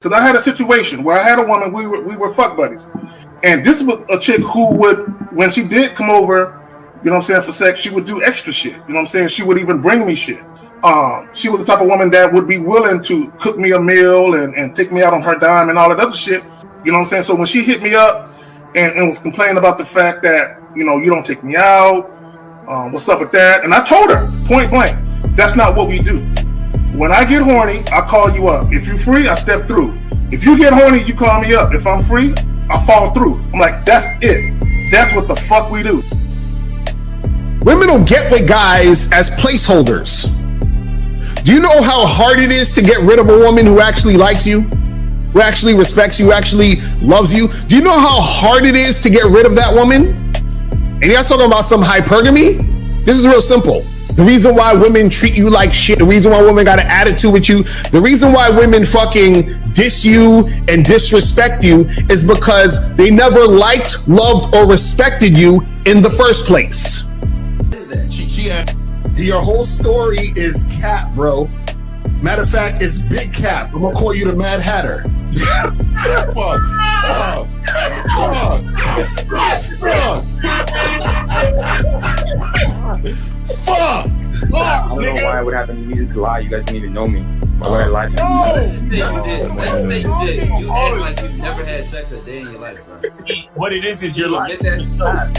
Because I had a situation where I had a woman, we were fuck buddies. And this was a chick who would, when she did come over, you know what I'm saying, for sex, she would do extra shit. You know what I'm saying? She would even bring me shit. She was the type of woman that would be willing to cook me a meal and take me out on her dime and all that other shit. You know what I'm saying? So when she hit me up and was complaining about the fact that, you know, you don't take me out, what's up with that? And I told her, point blank, that's not what we do. When I get horny, I call you up. If you're free, I step through. If you get horny, you call me up. If I'm free, I fall through. I'm like, that's it. That's what the fuck we do. Women don't get with guys as placeholders. Do you know how hard it is to get rid of a woman who actually likes you, who actually respects you, who actually loves you? Do you know how hard it is to get rid of that woman? And you're not talking about some hypergamy? This is real simple. The reason why women treat you like shit, the reason why women got an attitude with you, the reason why women fucking diss you and disrespect you is because they never liked, loved, or respected you in the first place. Your whole story is cap, bro. Matter of fact, it's big cap. I'm gonna call you the Mad Hatter. Fuck! I don't know why it would happen to me to lie. You guys didn't even know me. Why would I lie to you? Let's say you did. You act like you've never had sex a day in your life, bro. What it is you're lying to yourself.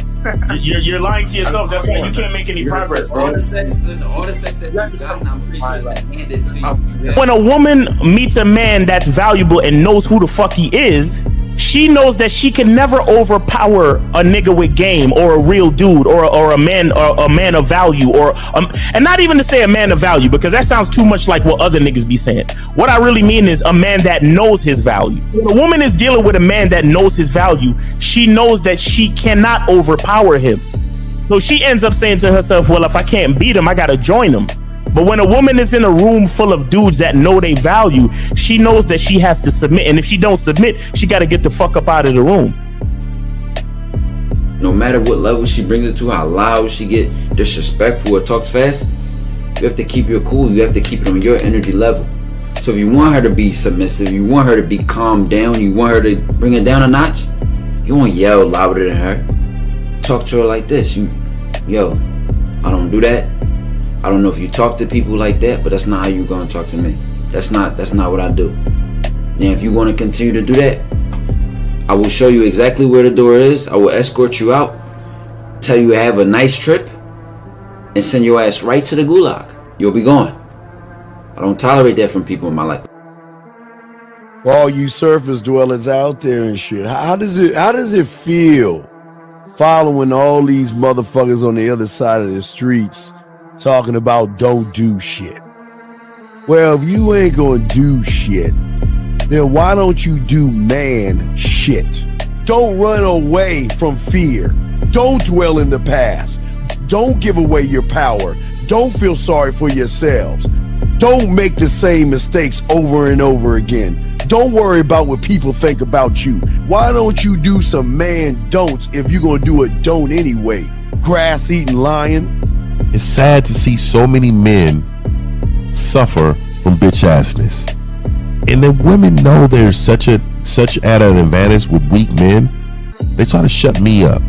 You're lying to yourself. That's why you can't make any progress, bro. All the sex that you got, I'm pretty sure that handed to you. When a woman meets a man that's valuable and knows who the fuck he is, she knows that she can never overpower a nigga with game or a real dude or a man of value and not even to say a man of value, because that sounds too much like what other niggas be saying. What I really mean is a man that knows his value. When a woman is dealing with a man that knows his value, she knows that she cannot overpower him. So she ends up saying to herself, well, if I can't beat him, I gotta join him. But when a woman is in a room full of dudes that know they value, she knows that she has to submit. And if she don't submit, she got to get the fuck up out of the room. No matter what level she brings it to, how loud she get, disrespectful or talks fast, you have to keep your cool. You have to keep it on your energy level. So if you want her to be submissive, you want her to be calmed down, you want her to bring it down a notch, you won't yell louder than her. Talk to her like this. Yo, I don't do that. I don't know if you talk to people like that, but that's not how you're going to talk to me. That's not what I do. Now, if you want to continue to do that, I will show you exactly where the door is. I will escort you out, tell you have a nice trip, and send your ass right to the gulag. You'll be gone. I don't tolerate that from people in my life. For all you surface dwellers out there and shit, how does it feel following all these motherfuckers on the other side of the streets talking about don't do shit? Well, if you ain't gonna do shit, then why don't you do man shit? Don't run away from fear. Don't dwell in the past. Don't give away your power. Don't feel sorry for yourselves. Don't make the same mistakes over and over again. Don't worry about what people think about you. Why don't you do some man don'ts if you're gonna do a don't anyway? Grass eating lion. It's sad to see so many men suffer from bitch assness, and the women know they're such at an advantage with weak men. They try to shut me up.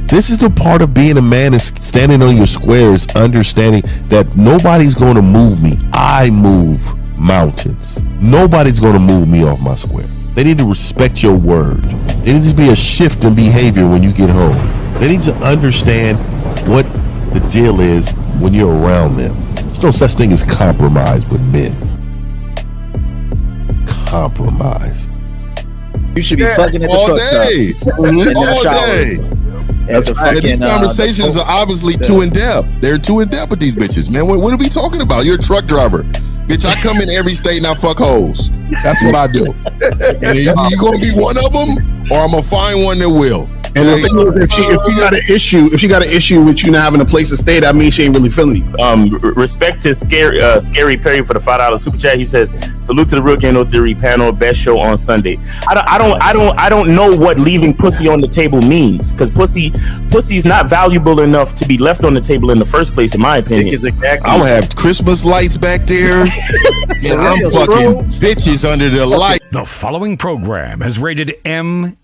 This is the part of being a man, is standing on your squares, understanding that nobody's going to move me. I move mountains. Nobody's going to move me off my square. They need to respect your word. There needs to be a shift in behavior when you get home. They need to understand what the deal is when you're around them. There's no such thing as compromise with men. Compromise. You should be fucking at the all day. All day. These conversations are obviously too in depth. They're too in depth with these bitches, man. What are we talking about? You're a truck driver, bitch. I come in every state and I fuck hoes. That's what I do. And you gonna be one of them, or I'm gonna find one that will. And the thing is, if she got an issue with you not having a place to stay, that means she ain't really feeling you. Respect to Scary Perry for the $5 super chat. He says, "Salute to the Real Game No Theory panel, best show on Sunday." I don't know what leaving pussy on the table means, because pussy's not valuable enough to be left on the table in the first place, in my opinion. I'm gonna have Christmas lights back there, and I'm fucking bitches under the light. The following program is rated MAN.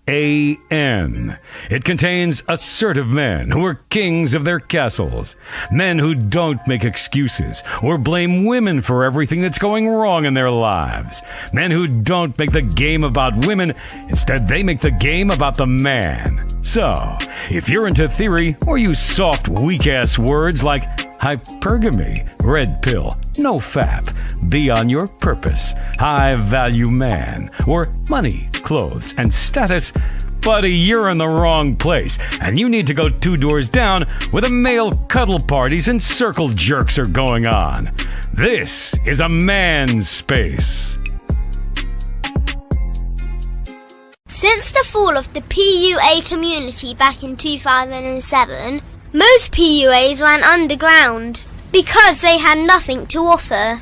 It contains assertive men who are kings of their castles, men who don't make excuses or blame women for everything that's going wrong in their lives, men who don't make the game about women, instead they make the game about the man. So, if you're into theory or use soft, weak-ass words like hypergamy, red pill, no fap, be on your purpose, high value man, or money, clothes, and status, buddy, you're in the wrong place, and you need to go 2 doors down where the male cuddle parties and circle jerks are going on. This is a man's space. Since the fall of the PUA community back in 2007, most PUAs ran underground because they had nothing to offer.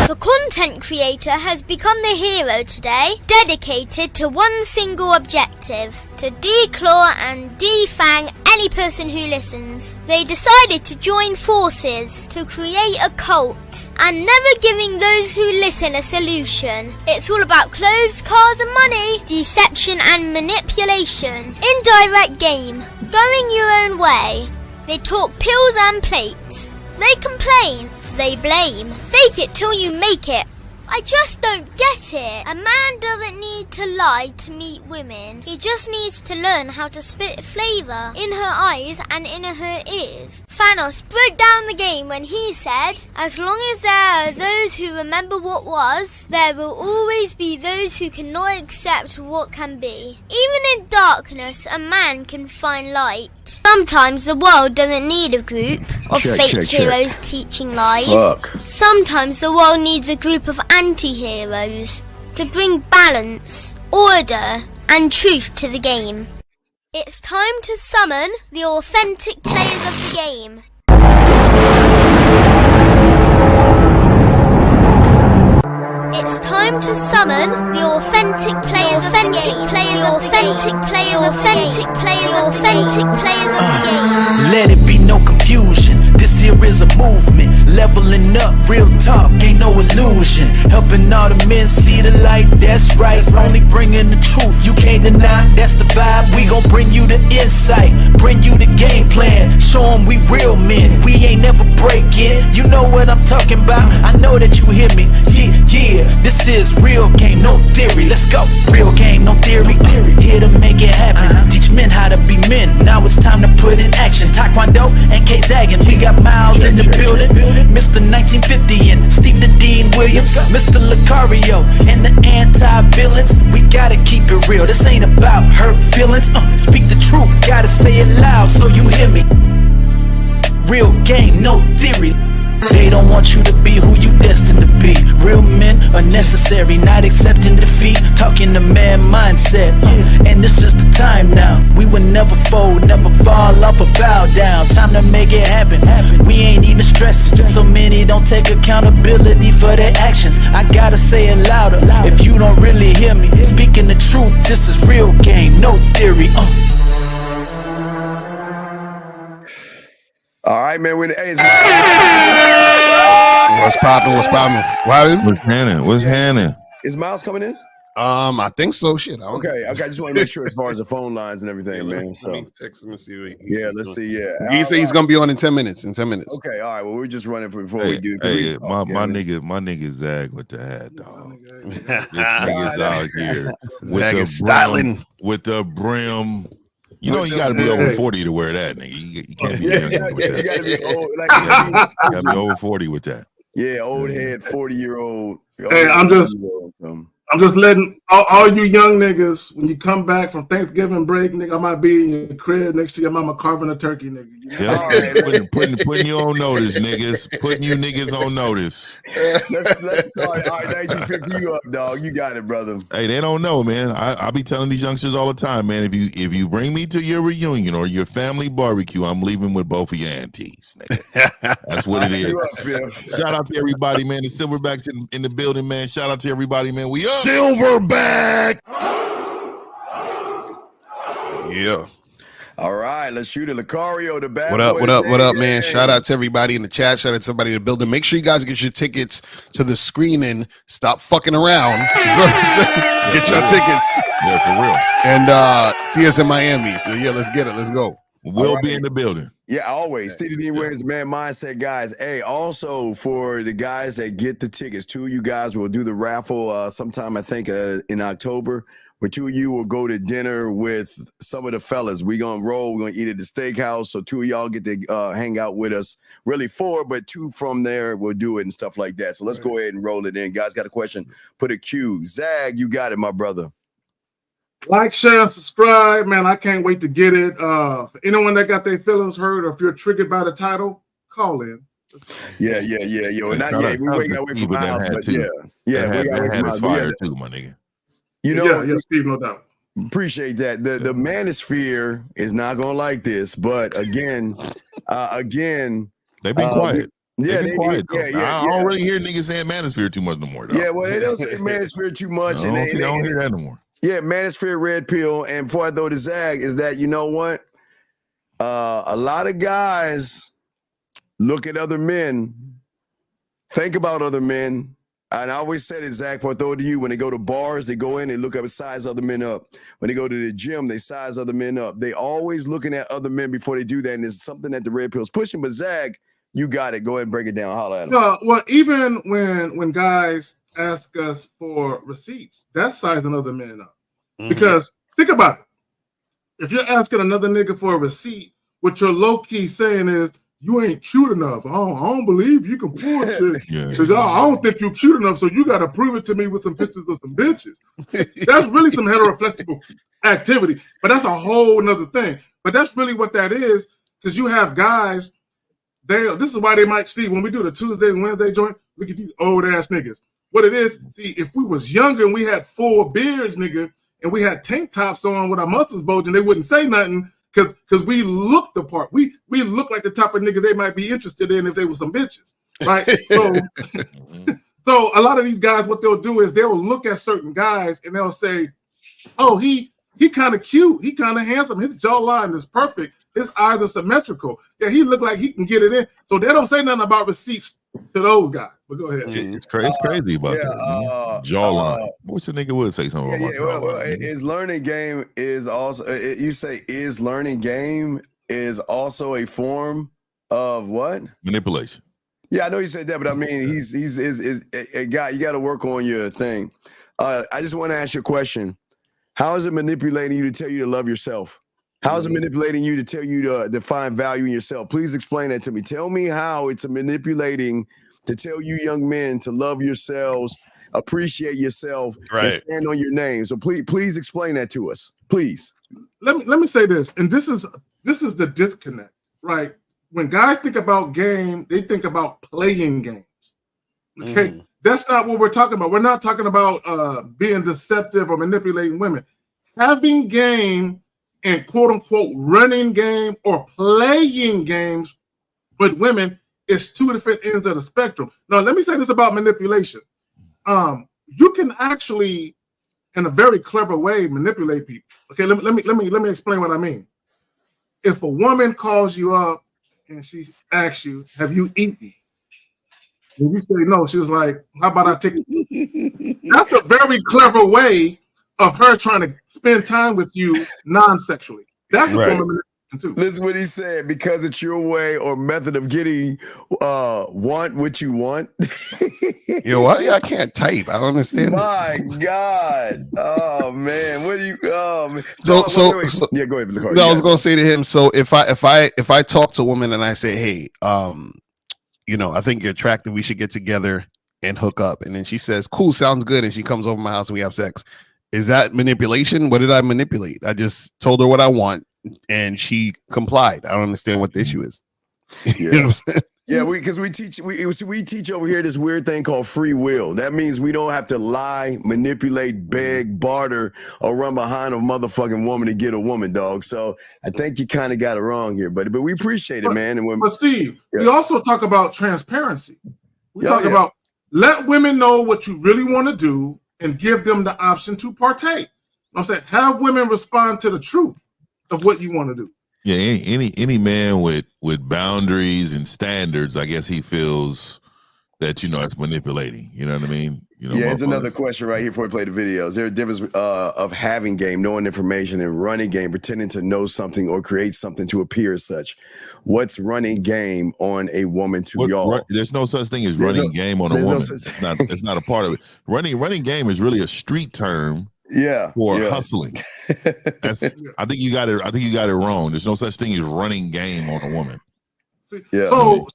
The content creator has become the hero today, dedicated to one single objective: to declaw and defang any person who listens. They decided to join forces to create a cult, and never giving those who listen a solution. It's all about clothes, cars and money, deception and manipulation, indirect game, going your own way. They talk pills and plates. They complain. They blame. Fake it till you make it. I just don't get it. A man doesn't need to lie to meet women. He just needs to learn how to spit flavour in her eyes and in her ears. Thanos broke down the game when he said, "As long as there are those who remember what was, there will always be those who cannot accept what can be." Even in darkness, a man can find light. Sometimes the world doesn't need a group of fake heroes teaching lies. Sometimes the world needs a group of anti-heroes to bring balance, order, and truth to the game. It's time to summon the authentic players of the game. It's time to summon the authentic players of the game. Let it be no confusion. This here is a movement, leveling up, real talk, ain't no illusion. Helping all the men see the light, that's right. Only bringing the truth, you can't deny, that's the vibe. We gon' bring you the insight, bring you the game plan. Show 'em we real men, we ain't never breaking. You know what I'm talking about, I know that you hear me. Yeah, this is real game, no theory. Let's go, real game, no theory. Here to make it happen, teach men how to be men. Now it's time to put in action. Taekwondo and K-Zagging, we got Miles in the building, Mr. 1950 and Steve the Dean Williams, Mr. Lucario and the anti-villains. We gotta keep it real, this ain't about hurt feelings. Speak the truth, gotta say it loud so you hear me. Real game, no theory. They don't want you to be who you destined to be. Real men are necessary, not accepting defeat. Talking the man mindset, and this is the time now. We will never fold, never fall off or bow down. Time to make it happen. We ain't even stressing. So many don't take accountability for their actions. I gotta say it louder. If you don't really hear me, speaking the truth, this is real game, no theory. All right, man. What's poppin'? What's happening? Is Miles coming in? I think so. Shit. Okay. I just want to make sure as far as the phone lines and everything, man. So text him and see what let's see. Yeah, he said he's gonna be on in 10 minutes. Okay, all right. Well, we're just running before we do. My nigga Zag with the hat, dog. This nigga's out here Zag is styling with the brim. You know you got to be over 40 to wear that, nigga. You can't be young with that. You got to be old. You got to be over 40 with that. Yeah, old head, 40-year-old. Hey, I'm just I'm just letting all you young niggas, when you come back from Thanksgiving break, nigga, I might be in your crib next to your mama carving a turkey, nigga. You know? Yeah, putting you on notice, niggas. Putting you niggas on notice. Let's all right, 1950 you up, dog. You got it, brother. Hey, they don't know, man. I be telling these youngsters all the time, man. If you bring me to your reunion or your family barbecue, I'm leaving with both of your aunties. Nigga. That's what it is. Shout out to everybody, man. The Silverbacks in the building, man. Shout out to everybody, man. We up. Silverback. Yeah. All right, let's shoot it. Lucario, the bad What up, boy what up, today. what up, man? Shout out to everybody in the chat. Shout out to everybody in the building. Make sure you guys get your tickets to the screening. Stop fucking around. Get your tickets. Yeah, for real. And see us in Miami. So yeah, let's get it. Let's go. We'll be in the building. Yeah, always. Stevie D Wins, man, mindset, guys. Hey, also for the guys that get the tickets, 2 of you guys will do the raffle sometime, I think, in October. Where 2 of you will go to dinner with some of the fellas. We're going to roll. We're going to eat at the steakhouse. So 2 of y'all get to hang out with us. Really 4, but 2 from there will do it and stuff like that. So let's go ahead and roll it in. Guys, got a question? Put a Q. Zag, you got it, my brother. Like, share, and subscribe, man. I can't wait to get it. For anyone that got their feelings hurt, or if you're triggered by the title, call in. Yeah. Yo, not yet. We wait away from Miles, but yeah, we got away from Miles. Fire too, my nigga. You know, yeah, Steve, no doubt. Appreciate that. The manosphere is not gonna like this, but again, they've been quiet. Yeah, they've been quiet. Yeah. I don't really hear niggas saying manosphere too much no more. Though. Yeah, well, they don't say manosphere too much, I don't hear that no more. Yeah, manosphere, red pill, and before I throw the Zag, is that you know what? A lot of guys look at other men, think about other men. And I always said it, Zach, before I throw it to you, when they go to bars, they go in, they look up and size other men up. When they go to the gym, they size other men up. They always looking at other men before they do that, and it's something that the red pill's pushing. But Zach, you got it. Go ahead and break it down. Holla at him. Well, even when guys ask us for receipts, that's sizing other men up. Mm-hmm. Because think about it. If you're asking another nigga for a receipt, what you're low-key saying is, you ain't cute enough. I don't believe you can pull it. Because I don't think you're cute enough, so you got to prove it to me with some pictures of some bitches. That's really some heteroflexible activity, but that's a whole nother thing. But that's really what that is, because you have guys, this is why they might, Steve, when we do the Tuesday and Wednesday joint, look at these old-ass niggas. What it is, see, if we was younger and we had full beards, nigga, and we had tank tops on with our muscles bulging, they wouldn't say nothing, because we look the part. We look like the type of nigga they might be interested in if they were some bitches, right? So a lot of these guys, what they'll do is they'll look at certain guys and they'll say, oh, he kind of cute. He kind of handsome. His jawline is perfect. His eyes are symmetrical. Yeah, he look like he can get it in. So they don't say nothing about receipts to those guys. But go ahead. It's crazy about that. Jawline. What's the nigga would say something about jawline? Well, his learning game is also, you say his learning game is also a form of what? Manipulation. Yeah, I know you said that, but I mean, he's a guy. You got to work on your thing. I just want to ask you a question. How is it manipulating you to tell you to love yourself? How is it manipulating you to tell you to find value in yourself? Please explain that to me. Tell me how it's manipulating to tell you young men to love yourselves, appreciate yourself, and stand on your name. So please explain that to us, please. Let me say this, and this is the disconnect, right? When guys think about game, they think about playing games. Okay, that's not what we're talking about. We're not talking about being deceptive or manipulating women. Having game and quote unquote running game or playing games with women is 2 different ends of the spectrum. Now, let me say this about manipulation. You can actually, in a very clever way, manipulate people. Okay, let me explain what I mean. If a woman calls you up and she asks you, "Have you eaten?" and you say no, she was like, "How about I take it?" That's a very clever way of her trying to spend time with you non-sexually. That's a form of manipulation too. Listen what he said, because it's your way or method of getting want what you want. You know what? I can't type. I don't understand. My God. Oh man. What do you So yeah, go ahead. No, I was gonna say to him, so if I talk to a woman and I say, hey, I think you're attractive, we should get together, and hook up, and then she says, "Cool, sounds good," and she comes over my house and we have sex. Is that manipulation? What did I manipulate? I just told her what I want, and she complied. I don't understand what the issue is. You know what I'm saying? Yeah, because we teach over here this weird thing called free will. That means we don't have to lie, manipulate, beg, barter, or run behind a motherfucking woman to get a woman, dog. So I think you kind of got it wrong here, but we appreciate it, man. And but Steve, we also talk about transparency. We talk about let women know what you really want to do and give them the option to partake. I'm saying have women respond to the truth of what you want to do. Yeah, any man with boundaries and standards, I guess he feels that it's manipulating. You know what I mean? It's another question right here before we play the video. Is there a difference of having game, knowing information, and running game, pretending to know something or create something to appear as such? What's running game on a woman to y'all? There's no such thing as running game on a woman. It's not a part of it. Running game is really a street term. For hustling. I think you got it wrong. There's no such thing as running game on a woman. See, so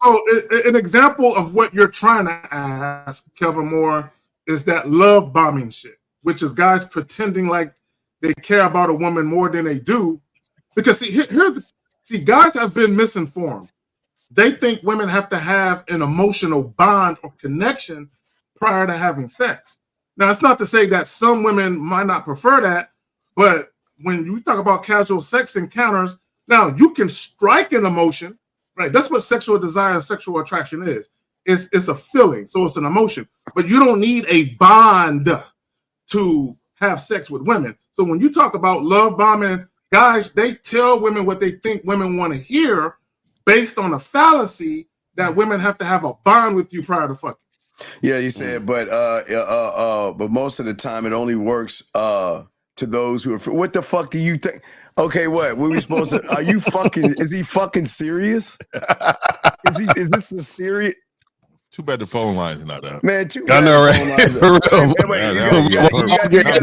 an example of what you're trying to ask, Kevin Moore, is that love bombing shit, which is guys pretending like they care about a woman more than they do. Because guys have been misinformed. They think women have to have an emotional bond or connection prior to having sex. Now, it's not to say that some women might not prefer that, but when you talk about casual sex encounters, now you can strike an emotion, right? That's what sexual desire and sexual attraction is. It's a feeling, so it's an emotion. But you don't need a bond to have sex with women. So when you talk about love bombing, guys, they tell women what they think women want to hear based on a fallacy that women have to have a bond with you prior to fucking. Yeah, you said, but most of the time it only works to those who are. What the fuck do you think? Okay, what were we supposed to? Are you fucking? Is he fucking serious? Is this a serious? Too bad the phone lines are not up. Man, too bad. I know, right?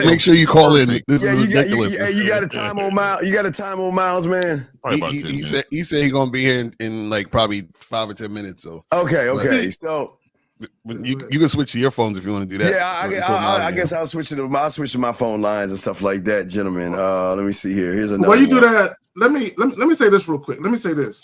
Make sure you call in. This is ridiculous. You got a time on Miles. You got a time on Miles, man. He said he's gonna be here in like probably 5 or 10 minutes. So okay. So. You can switch to your phones if you want to do that. Yeah, I guess I'll switch to my phone lines and stuff like that, gentlemen. Let me see here. Here's another. While you do that, let me say this real quick. Let me say this.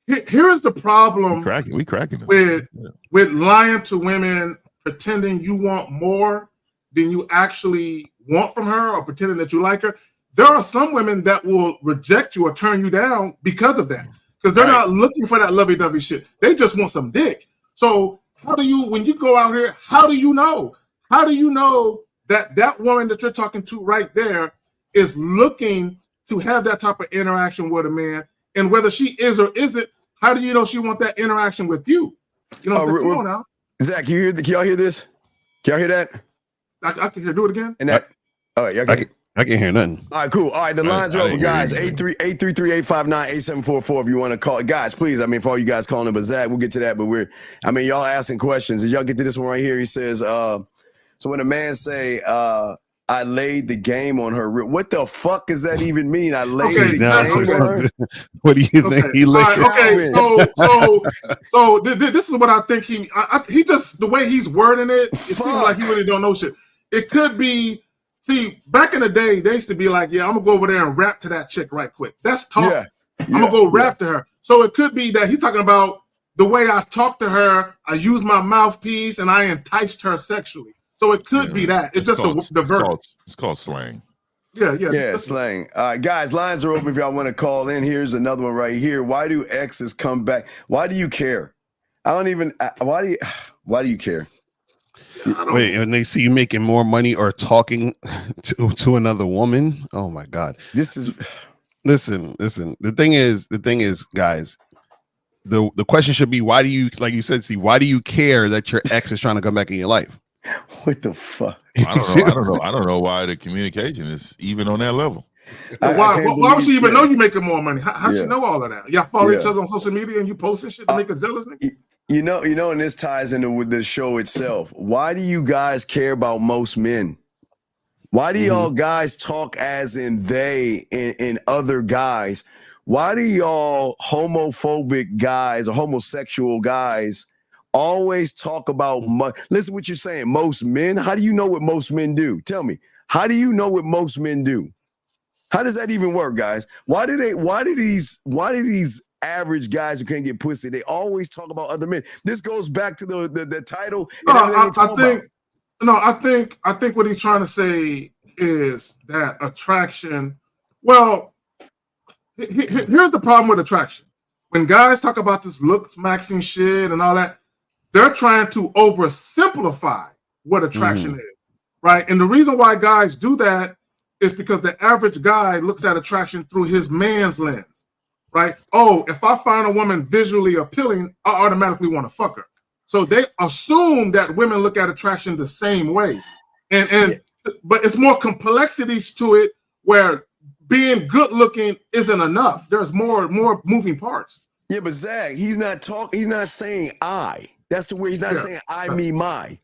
Here is the problem. We cracking with lying to women, pretending you want more than you actually want from her, or pretending that you like her. There are some women that will reject you or turn you down because of that, because they're not looking for that lovey-dovey shit. They just want some dick. So. When you go out here, how do you know? How do you know that woman that you're talking to right there is looking to have that type of interaction with a man? And whether she is or isn't, how do you know she want that interaction with you? You know, come on now. Zach, can y'all hear this? Can y'all hear that? I can hear. Do it again. And that. All right, y'all can. I can't hear nothing. All right, cool. All right, the lines are open, guys. 833-859-8744 if you want to call. Guys, please, for all you guys calling, but Zach, we'll get to that. But y'all asking questions. Did y'all get to this one right here? He says, so when a man say, I laid the game on her, what the fuck does that even mean? I laid the game on her? What do you think he laid? So this is what I think he just, the way he's wording it, seems like he really don't know shit. It could be. See, back in the day, they used to be like, I'm going to go over there and rap to that chick right quick. That's talk. I'm going to go rap to her. So it could be that he's talking about the way I talked to her, I used my mouthpiece, and I enticed her sexually. So it could be that. It's just the verb. It's called slang. Yeah, slang. All right, guys, lines are open if y'all want to call in. Here's another one right here. Why do exes come back? Why do you care? Why do you care? Wait, when they see you making more money or talking to another woman, oh my God! Listen. The thing is, guys. The question should be, why do you, like you said, why do you care that your ex is trying to come back in your life? What the fuck? I don't know why the communication is even on that level. Why would she even know you making more money? How she know all of that? Y'all follow each other on social media and you posting shit to make her jealous? You know, and this ties into with the show itself. Why do you guys care about most men? Why do y'all guys talk as in they and other guys? Why do y'all homophobic guys or homosexual guys always talk about listen what you're saying. Most men. How do you know what most men do? Tell me. How do you know what most men do? How does that even work, guys? Why do these average guys who can't get pussy, they always talk about other men? This goes back to the title. I think what he's trying to say is that attraction. Well, here's the problem with attraction. When guys talk about this looks maxing shit and all that, they're trying to oversimplify what attraction is, right? And the reason why guys do that is because the average guy looks at attraction through his man's lens, right? Oh, if I find a woman visually appealing, I automatically want to fuck her. So they assume that women look at attraction the same way. But it's more complexities to it where being good looking isn't enough. There's more moving parts. Yeah, but Zach, he's not saying I. That's the way he's not saying I, me, my.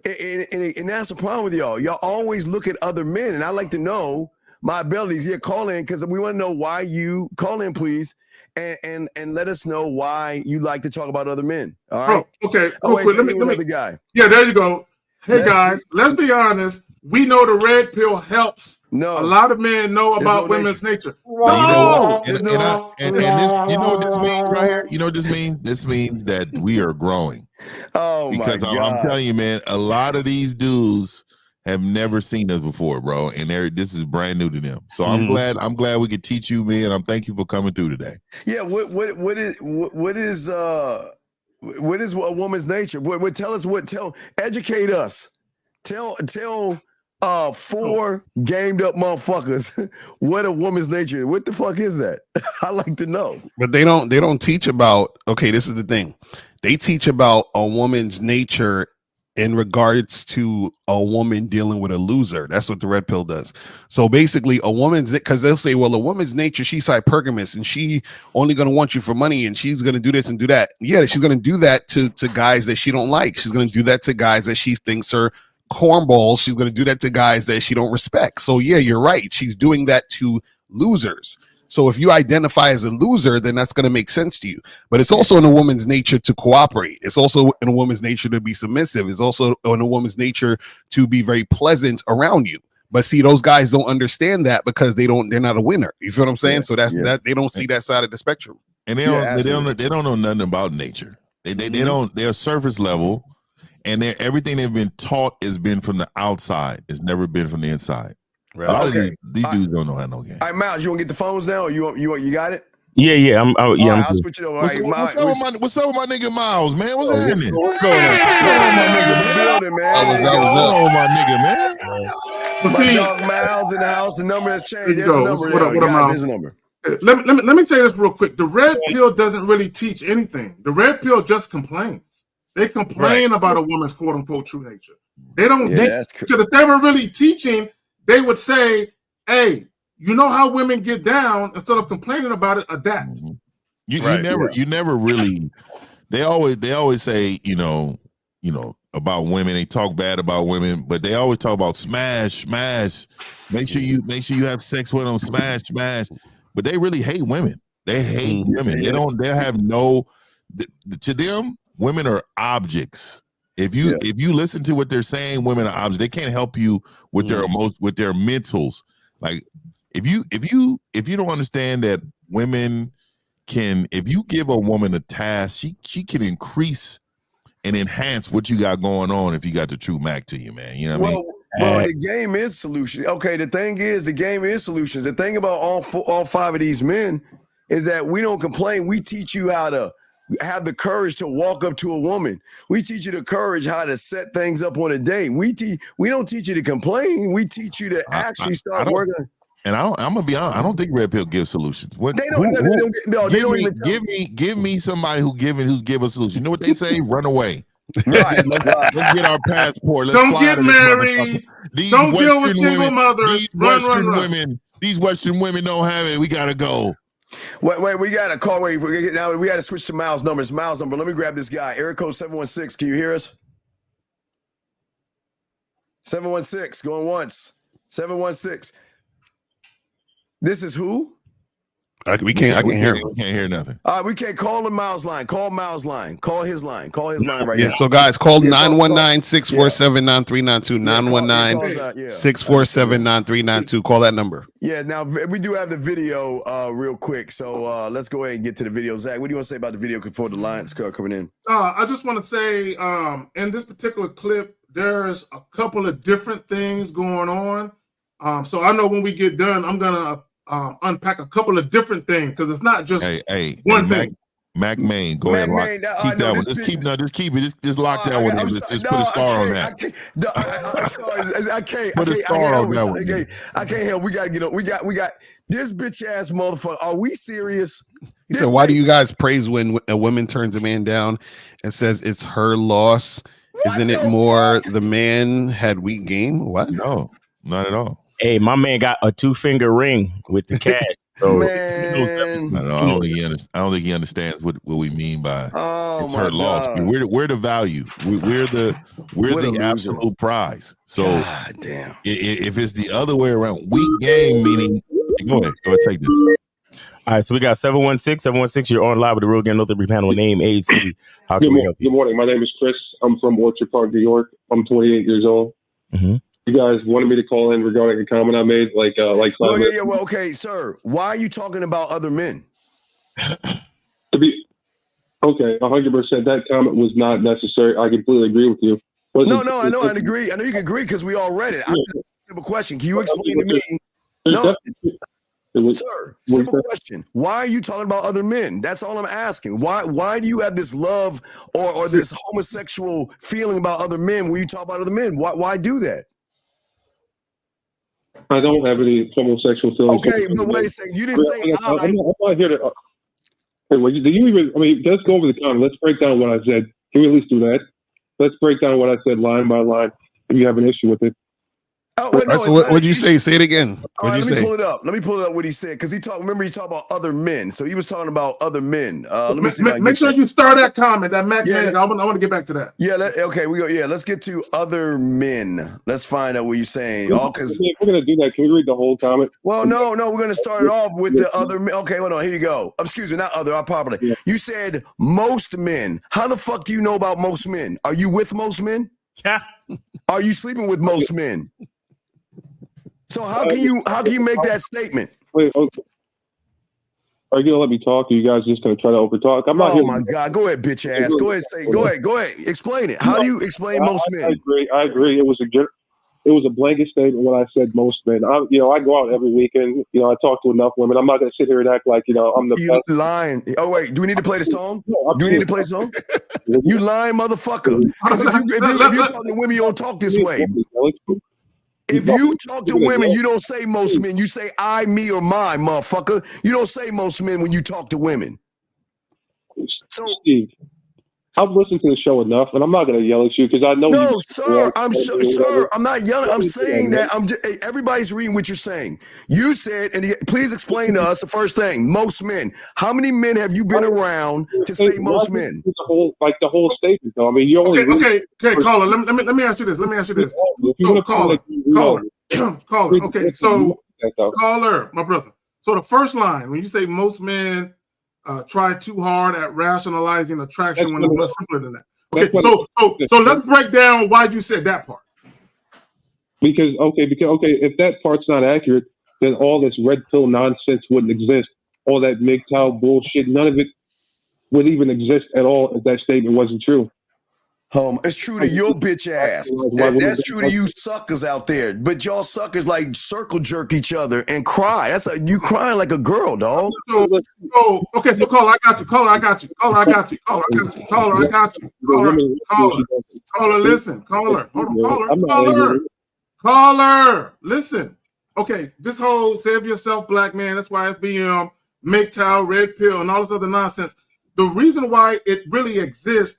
And that's the problem with y'all. Y'all always look at other men, and I like to know my abilities. Yeah, call in because we want to know why you call in, please, and let us know why you like to talk about other men. All right. Okay. Oh, wait, let me. The guy. Yeah, there you go. Hey guys, let's be honest. We know the red pill helps. No, a lot of men know about women's nature. No, and this, you know what this means right here? You know what this means? This means that we are growing. Oh because my God. I'm telling you, man, a lot of these dudes have never seen us before, bro, and this is brand new to them. So I'm glad we could teach you, man. I'm thank you for coming through today. Yeah, what is a woman's nature? Educate us. Tell 4 gamed up motherfuckers what a woman's nature is. What the fuck is that? I like to know. But they don't teach about, okay, this is the thing. They teach about a woman's nature in regards to a woman dealing with a loser. That's what the red pill does. So basically because they'll say, well, a woman's nature, she's hypergamous and she only going to want you for money and she's going to do this and do that. Yeah, she's going to do that to guys that she don't like. She's going to do that to guys that she thinks are cornballs. She's going to do that to guys that she don't respect. So yeah, you're right. She's doing that to losers. So if you identify as a loser, then that's going to make sense to you. But it's also in a woman's nature to cooperate. It's also in a woman's nature to be submissive. It's also in a woman's nature to be very pleasant around you. But see, those guys don't understand that because they're not a winner. You feel what I'm saying? So that they don't see that side of the spectrum. And they don't know nothing about nature. They don't. They're surface level, and everything they've been taught has been from the outside. It's never been from the inside. Right. A lot of these dudes don't know how no game. All right, Miles, you want to get the phones now, or you got it? Yeah. I'll switch it over. What's up with my nigga Miles, man? What's happening? What's going on? I was my nigga, man. My dog Miles in the house. The number has changed. There's a number. There's a number. Let me say this real quick. The red pill doesn't really teach anything. The red pill just complains. They complain about a woman's quote unquote true nature. They don't because if they were really teaching, they would say, hey, you know how women get down, instead of complaining about it, adapt. You never really, they always say, you know, about women, they talk bad about women, but they always talk about smash. Make sure you have sex with them, smash. But they really hate women. They hate women. They have no, to them, women are objects. If you listen to what they're saying, women are objects. They can't help you with their emotions, with their mentals. Like if you don't understand that women can, if you give a woman a task, she can increase and enhance what you got going on if you got the true Mac to you, man. You know what I mean? Well, the game is solution. Okay, the thing is, the game is solutions. The thing about all 5 of these men is that we don't complain. We teach you how to have the courage to walk up to a woman. We teach you the courage how to set things up on a date. We don't teach you to complain. We teach you to actually start working. And I'm gonna be honest. I don't think red pill gives solutions. Give me somebody who's give a solution. You know what they say? Run away. Right. Let's get our passport. Let's don't get married. Don't deal with single mothers. These Western women don't have it. We gotta go. Wait, we got to call. We got to switch to Miles' numbers. Miles' number. Let me grab this guy. Area code 716. Can you hear us? 716. Going once. 716. This is who? We can't hear him. We can't hear nothing. We can't call the Miles line. Call Miles line. Call his line. Call his line right now. So guys, call 919-647-9392. 919-647-9392. Call that number. Yeah, now we do have the video real quick. So let's go ahead and get to the video. Zach, what do you want to say about the video before the lines coming in? I just want to say in this particular clip, there's a couple of different things going on. So I know when we get done, I'm going to unpack a couple of different things because it's not just one thing. Mac Main, go ahead, lock. Keep that one. Just keep it. Just lock that one in. Just put a star on that. I'm sorry. I can't. Put a star on that one. I can't help. We got to get on. We got this bitch ass motherfucker. Are we serious? He said, why do you guys praise when a woman turns a man down and says it's her loss? Isn't it more the man had weak game? What? No, not at all. Hey, my man got a 2-finger ring with the cash. So, man. I don't think he understands what we mean by it's her loss. We're the value. We're the absolute prize. So God damn. If it's the other way around, weak game meaning go ahead, take this. All right, so we got 716. You're on live with the Real Gang No 3 panel name, age, city. How can we help you? Good morning. My name is Chris. I'm from Orchard Park, New York. I'm 28 years old. Mm-hmm. You guys wanted me to call in regarding a comment I made, like. Well, okay, sir. Why are you talking about other men? Okay, 100%. That comment was not necessary. I completely agree with you. No, I know. I agree. I know you can agree because we all read it. Simple question. Can you explain to me? No. Sir, simple question. Why are you talking about other men? That's all I'm asking. Why do you have this love or this homosexual feeling about other men when you talk about other men? Why do that? I don't have any homosexual feelings. Okay, but wait a second. You didn't say I'm not here to. Do you even? I mean, let's go over the comment. Let's break down what I said. Can we at least do that? Let's break down what I said line by line. If you have an issue with it. So what did you say? Say it again. Let me pull it up. Let me pull it up what he said because he talked about other men. So he was talking about other men. Let me see. Make sure you start that comment. That Mac man. I want to get back to that. Yeah. Okay. We go. Yeah. Let's get to other men. Let's find out what you're saying. Because we're gonna do that. Can we read the whole comment? Well, no. We're gonna start it off with the other men. Okay. Hold on. Here you go. Excuse me. Not other. Properly. Yeah. You said most men. How the fuck do you know about most men? Are you with most men? Yeah. Are you sleeping with most men? So how can you make that statement? Wait, okay. Are you gonna let me talk? Or are you guys just gonna try to overtalk? I'm not. Oh my God! Go ahead, bitch ass. Go ahead. Explain it. How do you explain most men? I agree. It was a blanket statement when I said most men. I go out every weekend. I talk to enough women. I'm not gonna sit here and act like I'm the best. Lying. Oh wait, do we need to play the song? Do we need to play the song? You lying motherfucker. Because if you talk to women, you don't talk this way. If you talk to women, you don't say most men. You say I, me, or my, motherfucker. You don't say most men when you talk to women. So, Steve, I've listened to the show enough, and I'm not going to yell at you because I know. No, sir. Sir, I'm not yelling. I'm saying that everybody's reading what you're saying. You said, and please explain to us the first thing. Most men. How many men have you been around to say most men? The whole statement, though. I mean, you only. Okay, caller. Let me ask you this. So, caller. Okay, so caller, my brother. So the first line, when you say most men try too hard at rationalizing attraction when it's much simpler than that. Okay, so let's break down why you said that part. Because if that part's not accurate, then all this red pill nonsense wouldn't exist. All that MGTOW bullshit, none of it would even exist at all if that statement wasn't true. It's true to your bitch ass. That's true to you suckers out there. But y'all suckers like circle jerk each other and cry. You crying like a girl, dog. Okay, so caller, I got you. Caller, listen. Caller, listen. Okay, this whole save yourself, black man. That's why SBM, MGTOW, red pill, and all this other nonsense. The reason why it really exists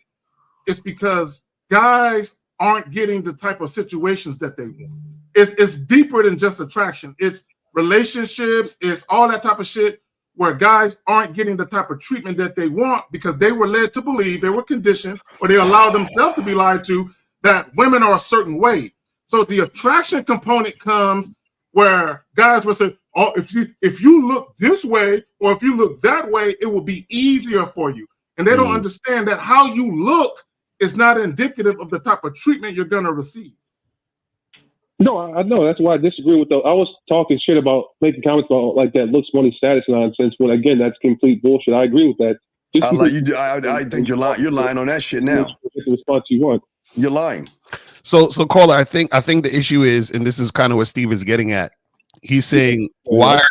is because guys aren't getting the type of situations that they want. It's deeper than just attraction. It's relationships. It's all that type of shit where guys aren't getting the type of treatment that they want because they were led to believe, they were conditioned, or they allowed themselves to be lied to that women are a certain way. So the attraction component comes where guys will say, oh, if you look this way or if you look that way, it will be easier for you. And they don't understand that how you look is not indicative of the type of treatment you're going to receive. No, I know. That's why I disagree with I was talking shit about making comments about like that looks, money, status nonsense. When again, that's complete bullshit. I agree with that. I think you're lying. You're lying on that shit now. The response you want. You're lying. So caller, I think the issue is, and this is kind of what Steve is getting at. He's saying why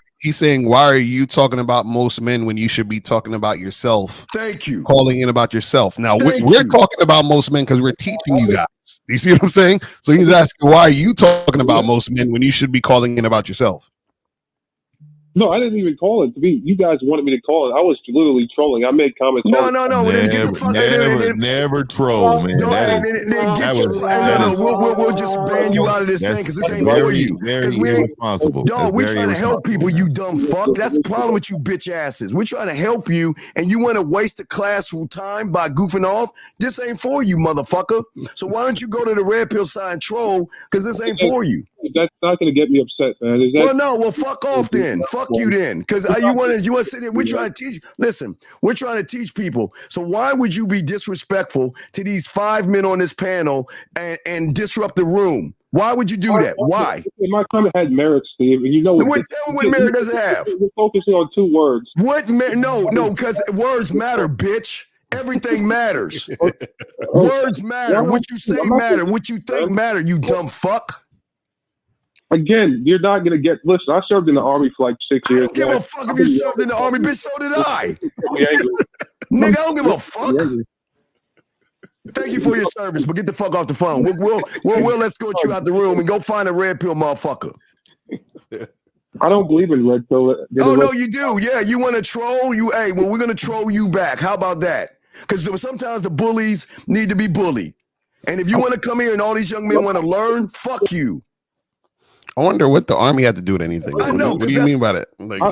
are you talking about most men when you should be talking about yourself? Thank you. Calling in about yourself. Now we're talking about most men because we're teaching you guys. You see what I'm saying? So he's asking, why are you talking about most men when you should be calling in about yourself? No, I didn't even call it. To be, you guys wanted me to call it. I was literally trolling. I made comments. No. Never troll, man. We'll just ban you out of this thing because this ain't for you. Very irresponsible. Dog, we're trying to help people, you dumb fuck. That's the problem with you bitch asses. We're trying to help you, and you want to waste the classroom time by goofing off. This ain't for you, motherfucker. So why don't you go to the red pill sign troll? Because this ain't for you. That's not going to get me upset, man. Well, fuck off then. Fuck you then. Because you want to sit there. We're trying to teach. Listen, we're trying to teach people. So why would you be disrespectful to these 5 men on this panel and disrupt the room? Why would you do that? Why? My comment had merit, Steve. And you know what merit does it have? We're focusing on 2 words. What? No, because words matter, bitch. Everything matters. Words matter. What you say matter. What you think matter, you dumb fuck. Again, you're not going to get... Listen, I served in the Army for like 6 years. I don't give a fuck if you served in the Army, bitch. So did I. Nigga, I don't give a fuck. Thank you for your service, but get the fuck off the phone. We'll escort you out the room and go find a red pill motherfucker. I don't believe in red pill. Oh, no, you do. Yeah, you want to troll? Hey, well, we're going to troll you back. How about that? Because sometimes the bullies need to be bullied. And if you want to come here and all these young men want to learn, fuck you. I wonder what the Army had to do with anything. I know. What do you mean by that? Like, I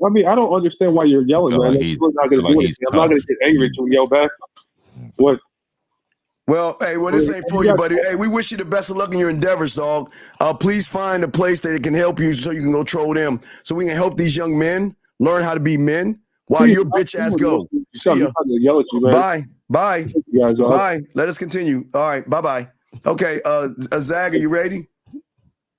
mean, I don't understand why you're yelling, man. I'm not going to get angry to yell back. What? Well, this ain't for you, buddy. Hey, we wish you the best of luck in your endeavors, dog. Please find a place that can help you so you can go troll them, so we can help these young men learn how to be men while your bitch ass go. See ya. Bye. Bye. Bye. Let us continue. All right. Bye-bye. Okay. Zag, are you ready?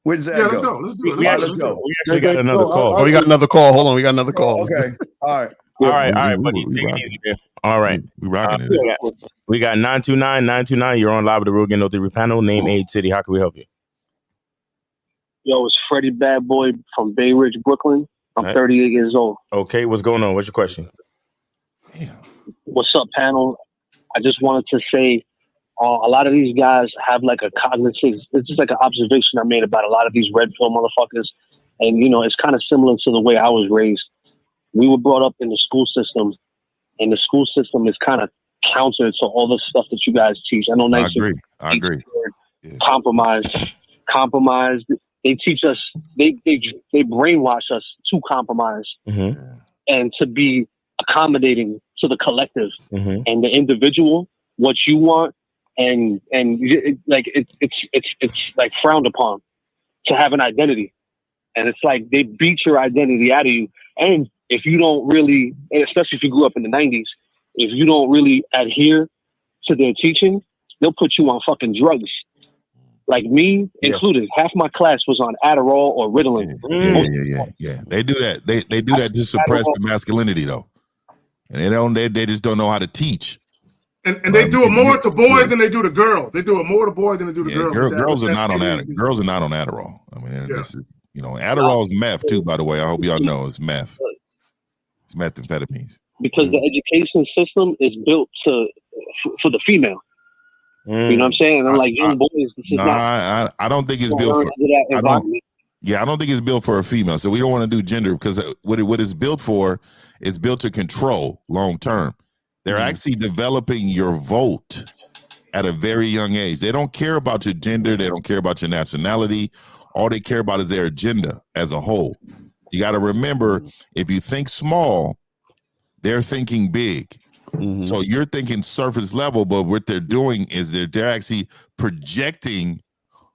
Where does that go? Let's go. Let's do it. Let's go. We actually got another call. Oh, we got another call. Hold on. We got another call. Okay. All right, buddy. Take it easy, man. All right. We rocking it. We got 929. You're on live with the Real Again 03 panel. Name, age, city. How can we help you? Yo, it's Freddie Bad Boy from Bay Ridge, Brooklyn. I'm 38 years old. Okay, what's going on? What's your question? What's up, panel? I just wanted to say, a lot of these guys have like a cognitive, it's just like an observation I made about a lot of these red pill motherfuckers. And, it's kind of similar to the way I was raised. We were brought up in the school system, and the school system is kind of counter to all the stuff that you guys teach. I know. I agree. Compromise. They teach us, they brainwash us to compromise and to be accommodating to the collective and the individual, what you want. And it's like frowned upon to have an identity, and it's like they beat your identity out of you. And if you don't really, especially if you grew up in the 90s, if you don't really adhere to their teaching, they'll put you on fucking drugs. Like me included, half my class was on Adderall or Ritalin. Yeah. They do that. They do that to suppress the masculinity, though, and they just don't know how to teach. And they do it more to boys than they do to girls. They do it more to boys than they do to girls. Girls are not on that. Girls are not on Adderall. I mean, this is, Adderall is meth too. By the way, I hope y'all know it's meth. It's methamphetamines. Because the education system is built for the female. You know what I'm saying? And I'm like, young boys, this is not. I don't think it's built for. I don't think it's built for a female. So we don't want to do gender because what it's built for is built to control long term. They're actually developing your vote at a very young age. They don't care about your gender. They don't care about your nationality. All they care about is their agenda as a whole. You got to remember, if you think small, they're thinking big. So you're thinking surface level, but what they're doing is they're actually projecting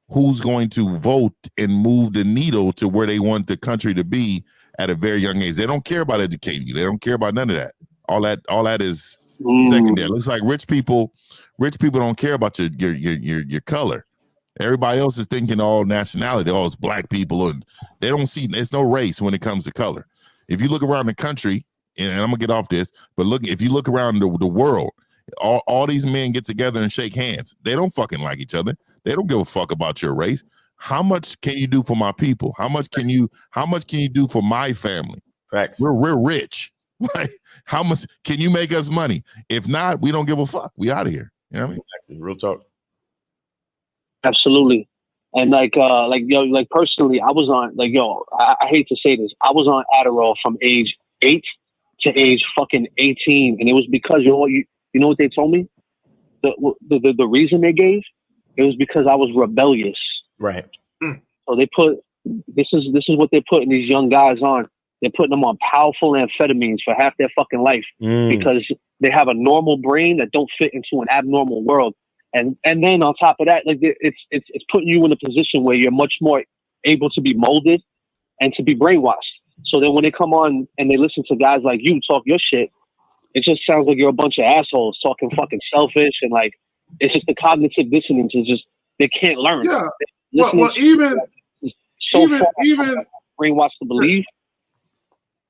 who's going to vote and move the needle to where they want the country to be at a very young age. They don't care about educating you. They don't care about none of that. All that is secondary. Looks like rich people don't care about your color. Everybody else is thinking all nationality, all it's black people, and they don't see there's no race when it comes to color. If you look around the country, and I'm gonna get off this, but if you look around the world, all these men get together and shake hands. They don't fucking like each other. They don't give a fuck about your race. How much can you do for my people? How much can you do for my family? Facts. We're rich. Like, how much can you make us money? If not, we don't give a fuck. We out of here. You know what I mean? Exactly. Real talk. Absolutely. And like personally, I was on I hate to say this. I was on Adderall from age 8 to age fucking 18. And it was because you know what they told me? The reason they gave, it was because I was rebellious. Right. So they put this is what they're putting these young guys on. They're putting them on powerful amphetamines for half their fucking life because they have a normal brain that don't fit into an abnormal world. And then on top of that, like it's putting you in a position where you're much more able to be molded and to be brainwashed. So then when they come on and they listen to guys like you talk your shit, it just sounds like you're a bunch of assholes talking fucking selfish and like it's just the cognitive dissonance is just they can't learn. Yeah. Well, even brainwashed to believe.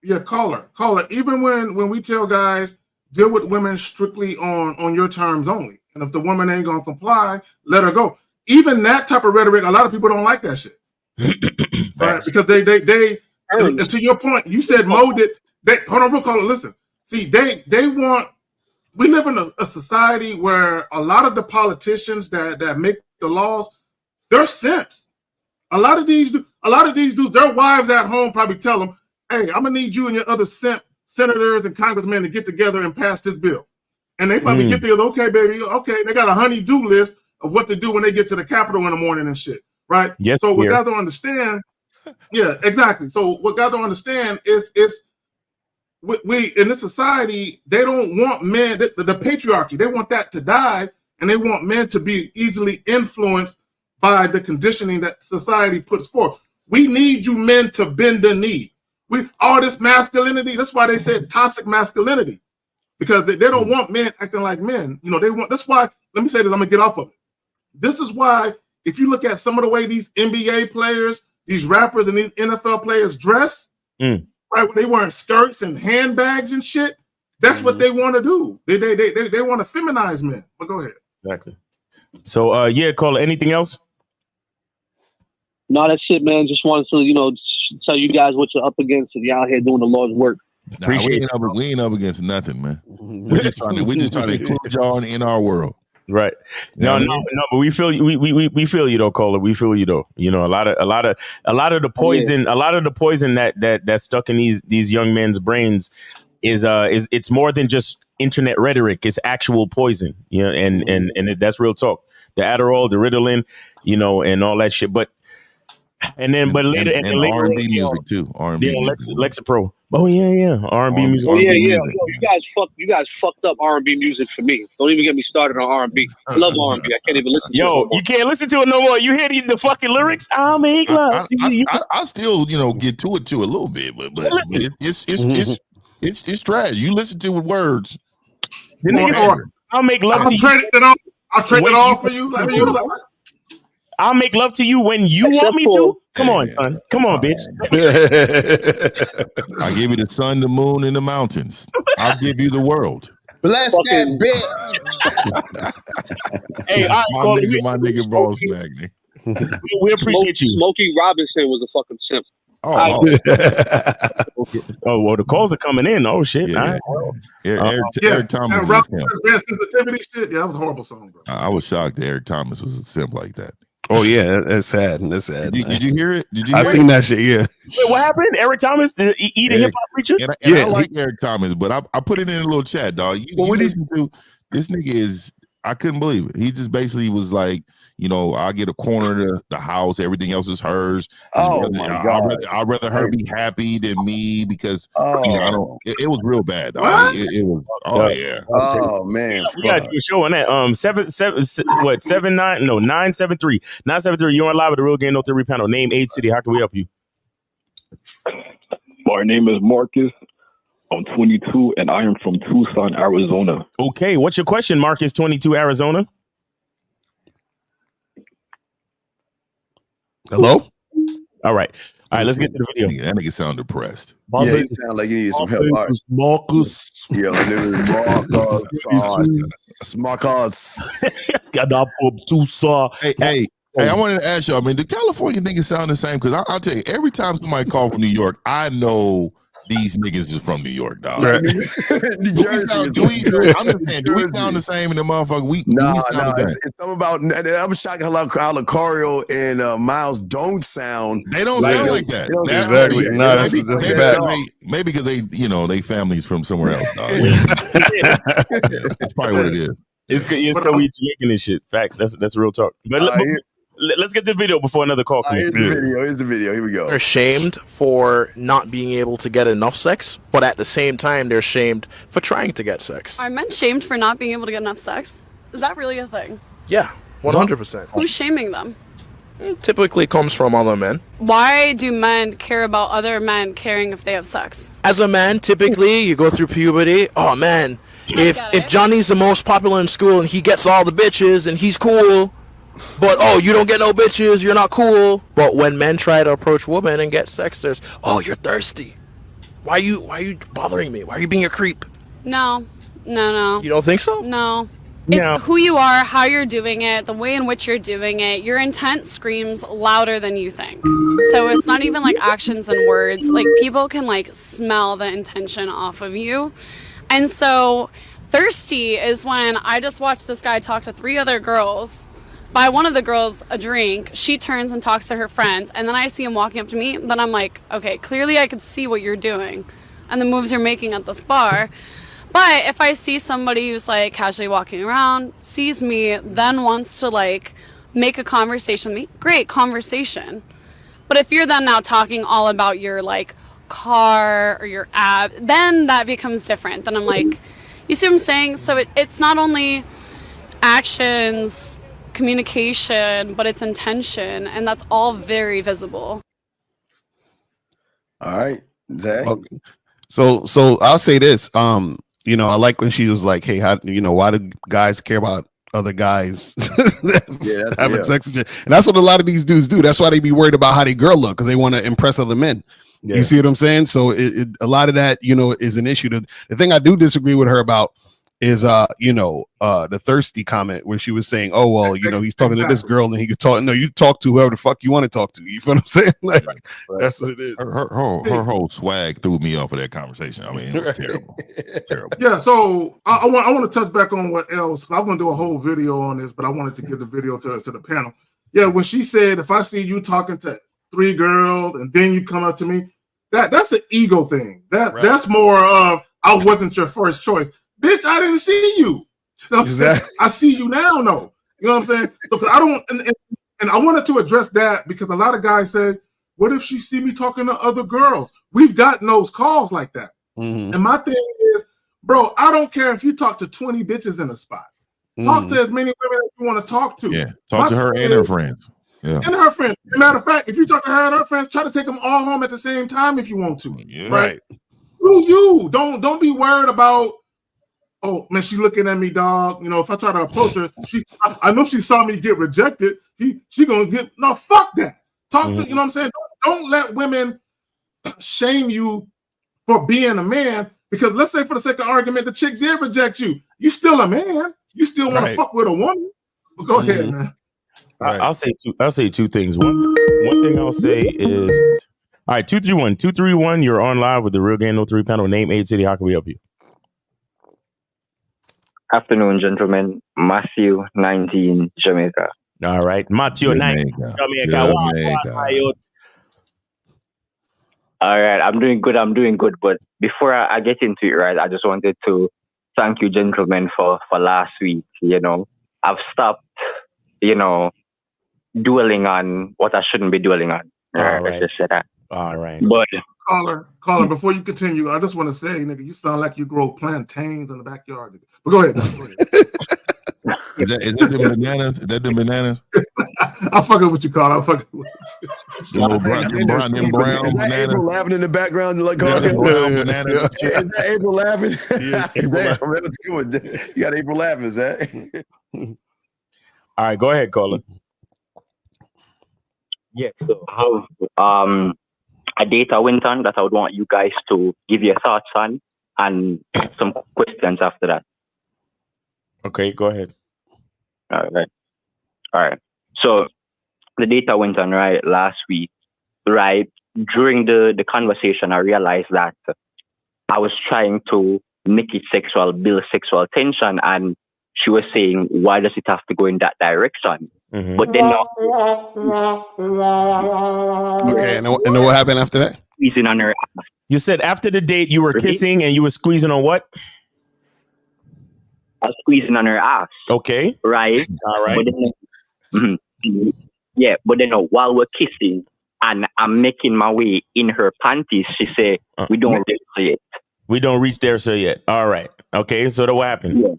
Yeah, caller. Even when we tell guys deal with women strictly on your terms only, and if the woman ain't gonna comply, let her go. Even that type of rhetoric, a lot of people don't like that shit, right? Because they and to your point, you said molded. Hold on, real caller. Listen, see, they want. We live in a society where a lot of the politicians that make the laws, they're simps. A lot of these dudes, their wives at home probably tell them, hey, I'm gonna need you and your other senators and congressmen to get together and pass this bill. And they probably get together, okay, baby, okay. They got a honey-do list of what to do when they get to the Capitol in the morning and shit, right? Yes. So what guys don't understand, yeah, exactly. So what guys don't understand is we in this society, they don't want men, the patriarchy, they want that to die, and they want men to be easily influenced by the conditioning that society puts forth. We need you men to bend the knee. All this masculinity, that's why they said toxic masculinity. Because they don't want men acting like men. You know, they want, that's why, let me say this, I'm gonna get off of it. This is why, if you look at some of the way these NBA players, these rappers and these NFL players dress, right, when they wearing skirts and handbags and shit, that's what they want to do. They want to feminize men. But go ahead. Exactly. So, yeah, caller, anything else? No, that's it, man. Just wanted to, tell you guys what you're up against and you're out here doing the Lord's work. Nah, we ain't up against nothing, man. We're just trying to include y'all in our world. Right. No, but we feel you. We feel you though, caller. We feel you though. You know, a lot of the poison, that's stuck in these young men's brains is it's more than just internet rhetoric. It's actual poison. You know, and that's real talk. The Adderall, the Ritalin, and all that shit. But later R&B music too. R&B music. Lexapro. Oh yeah, R&B music. Oh yeah. You guys fucked up R&B music for me. Don't even get me started on R&B. I love R&B. I can't even listen to it. Yo, you can't listen to it no more. You hear the fucking lyrics? I'll make love to you. I still, get to it too a little bit, but it's trash. You listen to it with words. I'll make love to you. I'll trade it off for you. I'll make love to you when you want me to. Come on, son. Come on, bitch. I'll give you the sun, the moon, and the mountains. I'll give you the world. Bless that bitch. Hey, my nigga Ross Magny. We appreciate you. Smokey Robinson was a fucking simp. Oh, well, the calls are coming in. Oh shit! Yeah. Eric Thomas. Sensitivity shit. Yeah, that was a horrible song, bro. I was shocked that Eric Thomas was a simp like that. Oh yeah, that's sad. That's sad. Did you hear it? I seen that shit. Yeah. Wait, what happened? Eric Thomas, eat a hip hop preacher. And I like Eric Thomas, but I put it in a little chat, dog. You listen to this nigga is. I couldn't believe it. He just basically was like, you know, I get a corner of the house, everything else is hers. My God. I'd rather her be happy than me because you know, I don't. It was real bad. What? It was. Oh yeah. Oh man. We gotta do a show on that. 973. You're on live with the Real Game No Theory panel. Name, age, city. How can we help you? My name is Marcus. I'm 22 and I am from Tucson, Arizona. Okay, what's your question, Marcus? 22, Arizona. Hello. All right. Let's get to the video. That nigga sound depressed. Yeah, he sound like he needs some help. Marcus. Yeah, my name is Marcus. Got up from Tucson. Hey, I wanted to ask you. I mean, the California niggas sound the same because I'll tell you, every time somebody call from New York, I know these niggas is from New York, dog. Right. Do we sound the same in the motherfucker? It's something about. I'm shocked how Lucario and Miles don't sound. They don't sound like that. Exactly. No, that's maybe because they, you know, they families from somewhere else. Dog. That's probably what it is. It's because we Jamaican and shit. Facts. That's real talk. But let's get to the video before another call comes. Here's the video. Here we go. They're shamed for not being able to get enough sex, but at the same time, they're shamed for trying to get sex. Are men shamed for not being able to get enough sex? Is that really a thing? Yeah, 100%. Who's shaming them? Typically comes from other men. Why do men care about other men caring if they have sex? As a man, typically, you go through puberty. Oh, man, if Johnny's the most popular in school and he gets all the bitches and he's cool, but you don't get no bitches, you're not cool. But when men try to approach women and get sex, there's, you're thirsty. Why are you bothering me? Why are you being a creep? No. You don't think so? No. It's who you are, how you're doing it, the way in which you're doing it. Your intent screams louder than you think. So it's not even like actions and words. Like people can like smell the intention off of you. And so thirsty is when I just watched this guy talk to 3 other girls, buy one of the girls a drink, she turns and talks to her friends, and then I see him walking up to me, then I'm like, okay, clearly I could see what you're doing and the moves you're making at this bar. But if I see somebody who's like casually walking around, sees me, then wants to like make a conversation with me, great conversation. But if you're then now talking all about your like car or your app, then that becomes different. Then I'm like, you see what I'm saying? So it's not only actions, communication, but it's intention, and that's all very visible. All right, Zach. Okay. So I'll say this. You know, I like when she was like, "Hey, how, you know, why do guys care about other guys having sex and shit?" And that's what a lot of these dudes do. That's why they be worried about how they girl look, because they want to impress other men. Yeah. You see what I'm saying? So a lot of that, you know, is an issue. The thing I do disagree with her about is the thirsty comment where she was saying, "Oh well, you know, he's talking to this girl and he could talk." No, you talk to whoever the fuck you want to talk to. You feel what I'm saying? Like that's what it is. Her whole swag threw me off of that conversation. I mean, it was terrible. Terrible. Yeah. So I want to touch back on what else. I'm going to do a whole video on this, but I wanted to give the video to the panel. Yeah, when she said, "If I see you talking to 3 girls and then you come up to me," that's an ego thing. That's more of I wasn't your first choice. Bitch, I didn't see you. You know what I'm saying? I see you now, no. You know what I'm saying? So, I don't, and I wanted to address that because a lot of guys say, "What if she see me talking to other girls?" We've gotten those calls like that. Mm-hmm. And my thing is, bro, I don't care if you talk to 20 bitches in a spot. Talk to as many women as you want to talk to. Yeah, talk to her and her friends. Yeah, and her friends. As a matter of fact, if you talk to her and her friends, try to take them all home at the same time if you want to. Yeah. Right? You don't be worried about, "Oh man, she looking at me, dog." You know, if I try to approach her, I know she saw me get rejected. She gonna get no. Fuck that. Talk to, you know what I'm saying. Don't let women shame you for being a man, because let's say for the sake of argument, the chick did reject you. You still a man. You still want to fuck with a woman. But go ahead, man. Right. I'll say two things. One thing I'll say is, all right, 231. You're on live with the Real Game No 3 panel. Name, age, city. How can we help you? Afternoon, gentlemen. Matthew, 19, Jamaica. All right, Matthew, 19, Jamaica. All right, I'm doing good. But before I get into it, right, I just wanted to thank you, gentlemen, for last week. You know, I've stopped, dwelling on what I shouldn't be dwelling on. All Let's just say that. All right. But caller, before you continue, I just want to say, nigga, you sound like you grow plantains in the backyard. Nigga. But go ahead. Go ahead. Is that the bananas? Is that the bananas? I'm fucking with you, Carl. I'm fucking with you. Them brown bananas. April laughing in the background like Brown banana. Is that April laughing? Yeah, April laughing. You got April laughing, is that? All right, go ahead, caller. Yeah, so how a date I went on that I would want you guys to give your thoughts on and some questions after that. Okay, go ahead. All right. So the date I went on last week, during the conversation, I realized that I was trying to make it sexual, build sexual tension, and she was saying, why does it have to go in that direction? Mm-hmm. But then Okay, and what happened after that? Squeezing on her ass. You said after the date you were kissing and you were squeezing on what? I was squeezing on her ass. Okay. Right. All right. But then, yeah, but then while we're kissing and I'm making my way in her panties, she said, we don't reach there yet. We don't reach there so yet. All right. Okay, so what happened? Yeah.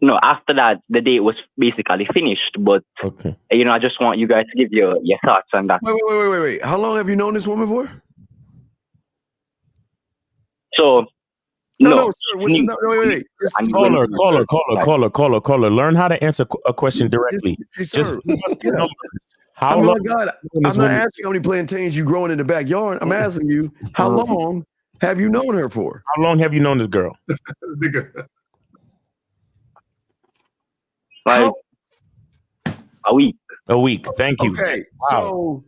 No, after that, the date was basically finished. But, I just want you guys to give your thoughts on that. Wait. How long have you known this woman for? So, No, sir. Wait. Caller. Learn how to answer a question directly. Sir. How long? long? Oh my God, I'm not asking how many plantains you growing in the backyard. I'm asking you, how long have you known her for? How long have you known this girl? Like a week. A week. Thank you. Okay. Wow. So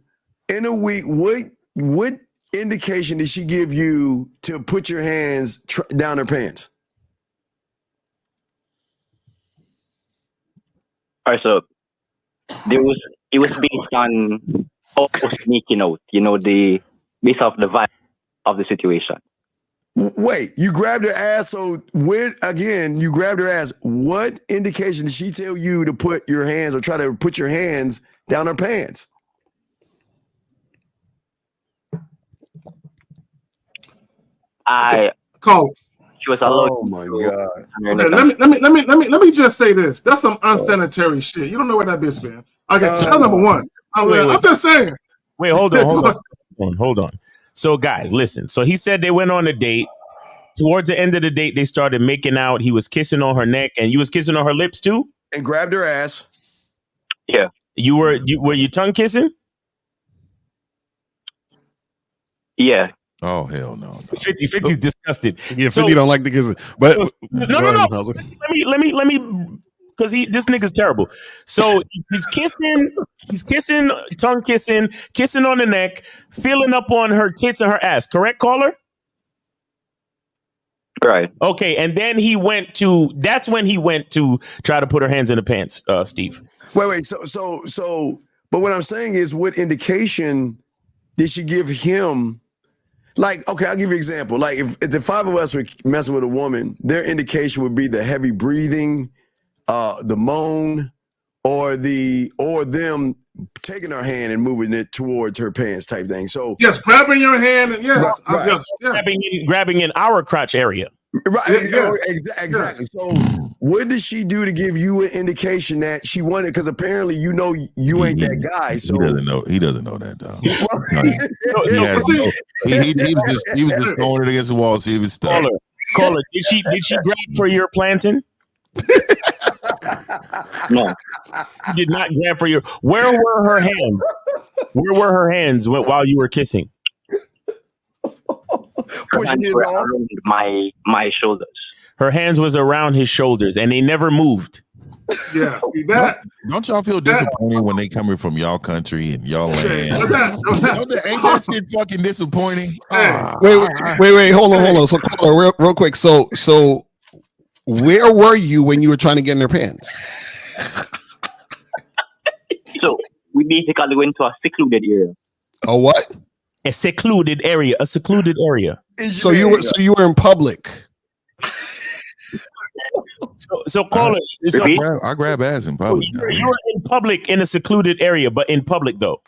in a week, what indication did she give you to put your hands down her pants? All right, so it was based on how I was sneaking out, based off the vibe of the situation. Wait, you grabbed her ass. So you grabbed her ass. What indication did she tell you to put your hands or try to put your hands down her pants? She was allowed. Oh my God. Okay, let me just say this. That's some unsanitary shit. You don't know where that bitch been. Okay, child number one. I'm just saying. Wait, hold on. So guys, listen. So he said they went on a date. Towards the end of the date, they started making out. He was kissing on her neck, and you was kissing on her lips too. And grabbed her ass. Yeah. Were you tongue kissing? Yeah. Oh hell no. 50's disgusted. Yeah, 50 don't like the kissing. But no. Let me because this nigga's terrible. So he's kissing, tongue kissing on the neck, feeling up on her tits and her ass. Correct, caller? Right. Okay, and then that's when he went to try to put her hands in the pants, Steve. Wait. So, but what I'm saying is, what indication did she give him? Like, okay, I'll give you an example. Like, if the five of us were messing with a woman, their indication would be the heavy breathing, the moan, or them taking her hand and moving it towards her pants type thing. So yes, grabbing your hand and yes, right. yes. Grabbing in our crotch area. Right, yeah. Exactly. So what did she do to give you an indication that she wanted? Because apparently you ain't that guy. So he doesn't know that though. He was just throwing it against the wall, see if it's stuck. Caller, did she grab for your plantain? No. She did not grab for your. Where were her hands? Where were her hands while you were kissing? Her hands were around my shoulders. Her hands was around his shoulders, and they never moved. Yeah, see that? Don't y'all feel disappointed when they coming from y'all country and y'all land? Ain't that shit fucking disappointing? Wait, hold on. So real quick. So where were you when you were trying to get in their pants? So we basically went to a secluded area. A what? A secluded area. So you were in public. So caller, so I grab ass in public. you're in public in a secluded area, but in public though.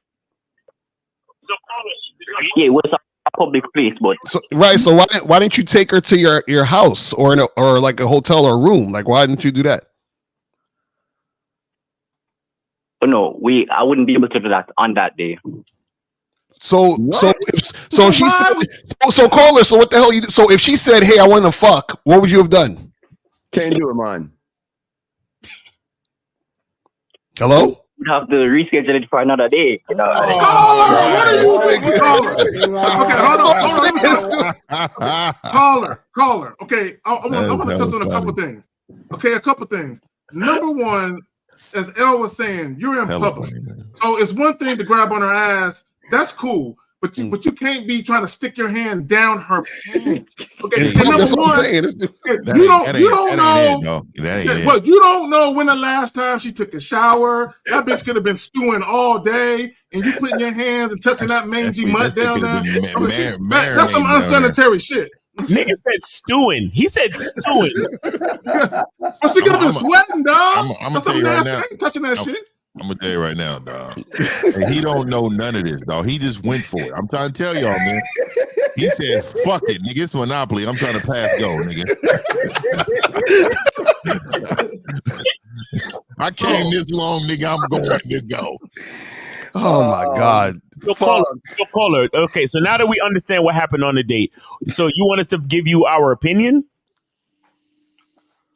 Yeah, it was a public place, but So why didn't you take her to your house or or like a hotel or room? Like why didn't you do that? no, I wouldn't be able to do that on that day. So she said, so call her. So what the hell you? So if she said, "Hey, I want to fuck," what would you have done? Can't do it, man. Hello? You'd have to reschedule it for another day. You know? What are you thinking? Caller. Okay, I want to touch on a couple things. Okay, a couple things. Number one, as Elle was saying, you're in public. So it's one thing to grab on her ass. That's cool. But you can't be trying to stick your hand down her pants. Okay, and number that's one, what I'm saying. You don't know when the last time she took a shower. That bitch could have been stewing all day, and you putting your hands and touching that mangy mutt down there. That's some unsanitary shit. Nigga said stewing. He said stewing. Well, she could have been sweating, dog. I'm gonna tell you right now. I ain't touching that shit. I'm gonna tell you right now, dog. And he don't know none of this, dog. He just went for it. I'm trying to tell y'all, man. He said, "Fuck it, nigga. It's Monopoly. I'm trying to pass go, nigga." I came this long, nigga. I'm going to go. Oh my God. So caller. Okay, so now that we understand what happened on the date, so you want us to give you our opinion?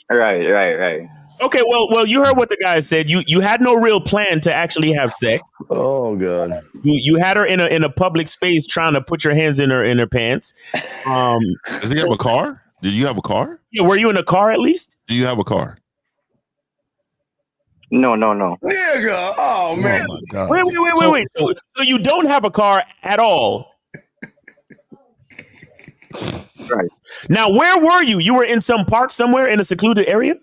Right. Okay, well, you heard what the guy said. You had no real plan to actually have sex. Oh God. You had her in a public space trying to put your hands in her pants. Does he have a car? Did you have a car? Yeah, were you in a car at least? Do you have a car? No. Nigga, oh man. Oh my God. Wait. So you don't have a car at all? Right. Now, where were you? You were in some park somewhere in a secluded area?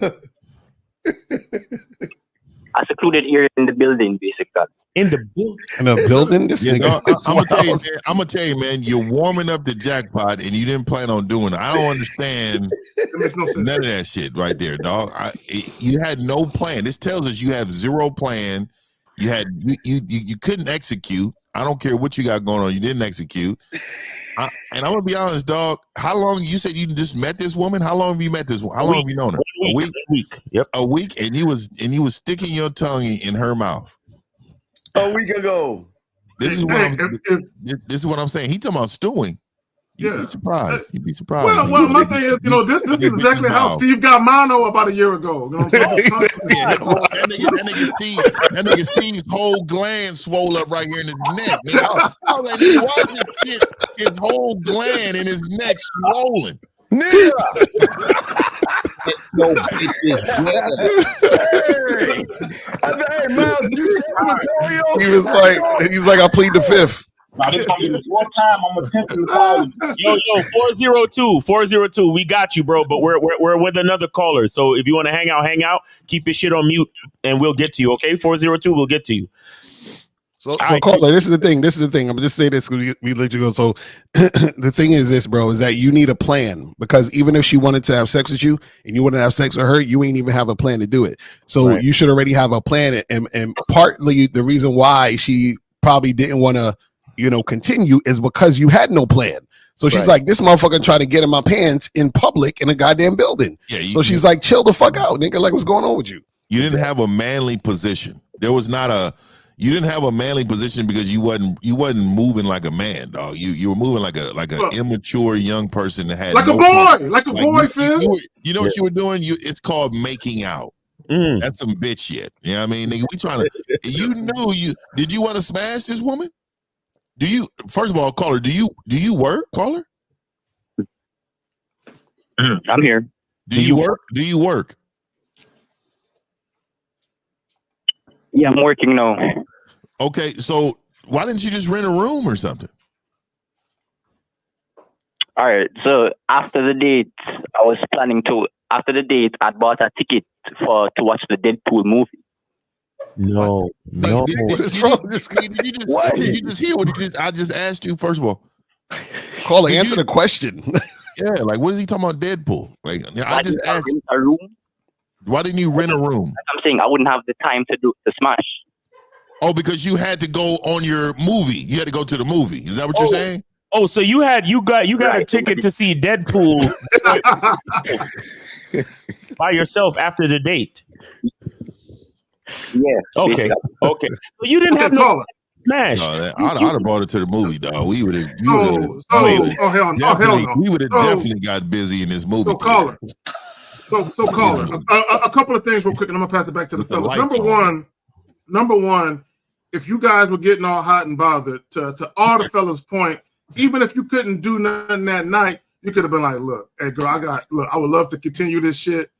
A secluded area in the building, basically. In the building? In a building? This nigga. I'm gonna tell you, man, you're warming up the jackpot and you didn't plan on doing it. I don't understand none of that shit right there, dog. You had no plan. This tells us you have zero plan. You couldn't execute. I don't care what you got going on. You didn't execute. And I'm gonna be honest, dog. How long you said you just met this woman? How long have you met this woman? How long have you known her? A week. Yep. A week, and you was sticking your tongue in her mouth. A week ago. This is what I'm saying. He talking about stewing. You'd be surprised. You'd be surprised. Well, my thing is, this is exactly how Steve got mono about a year ago. You know what I'm saying? that nigga Steve's whole gland swole up right here in his neck, man. How that nigga, why is this shit, his whole gland in his neck swollen? Nigga. No, bitches. Hey, Miles, you said he's like, I plead the fifth. Now, this gonna be the fourth time I'm attempting to call you. Yo, 402. We got you, bro. But we're with another caller. So if you want to hang out. Keep your shit on mute, and we'll get to you. Okay, 402. We'll get to you. So caller, this is the thing. I'm gonna just say this because we let you go. So the thing is this, bro, is that you need a plan, because even if she wanted to have sex with you and you wouldn't have sex with her, you ain't even have a plan to do it. So you should already have a plan. And partly the reason why she probably didn't want to, continue is because you had no plan. So she's like, this motherfucker trying to get in my pants in public in a goddamn building. Yeah. So she's like, chill the fuck out, nigga. Like, what's going on with you? You didn't have a manly position. There was not you didn't have a manly position because you wasn't moving like a man, dog. You were moving like a immature young person that had like a boy, Fizz. You know what you were doing? It's called making out. That's some bitch shit. You know what I mean? Nigga, we trying to. Did you want to smash this woman? First of all, caller, do you work, caller? I'm here. Do you work? Do you work? Yeah, I'm working now. Okay, so why didn't you just rent a room or something? All right, so after the date, I bought a ticket to watch the Deadpool movie. No. What is wrong with this guy? Did you just hear what I just asked you? First of all, caller, answer the question. Yeah, like what is he talking about? Deadpool? Like I just asked. Rent a room. Why didn't you rent a room? I'm saying I wouldn't have the time to smash. Oh, because you had to go on your movie. You had to go to the movie. Is that what you're saying? Oh, so you got a ticket to see Deadpool by yourself after the date. Yeah. Okay. Okay. So you didn't have no smash. No, I'd have brought it to the movie, dog. We would have. Hell no. We would have definitely got busy in this movie. So caller. So caller. A couple of things real quick, and I'm gonna pass it back to the fellas. Number one, if you guys were getting all hot and bothered, to all the fellas' point, even if you couldn't do nothing that night, you could have been like, look, hey girl, I would love to continue this shit,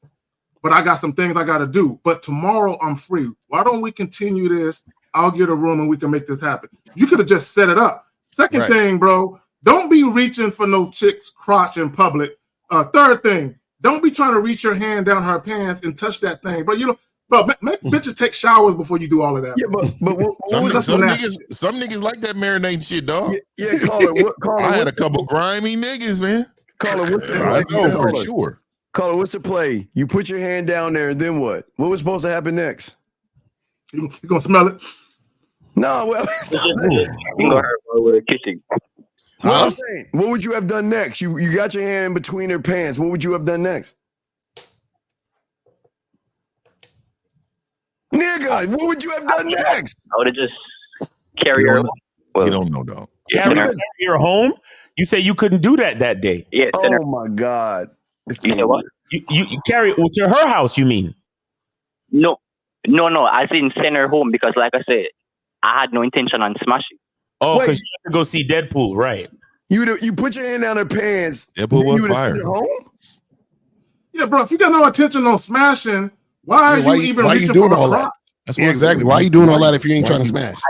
but I got some things I gotta do. But tomorrow I'm free. Why don't we continue this? I'll get a room and we can make this happen. You could have just set it up. Second thing, bro, don't be reaching for no chick's crotch in public. Third thing, don't be trying to reach your hand down her pants and touch that thing, bro. Make bitches take showers before you do all of that. Yeah, but some niggas like that marinating shit, dog. Yeah, caller. I had a couple grimy niggas, man. Caller, what's the play? I know for sure. Caller, what's the play? You put your hand down there, and then what? What was supposed to happen next? You gonna smell it? No, well, we're kissing. What I'm saying, what would you have done next? You got your hand in between her pants. What would you have done next? Nigga, what would you have done next? I would have just carried her. Well, you don't know, dog. Carry her home? You say you couldn't do that day. Yeah. Oh my God. You know what? You carry it to her house, you mean? No. I didn't send her home because, like I said, I had no intention on smashing. Oh, because you have to go see Deadpool, right? You put your hand down her pants. Deadpool was fired. Yeah, bro. If you got no intention on smashing, why are you even why reaching you doing for all a that? That's exactly. Why are you doing all that if you ain't trying to smash? I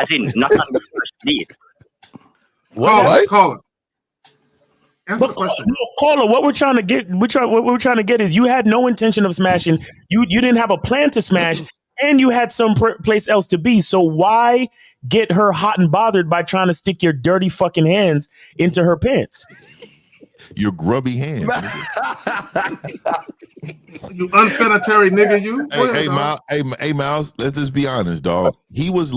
didn't. Not on the first date. What? Caller. Answer the question. Caller, what we're trying to get, what we're trying to get is you had no intention of smashing. You didn't have a plan to smash, and you had some place else to be. So why get her hot and bothered by trying to stick your dirty fucking hands into her pants? Your grubby hands. You unsanitary nigga, you. Hey, Miles, let's just be honest, dog. He was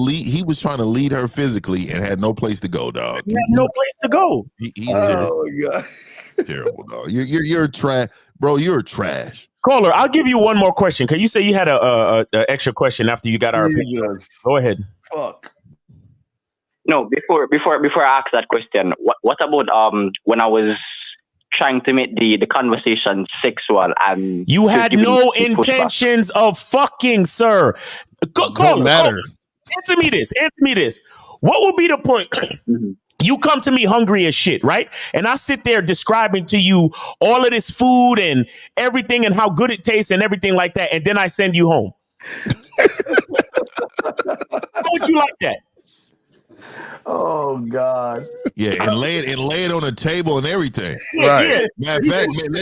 trying to lead her physically and had no place to go, dog. He had no place to go. God. Terrible, dog. You're trash, bro. You're trash. Caller, I'll give you one more question. Cause you say you had a extra question after you got our opinion. Go ahead. Fuck. No, before I ask that question, what about when I was trying to make the conversation sexual and you had no intentions of fucking, sir. Caller, answer me this. What would be the point? You come to me hungry as shit, right? And I sit there describing to you all of this food and everything and how good it tastes and everything like that. And then I send you home. How would you like that? Oh God! Yeah, and lay it on the table and everything. Right. Matter of fact, man,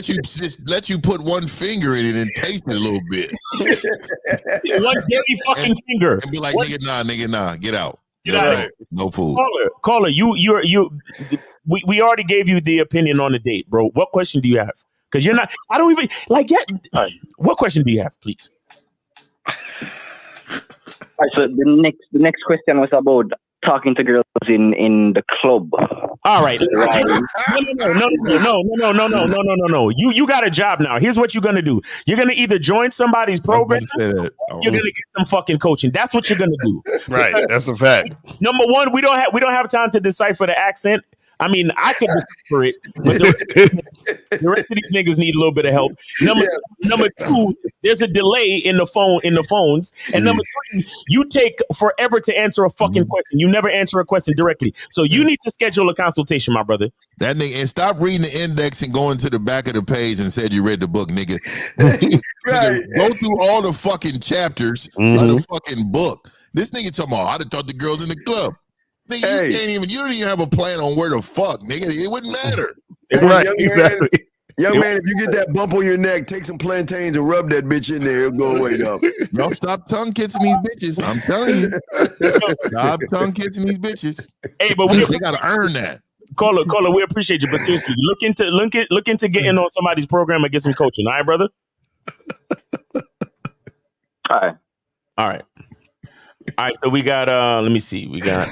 let you put one finger in it and taste it a little bit. One dirty fucking finger. And be like, nigga, nah, get out. Get out of here. No food. Caller, we already gave you the opinion on the date, bro. What question do you have? Because you're not. I don't even like yet. What question do you have, please? All right, so the next question was about talking to girls in the club. All right. Right. No. You got a job now. Here's what you're gonna do. You're gonna either join somebody's program or you're gonna get some fucking coaching. That's what you're gonna do. Right. That's a fact. Number one, we don't have time to decipher the accent. I mean, I could decipher it, but the rest of these niggas need a little bit of help. Number two, there's a delay in the phones. And number three, you take forever to answer a fucking question. You never answer a question directly. So you need to schedule a consultation, my brother. That nigga, and stop reading the index and going to the back of the page and said you read the book, nigga. Right. Go through all the fucking chapters of the fucking book. This nigga talking about how to talk to girls in the club. Nigga, you don't even have a plan on where to fuck, nigga. It wouldn't matter. Right, exactly. Young man, if you get that bump on your neck, take some plantains and rub that bitch in there. It'll go away up. Y'all stop tongue kissing these bitches. I'm telling you. Stop tongue kissing these bitches. Hey, but they gotta earn that. caller, we appreciate you, but seriously, look into getting on somebody's program and get some coaching. All right, brother. All right. So we got let me see. We got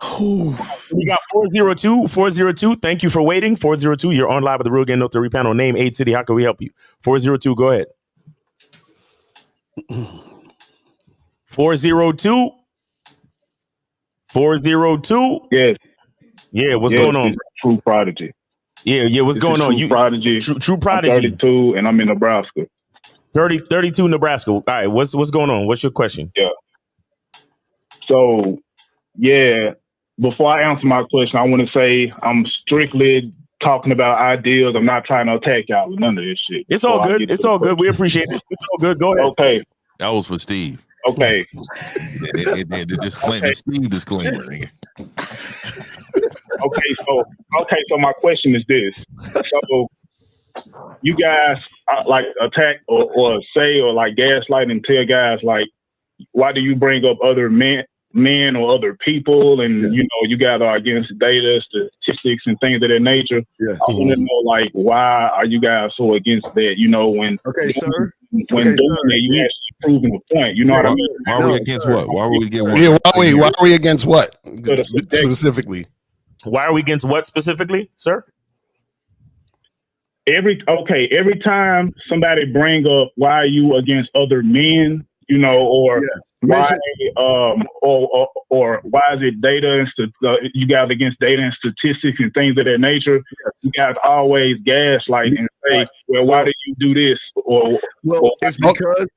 402. Thank you for waiting. 402. You're on live with the Real Game No Theory panel. Name, age, city. How can we help you? 402. Go ahead. 402. 402. Yes. Yeah. What's going on? True Prodigy. Yeah. What's going on? True Prodigy. True Prodigy. I'm 32 and I'm in Nebraska. 32 Nebraska. All right. What's going on? What's your question? Yeah. So, before I answer my question, I want to say I'm strictly talking about ideas. I'm not trying to attack y'all with none of this shit. It's all good. It's all good. We appreciate it. It's all good. Go ahead. Okay. That was for Steve. Okay. The disclaimer. Okay. Steve disclaimer. Okay, so my question is this. So you guys like attack or say or like gaslight and tell guys like, why do you bring up other men or other people, and you guys are against data, statistics, and things of that nature. I want to know, like, why are you guys so against that? When sir. When doing that, you actually proving the point. You know what I mean? Why are we against what? Why are we against what? Yeah, why are we against what specifically? Why are we against what specifically, sir? Every time somebody bring up why are you against other men, or why or why is it data and you guys against data and statistics and things of that nature? You guys always gaslight and say, well, why do you do this? It's because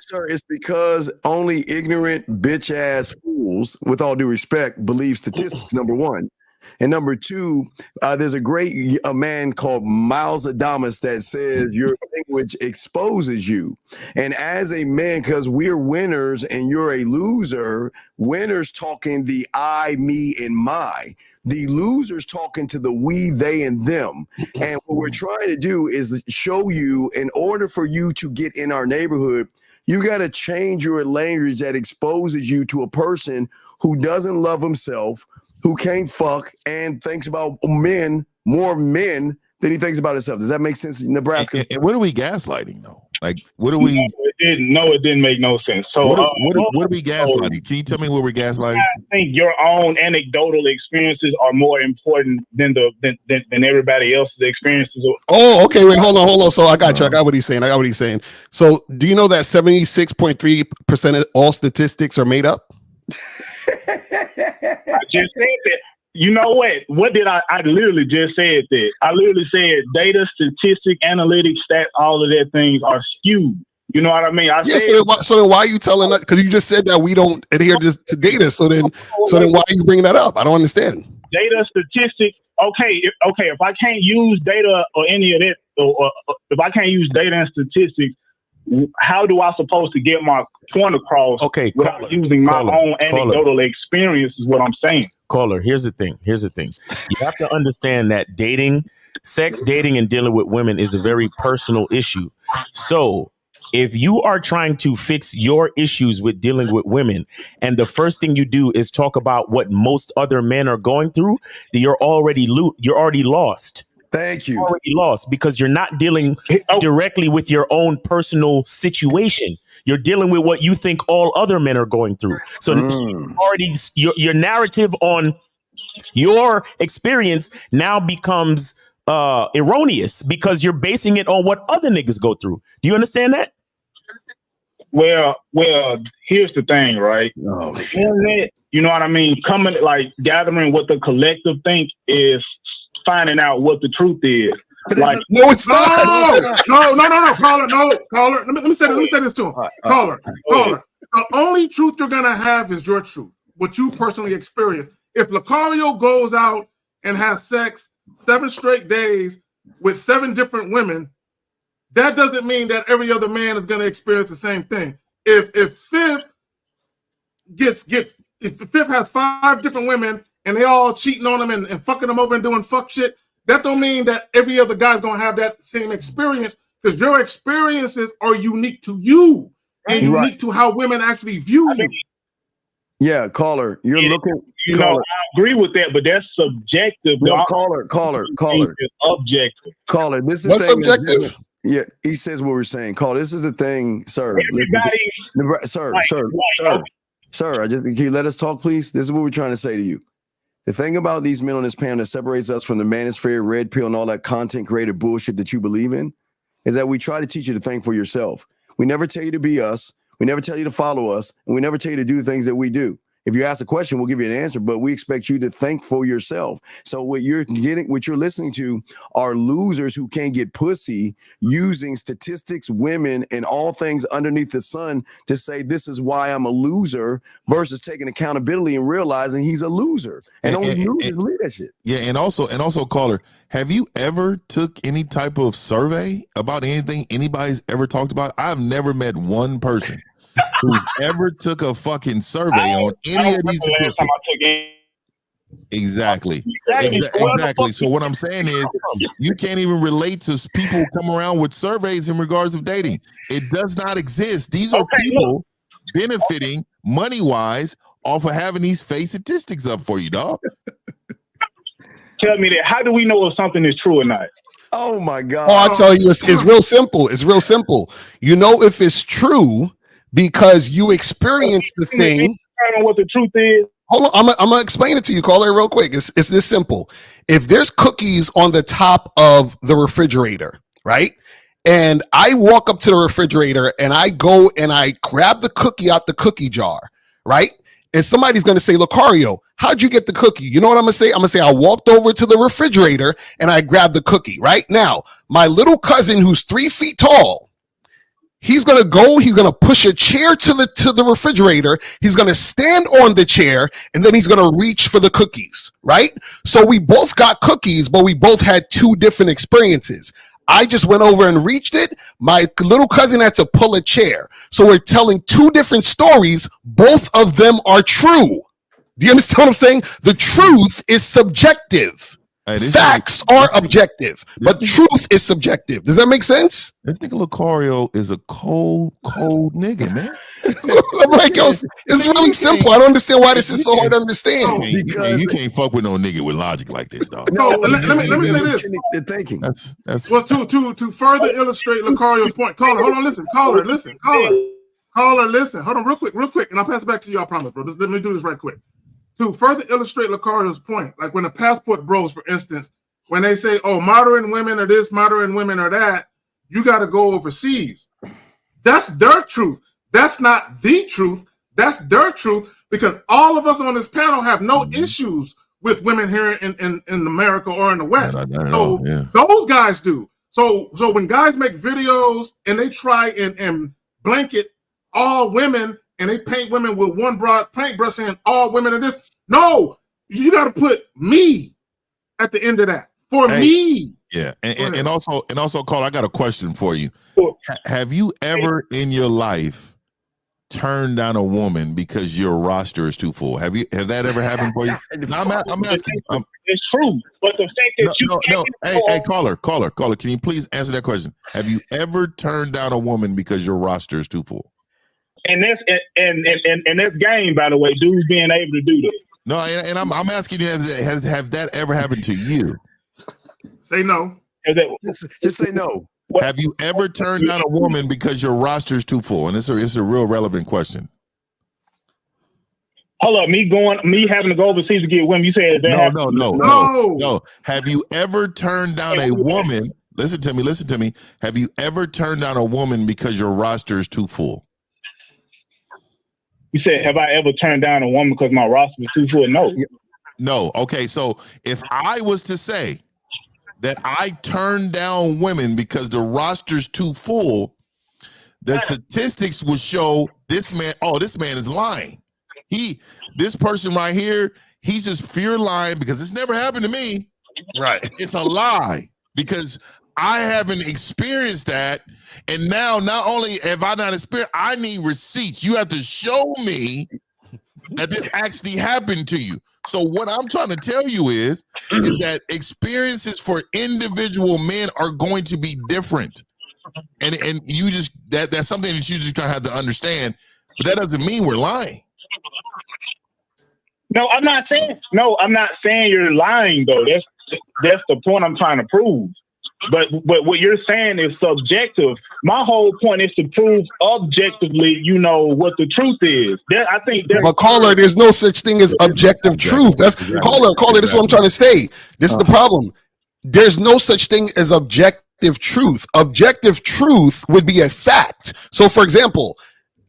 sir, it's because only ignorant bitch ass fools, with all due respect, believe statistics. Number one. And number two, there's a great man called Miles Adamus that says your language exposes you. And as a man, because we're winners and you're a loser, winners talking the I, me, and my. The losers talking to the we, they, and them. And what we're trying to do is show you, in order for you to get in our neighborhood, you got to change your language that exposes you to a person who doesn't love himself, who can't fuck, and thinks about more men than he thinks about himself. Does that make sense, Nebraska? And what are we gaslighting though? Like, what are we? It didn't make no sense. So, what are we gaslighting? Can you tell me what we're gaslighting? I think your own anecdotal experiences are more important than everybody else's experiences. Oh, okay. Wait, hold on. So I got you. I got what he's saying. So, do you know that 76.3% of all statistics are made up? I just said that. You know what? What did I literally just said that. I literally said data, statistic, analytics, stats, all of that things are skewed. You know what I mean? So then why are you telling us? Because you just said that we don't adhere to data. So then why are you bringing that up? I don't understand. Data, statistics. Okay. If I can't use data or any of that, or if I can't use data and statistics, how do I supposed to get my point across? Without using my own anecdotal experience is what I'm saying. Caller, here's the thing. You have to understand that sex dating and dealing with women is a very personal issue. So if you are trying to fix your issues with dealing with women, and the first thing you do is talk about what most other men are going through, you're already lost. Thank you. You're already lost because you're not dealing directly with your own personal situation. You're dealing with what you think all other men are going through. So already your narrative on your experience now becomes erroneous because you're basing it on what other niggas go through. Do you understand that? Well, here's the thing, right? Oh, shit. You know what I mean? Gathering what the collective think is finding out what the truth is. No, it's not. No, caller. Let me say this to him. Caller. The only truth you're gonna have is your truth, what you personally experience. If Lucario goes out and has sex 7 straight days with 7 different women, that doesn't mean that every other man is gonna experience the same thing. If Fifth has 5 different women and they all cheating on him and fucking him over and doing fuck shit, that don't mean that every other guy's gonna have that same experience, because your experiences are unique to you and unique to how women actually view you. Yeah, caller, you're looking. You know, I agree with that, but that's subjective. No, caller. Objective. Caller, this is What's subjective? Yeah, he says what we're saying. Caller, this is the thing, sir. Everybody, Sir. Can you let us talk, please? This is what we're trying to say to you. The thing about these men on this panel that separates us from the manosphere, red pill, and all that content created bullshit that you believe in is that we try to teach you to think for yourself. We never tell you to be us. We never tell you to follow us. And we never tell you to do the things that we do. If you ask a question, we'll give you an answer, but we expect you to think for yourself. So what you're listening to are losers who can't get pussy using statistics, women, and all things underneath the sun to say this is why I'm a loser versus taking accountability and realizing he's a loser. And only losers believe that shit. Yeah, and also, caller, have you ever took any type of survey about anything anybody's ever talked about? I've never met one person who ever took a fucking survey on any of these statistics. Exactly. So what I'm saying is you can't even relate to people who come around with surveys in regards of dating. It does not exist. These are people benefiting money-wise off of having these fake statistics up for you, dog. Tell me that. How do we know if something is true or not? Oh my God. Oh, I'll tell you, it's real simple. It's real simple. You know if it's true because you experience the thing. What the truth is. Hold on, I'm gonna explain it to you, caller, real quick. It's this simple. If there's cookies on the top of the refrigerator, right? And I walk up to the refrigerator and I go and I grab the cookie out the cookie jar, right? And somebody's gonna say, Lucario, how'd you get the cookie? You know what I'm gonna say? I'm gonna say I walked over to the refrigerator and I grabbed the cookie. Right now, my little cousin who's 3 feet tall, he's gonna push a chair to the refrigerator. He's gonna stand on the chair and then he's gonna reach for the cookies, right? So we both got cookies, but we both had 2 different experiences. I just went over and reached it. My little cousin had to pull a chair. So we're telling 2 different stories. Both of them are true. Do you understand what I'm saying? The truth is subjective. Facts are objective, but truth is subjective. Does that make sense? This nigga Lucario is a cold nigga, man. I'm like, yo, it's really simple. I don't understand why this is so hard to understand. You can't fuck with no nigga with logic like this, dog. No, let me say this. The thinking. That's well to further illustrate Lucario's point. Caller, hold on, listen. Caller, listen. Hold on, real quick, and I'll pass it back to you. I promise, bro. Let me do this right quick. To further illustrate Lucario's point, like when the passport bros, for instance, when they say, oh, modern women are this, modern women are that, you got to go overseas. That's their truth. That's not the truth. That's their truth, because all of us on this panel have no issues with women here in America or in the West. So those guys do. So when guys make videos and they try and blanket all women, and they paint women with one broad paintbrush saying all women are this. No, you got to put me at the end of that. For me. Yeah, and also, Carl, I got a question for you. Have you ever in your life turned down a woman because your roster is too full? Have that ever happened for you? I'm asking. It's true, but the fact that Hey, caller, can you please answer that question? Have you ever turned down a woman because your roster is too full? And that's game, by the way, dudes being able to do that. No, and I'm asking you, have that ever happened to you? Say no. Just say no. Have you ever turned down a woman because your roster is too full? And it's a real relevant question. Hold up, me having to go overseas to get women. You said that? No. Have you ever turned down a woman? Listen to me. Have you ever turned down a woman because your roster is too full? You said, have I ever turned down a woman because my roster is too full? No. No. Okay, so if I was to say that I turned down women because the roster's too full, the statistics would show this man is lying. This person right here, he's just pure lying because it's never happened to me. Right. It's a lie because I haven't experienced that. And now, not only have I not experienced, I need receipts. You have to show me that this actually happened to you. So what I'm trying to tell you is that experiences for individual men are going to be different. And you just, that's something that you just gonna have to understand. But that doesn't mean we're lying. No, I'm not saying. No, I'm not saying you're lying though. That's the point I'm trying to prove. But what you're saying is subjective. My whole point is to prove objectively, you know, what the truth is. I think that's but caller, there's no such thing as objective truth. That's caller. This is what I'm trying to say. This is the problem. There's no such thing as objective truth. Objective truth would be a fact. So, for example,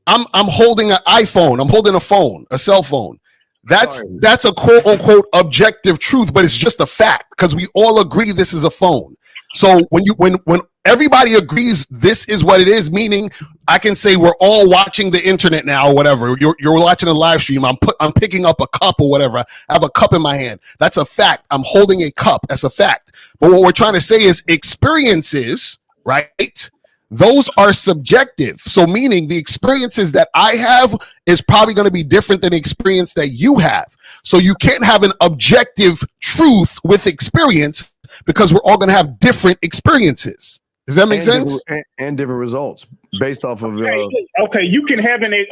I'm holding an iPhone. I'm holding a phone, a cell phone. That's a quote unquote objective truth, but it's just a fact because we all agree this is a phone. So when everybody agrees this is what it is, meaning I can say we're all watching the internet now or whatever. You're watching a live stream. I'm picking up a cup or whatever. I have a cup in my hand. That's a fact. I'm holding a cup. That's a fact. But what we're trying to say is experiences, right? Those are subjective. So meaning the experiences that I have is probably going to be different than the experience that you have. So you can't have an objective truth with experience because we're all going to have different experiences. Does that make sense? And different results based off of. Okay, you can have every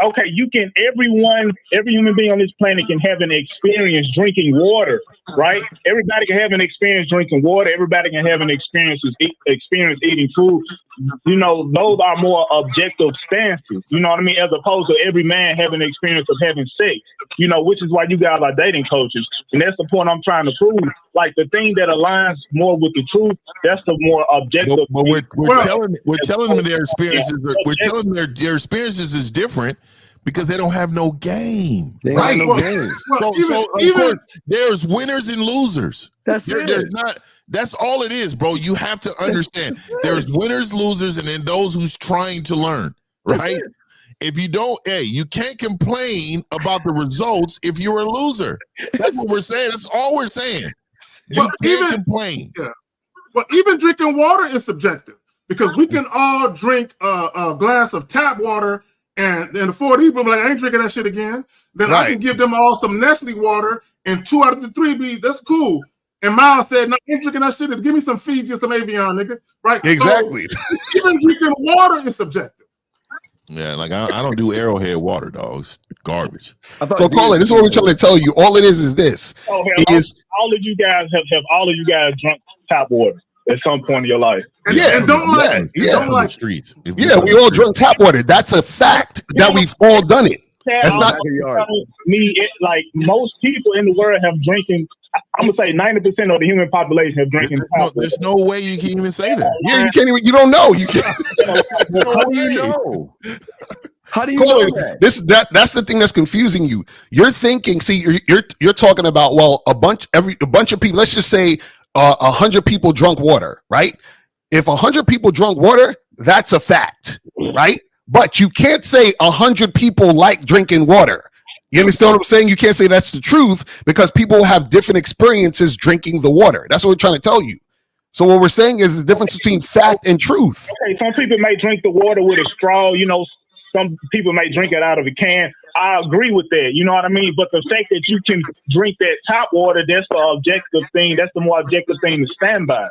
human being on this planet can have an experience drinking water, right? Everybody can have an experience drinking water. Everybody can have an experience eating food. You know, those are more objective stances. You know what I mean? As opposed to every man having an experience of having sex. You know, which is why you guys are dating coaches, and that's the point I'm trying to prove. Like the thing that aligns more with the truth, that's the more objective. But we're telling them their experiences. We're telling them their experiences is different because they don't have no game. Right. So of course, there's winners and losers. There's not. That's all it is, bro. You have to understand. There's winners, losers, and then those who's trying to learn. Right. If you don't, you can't complain about the results if you're a loser. That's what we're saying. That's all we're saying. You can't complain. Yeah. Well, even drinking water is subjective because we can all drink a glass of tap water and the 4D people like, I ain't drinking that shit again. Then I can give them all some Nestle water and 2 out of the 3 be that's cool. And Miles said, no, I ain't drinking that shit. Give me some Fiji or some Avion, nigga. Right? Exactly. So, even drinking water is subjective. Yeah, like I don't do Arrowhead water, dogs. Garbage. So, Colin, this is what we're trying to tell you. All it is this. All of you guys have drunk tap water at some point in your life. And don't like the streets. Yeah, we all drunk tap water. That's a fact that we've all done it. That's not me. Like most people in the world have drinking. I'm gonna say 90% of the human population have drinking. There's no way you can even say that. Yeah, you can't even. You don't know. You can't. How do you know? How do you know that? That's the thing that's confusing you. You're thinking. See, you're talking about a bunch of people. Let's just say 100 people drunk water, right? If 100 people drunk water, that's a fact, right? But you can't say 100 people like drinking water. You understand what I'm saying? You can't say that's the truth because people have different experiences drinking the water. That's what we're trying to tell you. So what we're saying is the difference between fact and truth. Okay, some people may drink the water with a straw. You know, some people may drink it out of a can. I agree with that. You know what I mean? But the fact that you can drink that tap water, that's the objective thing. That's the more objective thing to stand by.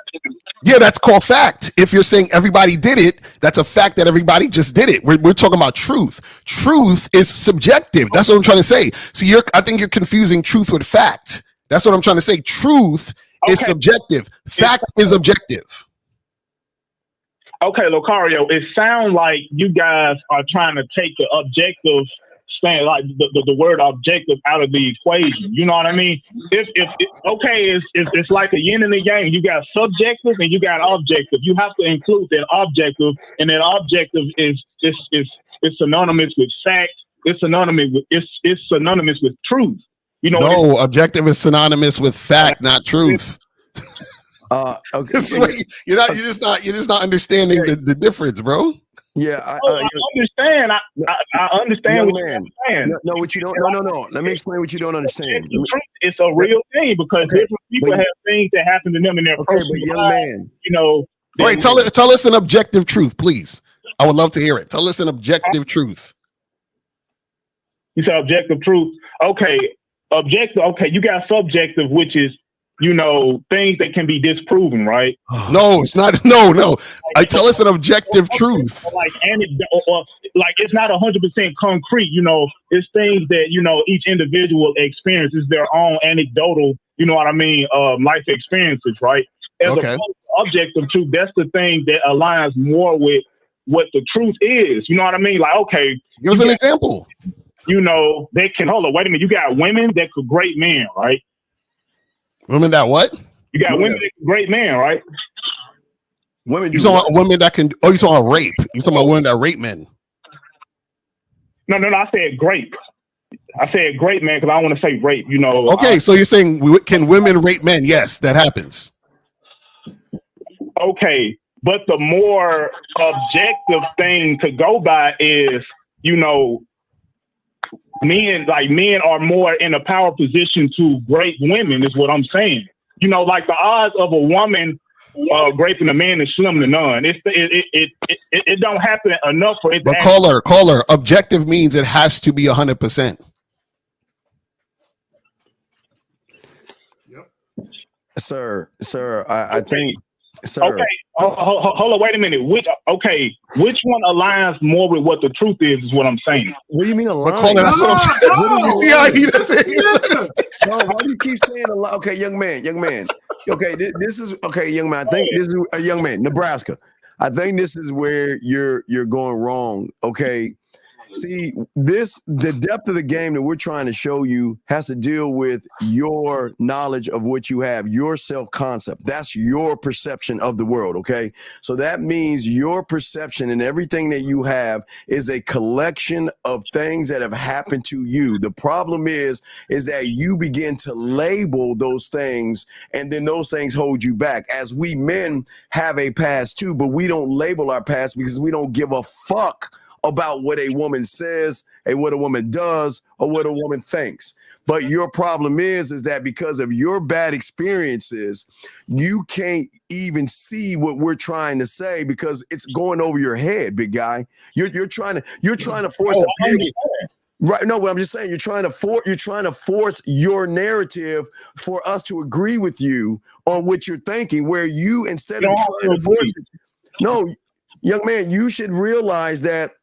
Yeah, that's called fact. If you're saying everybody did it, that's a fact that everybody just did it. We're talking about truth. Truth is subjective. That's what I'm trying to say. So I think you're confusing truth with fact. That's what I'm trying to say. Truth is subjective. Fact is objective. Okay, Locario, it sounds like you guys are trying to take the objective stand, like the word objective out of the equation. You know what I mean? It's like a yin and a yang. You got subjective and you got objective. You have to include that objective, and that objective is synonymous with fact. It's synonymous with truth. You know, no, objective is synonymous with fact, not truth. Okay. You're just not understanding the difference, bro. Yeah, I understand. I understand what you're saying. No, what you don't. No. Let me explain what you don't understand. It's a real thing because different people have things that happen to them in their personal life. You know. Wait, tell us an objective truth, please. I would love to hear it. Tell us an objective truth. You said objective truth. Okay, objective. Okay, you got subjective, which is, you know, things that can be disproven, right? No, it's not. No. I tell us an objective truth. Like anecdote, or like it's not 100% concrete. You know, it's things that each individual experiences their own anecdotal. You know what I mean? Life experiences, right? As opposed to objective truth, that's the thing that aligns more with what the truth is. You know what I mean? Like, okay, give us an example. They can hold on. Wait a minute. You got women that could grate men, right? Women that what? You got women that can grate men, right? Women. You talking about women that can? Oh, you talking about rape? You talking about women that rape men? No. I said grape. I said grape, man, because I don't want to say rape. Okay, so you're saying can women rape men? Yes, that happens. Okay, but the more objective thing to go by is, men are more in a power position to grape women, is what I'm saying. Like the odds of a woman graping a man is slim to none. It don't happen enough for it. But caller, objective means it has to be 100%. Sir, I think, sir. Okay, hold on, wait a minute. Which one aligns more with what the truth is what I'm saying. What do you mean align? That's what I'm saying. You see how he doesn't? No, why do you keep saying align? Okay, young man. Okay, this is okay, young man. I think this is a young man, Nebraska. I think this is where you're going wrong. Okay. See, the depth of the game that we're trying to show you has to deal with your knowledge of what you have, your self-concept. That's your perception of the world, okay? So that means your perception and everything that you have is a collection of things that have happened to you. The problem is that you begin to label those things, and then those things hold you back. As we men have a past too, but we don't label our past because we don't give a fuck about what a woman says and what a woman does or what a woman thinks. But your problem is that because of your bad experiences, you can't even see what we're trying to say because it's going over your head, big guy. You're trying to force a pig. Right? No, what I'm just saying, you're trying to force your narrative for us to agree with you on what you're thinking, where you instead of trying to force it. No, young man, you should realize that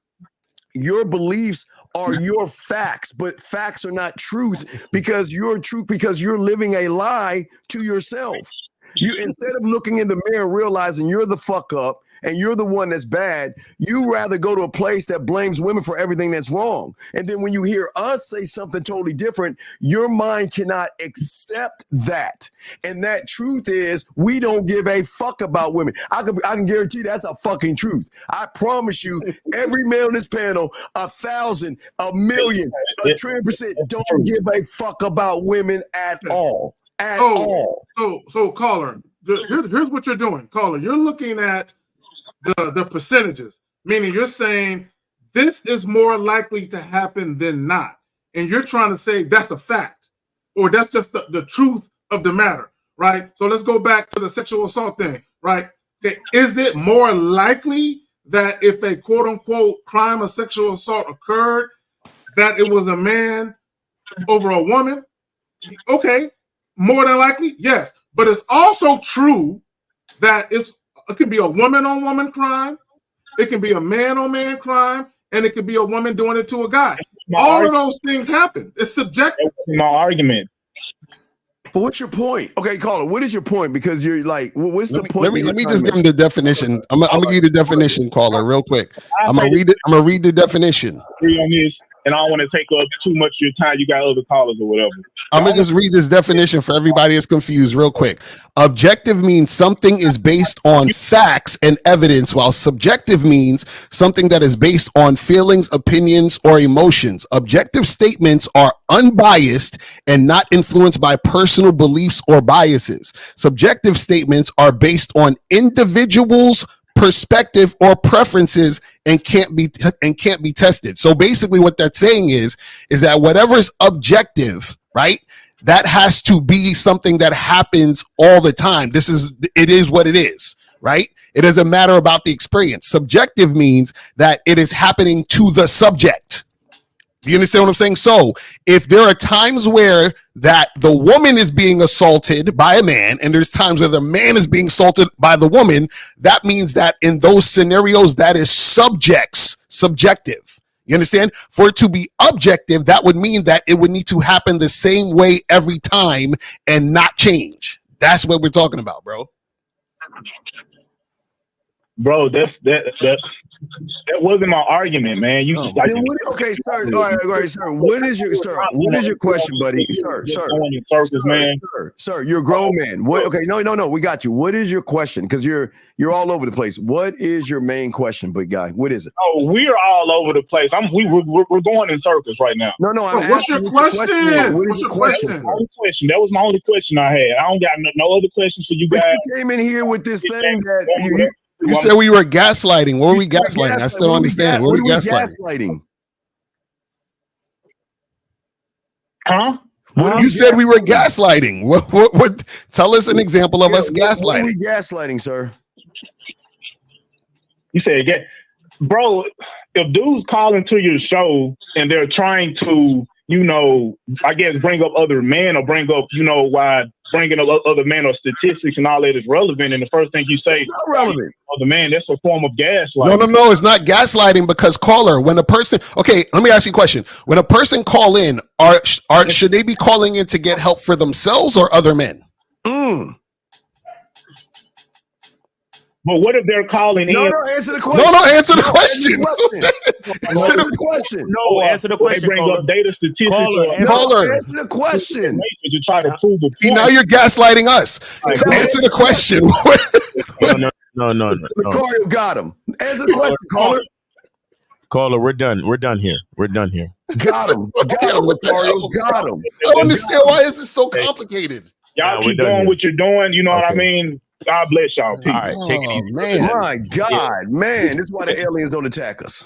your beliefs are your facts, but facts are not truth because you're living a lie to yourself. You instead of looking in the mirror and realizing you're the fuck up and you're the one that's bad, you rather go to a place that blames women for everything that's wrong. And then when you hear us say something totally different, your mind cannot accept that. And that truth is we don't give a fuck about women. I can guarantee that's a fucking truth. I promise you, every male on this panel, 1,000, 1,000,000, 1,000,000% don't give a fuck about women at all. So caller, here's what you're doing. Caller, you're looking at the percentages, meaning you're saying this is more likely to happen than not. And you're trying to say that's a fact, or that's just the truth of the matter, right? So let's go back to the sexual assault thing, right? Okay, is it more likely that if a quote unquote crime of sexual assault occurred, that it was a man over a woman? Okay, more than likely, yes. But it's also true that it can be a woman-on-woman crime, it can be a man-on-man crime, and it could be a woman doing it to a guy. All of those things happen. It's subjective. That's my argument. But what's your point? Okay, caller, what is your point? Because you're like, what's the point? Let me just give him the definition. I'm gonna give you the definition, caller, real quick. I'm gonna read it. I'm gonna read the definition. And I don't want to take up too much of your time. You got other callers or whatever. I'm going to just read this definition for everybody that's confused real quick. Objective means something is based on facts and evidence, while subjective means something that is based on feelings, opinions, or emotions. Objective statements are unbiased and not influenced by personal beliefs or biases. Subjective statements are based on individuals' perspective or preferences and can't be tested. So basically what that's saying is that whatever is objective, right, that has to be something that happens all the time. It is what it is, right? It doesn't matter about the experience. Subjective means that it is happening to the subject. Do you understand what I'm saying? So if there are times where that the woman is being assaulted by a man, and there's times where the man is being assaulted by the woman, that means that in those scenarios, that is subjective. You understand? For it to be objective, that would mean that it would need to happen the same way every time and not change. That's what we're talking about, bro. Bro, that wasn't my argument, man. You just like okay, sir. All right, sir. What is your question, buddy? Sir, you're a grown man. What? Okay, no, we got you. What is your question? Because you're all over the place. What is your main question, big guy? What is it? Oh, we're all over the place. We're going in circles right now. No. What's your question? What's your question? That was my only question I had. I don't got no other questions for you guys. You came in here with this thing that you said we were gaslighting. What were we gaslighting? I still don't understand. What are we gaslighting? Huh? You said we were gaslighting. What? Tell us an example of us gaslighting. What are we gaslighting, sir? You said, bro, if dudes call into your show and they're trying to, I guess bring up other men or bring up, why bringing up other men or statistics and all that is relevant, and the first thing you say is not relevant. Other man, that's a form of gaslighting. No, it's not gaslighting because caller, when a person, okay, let me ask you a question. When a person call in, should they be calling in to get help for themselves or other men? But what if they're calling in? No, answer the question. No, answer the question. Answer the question. No, answer the question. They bring up data statistics. Caller. Answer the question. To try to prove the point. Now you're gaslighting us. Answer the question. No. Lucario got him. Answer the question, caller. Caller, we're done. We're done here. Got him, Lucario. Got him. I don't understand why is this so complicated. Y'all keep doing what you're doing. You know what I mean? God bless y'all. Peace. All right, take it easy. Man. My God, man. This is why the aliens don't attack us.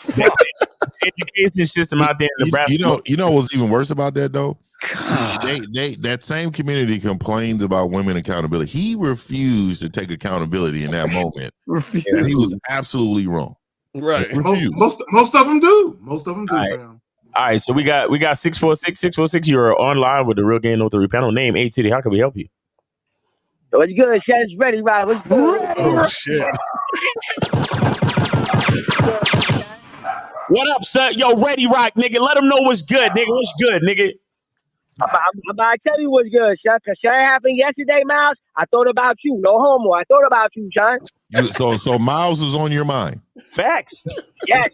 Education system out there in Nebraska. You know what's even worse about that though? They that same community complains about women accountability. He refused to take accountability in that moment. And he was absolutely wrong. Right. Most of them do. All right, so we got 646. You're online with the Real Game No 3 panel. Name ATD. How can we help you? What's good, Chef? It's ready, right? What's good? Oh shit! What up, son? Yo, Ready Rock, nigga. Let them know what's good, nigga. What's good, nigga? I'm about to tell you what's good, Chef. Because shit happened yesterday, Miles. I thought about you. No homo. I thought about you, son. So Miles is on your mind. Facts. Yes,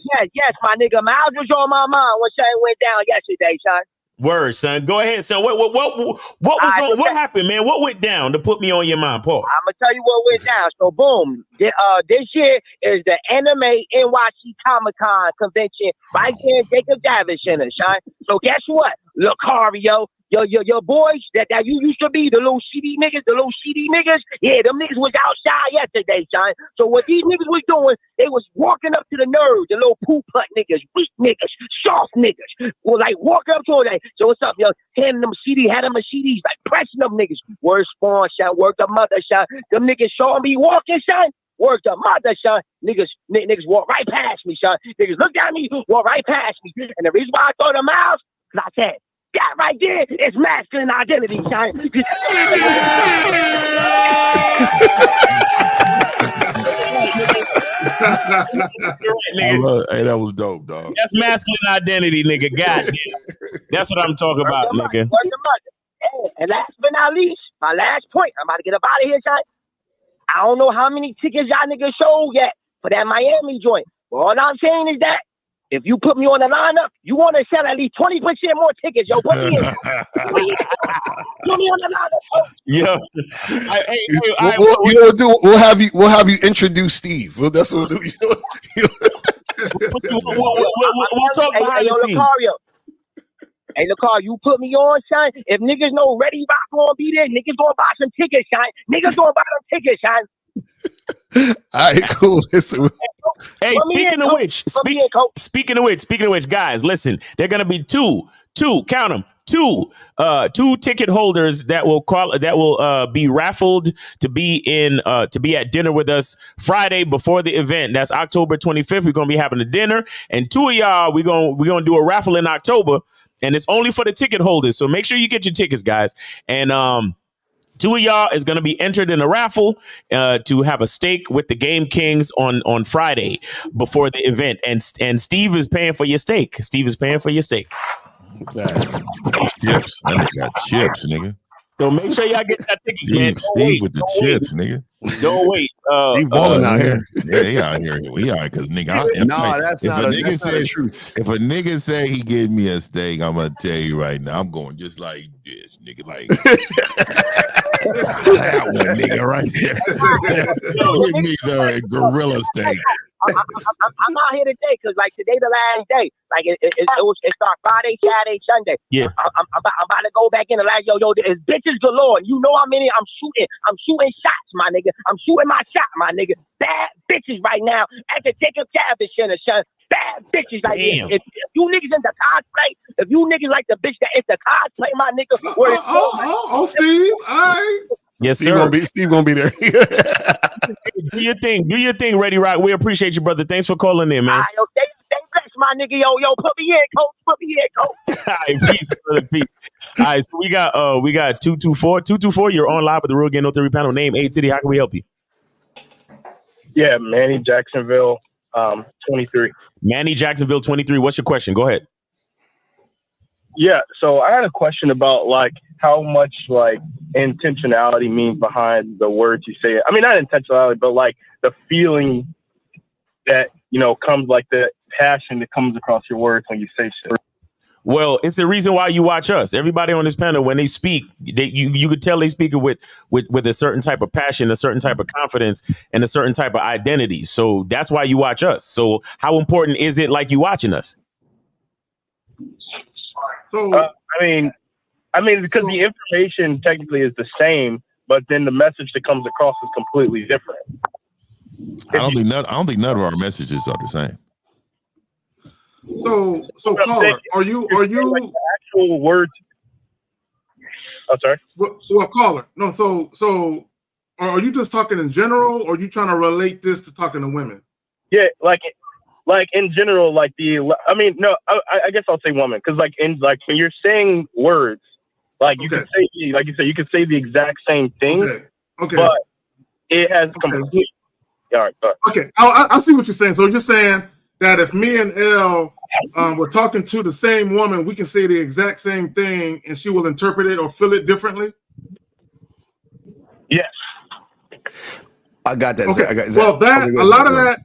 my nigga. Miles was on my mind when shit went down yesterday, son. Word, son. Go ahead, son. What happened, man? What went down to put me on your mind? Pause. I'm gonna tell you what went down. So boom, this year is the Anime NYC Comic-Con convention right there in Jacob Davis Center, son. So guess what? Lucario, your boys that you used to be, the little CD niggas, yeah, them niggas was outside yesterday, son. So what these niggas was doing, they was walking up to the nerds, the little poo putt niggas, weak niggas, soft niggas, well, like walking up to them. So what's up, yo? Handing them CDs, had them a CDs, like pressing them niggas. Word spawn, son, work the mother, son. Them niggas saw me walking, son. Work the mother, son. Niggas walk right past me, son. Niggas looked at me, walk right past me. And the reason why I thought of Miles, because I said, that right there is masculine identity, son. Hey, that was dope, dog. That's masculine identity, nigga. Goddamn. That's what I'm talking about, nigga. And last but not least, my last point, I'm about to get up out of here, son. I don't know how many tickets y'all niggas sold yet for that Miami joint. But all I'm saying is that if you put me on the lineup, you want to sell at least 20% more tickets, yo. Put me in. Put me on the lineup. Yo, we'll have you introduce Steve. That's what we'll do. We'll talk behind the scenes. Hey, Lucario, you put me on, son. If niggas know Ready Rock gonna be there, niggas gonna buy some tickets, son. Niggas gonna buy them tickets, son. All right, cool. Listen. Hey, speaking of which, guys, listen, they're gonna be two two ticket holders that will be raffled to be at dinner with us Friday before the event. That's October 25th. We're gonna be having a dinner, and two of y'all we're gonna do a raffle in October, and it's only for the ticket holders. So make sure you get your tickets, guys. And two of y'all is going to be entered in a raffle to have a steak with the Game Kings on Friday before the event. And Steve is paying for your steak. Steve is paying for your steak. Chips. I got chips, nigga. So make sure y'all get that tickets, man. Steve with the chips, nigga. Don't wait. Steve balling out here. Yeah, he out here. We out because nigga. That's not the truth. If a nigga say he gave me a steak, I'm gonna tell you right now, I'm going just like this, nigga. Like that one, nigga, right there. Give me the gorilla steak. I'm out here today because like today the last day. Like it starts Friday, Saturday, Sunday. Yeah. I'm about to go back in and like yo, it's bitches galore. And you know how many I'm shooting shots, my nigga. I'm shooting my shot, my nigga. Bad bitches right now at the Jacob Javits Center, son. Bad bitches like if you niggas into cosplay, if you niggas like the bitch that it's the cosplay, my nigga. Steve, all right. Yes, sir. Steve gonna be there. Do your thing, Ready Rock. We appreciate you, brother. Thanks for calling in, man. Yo, stay blessed, my nigga. Yo, put me in, coach. Put me in, coach. All right, peace, brother, peace. All right, so we got 224. 224, you're on live with the Real Game No 3 panel. Name, A City. How can we help you? Yeah, Manny Jacksonville, 23. Manny Jacksonville, 23. What's your question? Go ahead. Yeah, so I had a question about like how much like intentionality means behind the words you say. I mean, not intentionality, but like the feeling that, comes, like the passion that comes across your words when you say shit. Well, it's the reason why you watch us. Everybody on this panel, when they speak, you could tell they speak with a certain type of passion, a certain type of confidence, and a certain type of identity. So that's why you watch us. So how important is it like you watching us? So I mean, because the information technically is the same, but then the message that comes across is completely different. I don't think none of our messages are the same. So caller, are you like the actual words? Oh, sorry. Well, caller, no. So are you just talking in general, or are you trying to relate this to talking to women? Yeah, like in general, I guess I'll say woman, because when you're saying words, you can say, like you said, you can say the exact same thing, okay. But it has complete. All right, okay, I see what you're saying. So you're saying that if me and Elle were talking to the same woman, we can say the exact same thing, and she will interpret it or feel it differently. Yes. I got that. Okay. I got, well, a lot of that.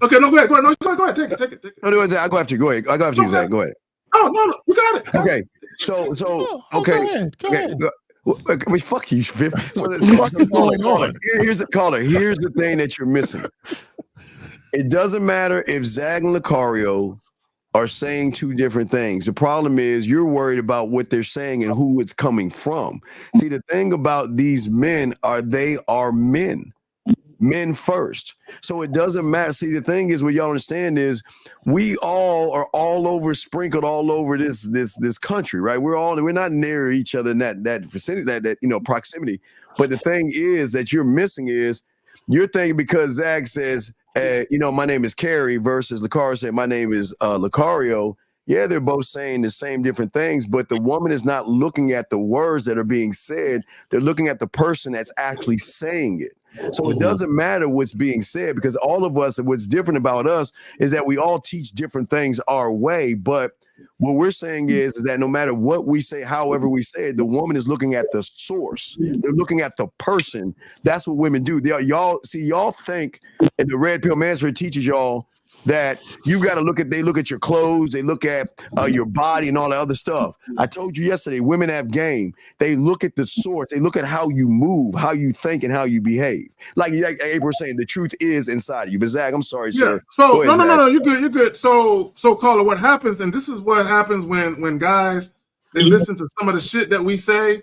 Okay, no, go ahead. No, go ahead. Take it. No, I'll go after you. Go ahead. I'll go after you, Zach. Go ahead. Oh, no, you got it. Okay. So, okay. Go ahead. I mean, fuck you, Viv. What the fuck is going on? Here's the thing that you're missing. It doesn't matter if Zach and Lucario are saying two different things. The problem is you're worried about what they're saying and who it's coming from. See, the thing about these men they are men. Men first. So it doesn't matter. See, the thing is, what y'all understand is we all are all over, sprinkled all over this country, right? We're not near each other in that vicinity, that proximity. But the thing is that you're missing is you're thinking because Zach says, my name is Carrie versus Lucario said my name is Lucario. Yeah, they're both saying the same different things, but the woman is not looking at the words that are being said. They're looking at the person that's actually saying it. So it doesn't matter what's being said because all of us, what's different about us is that we all teach different things our way. But what we're saying is that no matter what we say, however we say it, the woman is looking at the source. They're looking at the person. That's what women do. Y'all think, and the Red Pill Mansfield teaches y'all that you got to they look at your clothes, they look at your body and all that other stuff. I told you yesterday, women have game. They look at the source. They look at how you move, how you think, and how you behave. Like April was saying, the truth is inside of you. But Zach, I'm sorry, sir. So no, you're good. So caller, what happens, and this is what happens when guys they listen to some of the shit that we say,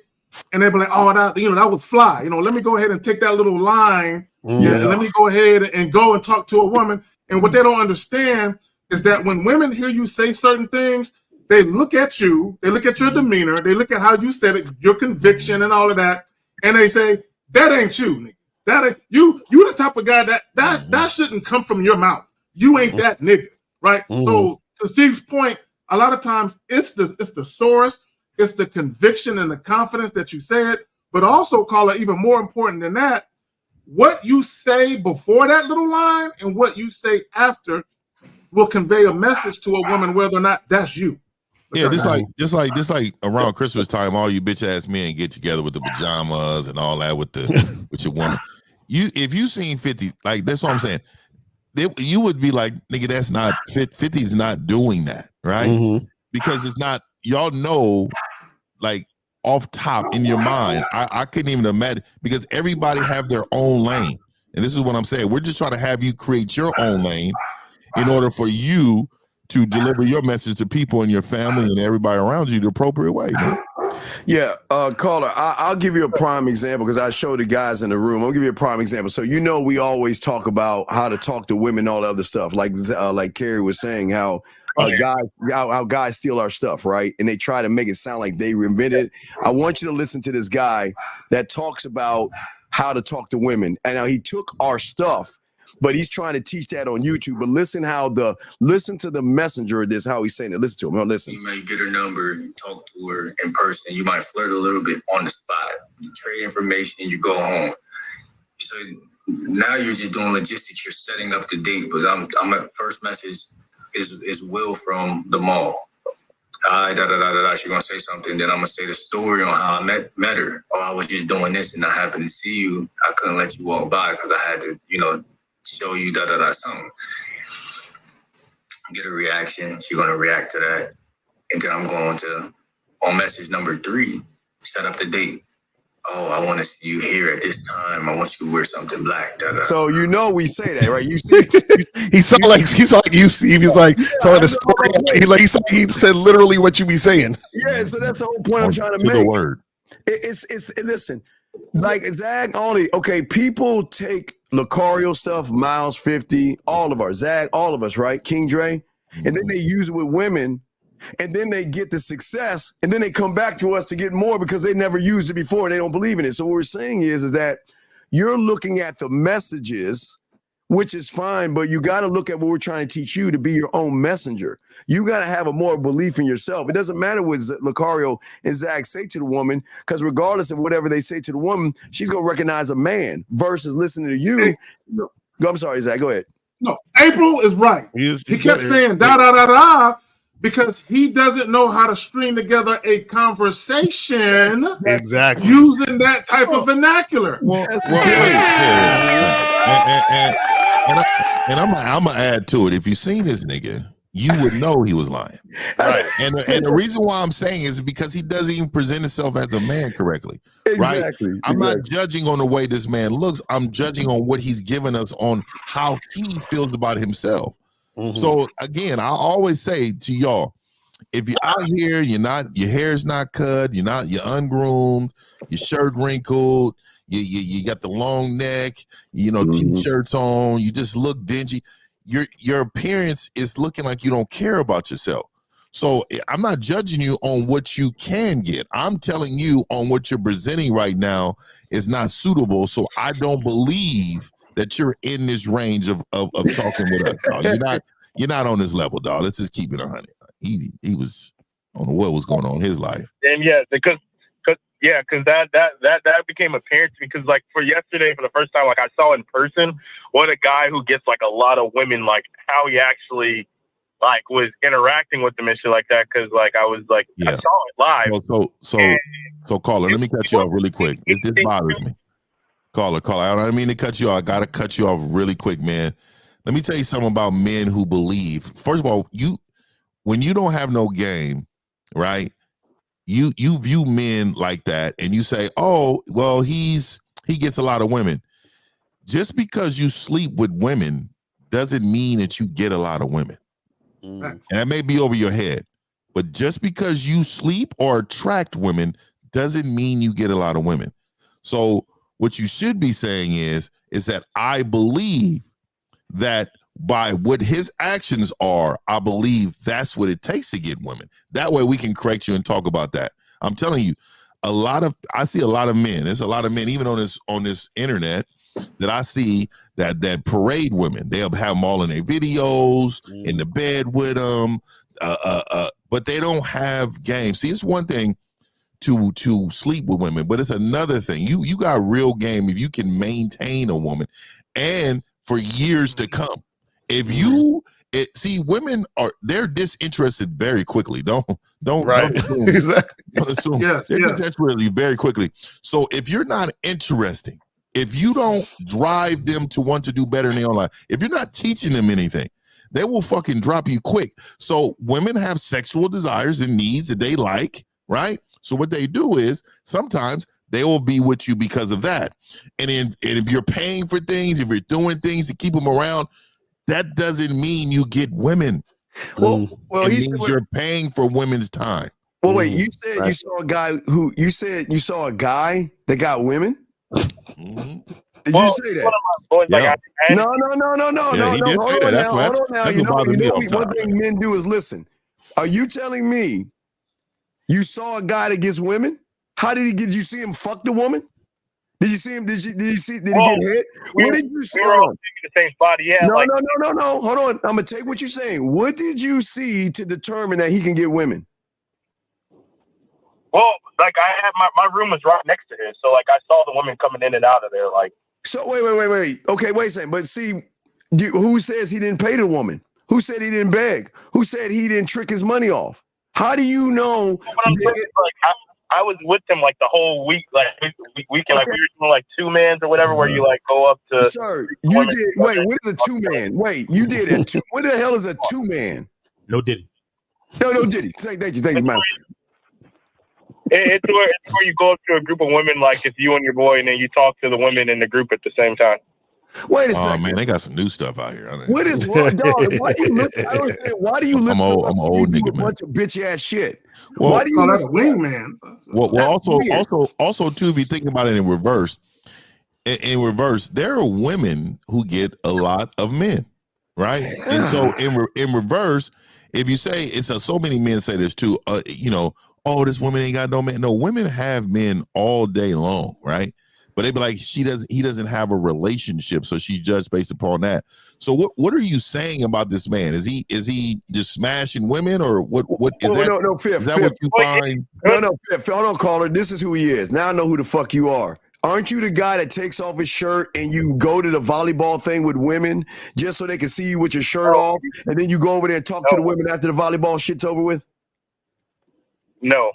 and they be like, oh, that was fly. Let me go ahead and take that little line. And let me go ahead and go and talk to a woman. And what they don't understand is that when women hear you say certain things, they look at you, they look at your demeanor, they look at how you said it, your conviction and all of that, and they say, that ain't you, nigga. That ain't you. You the type of guy that shouldn't come from your mouth. You ain't that nigga, right? So to Steve's point, a lot of times it's the source, it's the conviction and the confidence that you say it, but also, Caller, even more important than that, what you say before that little line and what you say after will convey a message to a woman whether or not that's you. Yeah, just like around Christmas time, all you bitch ass men get together with the pajamas and all that with your woman. If you seen 50, like that's what I'm saying. You would be like, nigga, that's not 50's not doing that, right? Because it's not, y'all know, like off top in your mind. I couldn't even imagine, because everybody have their own lane. And this is what I'm saying. We're just trying to have you create your own lane in order for you to deliver your message to people in your family and everybody around you the appropriate way, man. Yeah, Caller, I'll give you a prime example because I showed the guys in the room. I'll give you a prime example. So we always talk about how to talk to women, all the other stuff. Like Carrie was saying, how guys steal our stuff, right? And they try to make it sound like they invented it. I want you to listen to this guy that talks about how to talk to women. And now he took our stuff, but he's trying to teach that on YouTube. But listen to the messenger of this, how he's saying it. Listen to him. Listen. You might get her number, you talk to her in person. You might flirt a little bit on the spot. You trade information, you go home. So now you're just doing logistics. You're setting up the date. But I'm at first message is Will from the mall. Hi, She's gonna say something. Then I'm gonna say the story on how I met her. Oh, I was just doing this and I happened to see you. I couldn't let you walk by because I had to, show you something. Get a reaction. She's gonna react to that, and then I'm going to on message number 3, set up the date. Oh, I want to see you here at this time. I want you to wear something black. So we say that, right? You see, he sound like you, Steve. He's like telling a story. He said literally what you be saying. Yeah, so that's the whole point I'm trying to make. The word. It's listen, like Zag only. Okay, people take Lucario stuff, Miles 50, all of us, Zag, all of us, right? King Dre, and then they use it with women. And then they get the success, and then they come back to us to get more because they never used it before and they don't believe in it. So what we're saying is that you're looking at the messages, which is fine, but you got to look at what we're trying to teach you to be your own messenger. You got to have a more belief in yourself. It doesn't matter what Lucario and Zach say to the woman, because regardless of whatever they say to the woman, she's going to recognize a man versus listening to you. I'm sorry, Zach, go ahead. No, April is right. He kept saying da-da-da-da, because he doesn't know how to string together a conversation exactly using that type of vernacular. And I'm gonna add to it. If you seen this nigga, you would know he was lying. Right. And the reason why I'm saying is because he doesn't even present himself as a man correctly. Right. Exactly. I'm not judging on the way this man looks. I'm judging on what he's given us on how he feels about himself. So again, I always say to y'all, if you're out here, your hair's not cut, you're ungroomed, your shirt wrinkled, you got the long neck, t-shirts on, you just look dingy. Your appearance is looking like you don't care about yourself. So I'm not judging you on what you can get. I'm telling you on what you're presenting right now is not suitable. So I don't believe that you're in this range of talking with us. Dog. You're not on this level, dog. Let's just keep it 100. He was, I don't know what was going on in his life. And because that became apparent to me, because like for yesterday, for the first time, like I saw in person what a guy who gets like a lot of women, like how he actually like was interacting with them and shit like that. Because like I was like, I saw it live. So caller, let me cut you off really quick. This bothers me. Caller, I don't mean to cut you off. I gotta cut you off really quick, man. Let me tell you something about men who believe. First of all, when you don't have no game, right? You view men like that, and you say, "Oh, well, he gets a lot of women." Just because you sleep with women doesn't mean that you get a lot of women, and that may be over your head. But just because you sleep or attract women doesn't mean you get a lot of women. So what you should be saying is that I believe that by what his actions are, I believe that's what it takes to get women. That way we can correct you and talk about that. I'm telling you, I see a lot of men. There's a lot of men, even on this internet, that I see that parade women. They'll have them all in their videos, in the bed with them, but they don't have game. See, it's one thing to sleep with women, but it's another thing. You got real game if you can maintain a woman and for years to come. If you see, women they're disinterested very quickly. Don't assume, Exactly. don't assume. Yes, They're yes. disinterested very quickly. So if you're not interesting, if you don't drive them to want to do better in their own life, if you're not teaching them anything, they will fucking drop you quick. So women have sexual desires and needs that they like, right? So what they do is sometimes they will be with you because of that. And if you're paying for things, if you're doing things to keep them around, that doesn't mean you get women. Well, it means you're paying for women's time. Well, wait, you said you saw a guy that got women? Did you say that? No. Yeah, he did say that. Hold on now. That's You what know, bothers me all the one time. thing men do is listen. Are you telling me you saw a guy that gets women? How did you see him fuck the woman? Did you see him? Did he get hit? What did you see? We were all in the same spot. Yeah. No. Hold on. I'm gonna take what you're saying. What did you see to determine that he can get women? Well, like I had my room was right next to his, so like I saw the women coming in and out of there. Like, so wait. Okay, wait a second. But see, who says he didn't pay the woman? Who said he didn't beg? Who said he didn't trick his money off? How do you know? I was with him like the whole week, like weekend, like we were doing like 2-mans or whatever, where you like go up to. Sir, you did. Wait, what is a 2-man? Wait, you did a two. What the hell is a 2-man? No Diddy. No Diddy. Thank you, man. It's where you go up to a group of women, like it's you and your boy, and then you talk to the women in the group at the same time. Wait a Oh second. man, they got some new stuff out here. What is wrong, dog? Why do you listen? I don't understand. Why do you listen I'm to an old nigga, man. bunch of bitch ass shit? Well, Why do you that's listen? a wingman. Well, also too, if you think about it in reverse, there are women who get a lot of men, right? Yeah. And so in reverse, if you say so many men say this too, oh, this woman ain't got no man. No, women have men all day long, right? But they be like, he doesn't have a relationship, so she judged based upon that. So what are you saying about this man? Is he just smashing women, or what is that? No, Fifth. Is that what you find? No, Fifth. Hold on, caller. This is who he is. Now I know who the fuck you are. Aren't you the guy that takes off his shirt and you go to the volleyball thing with women just so they can see you with your shirt off, and then you go over there and talk to the women after the volleyball shit's over with? No.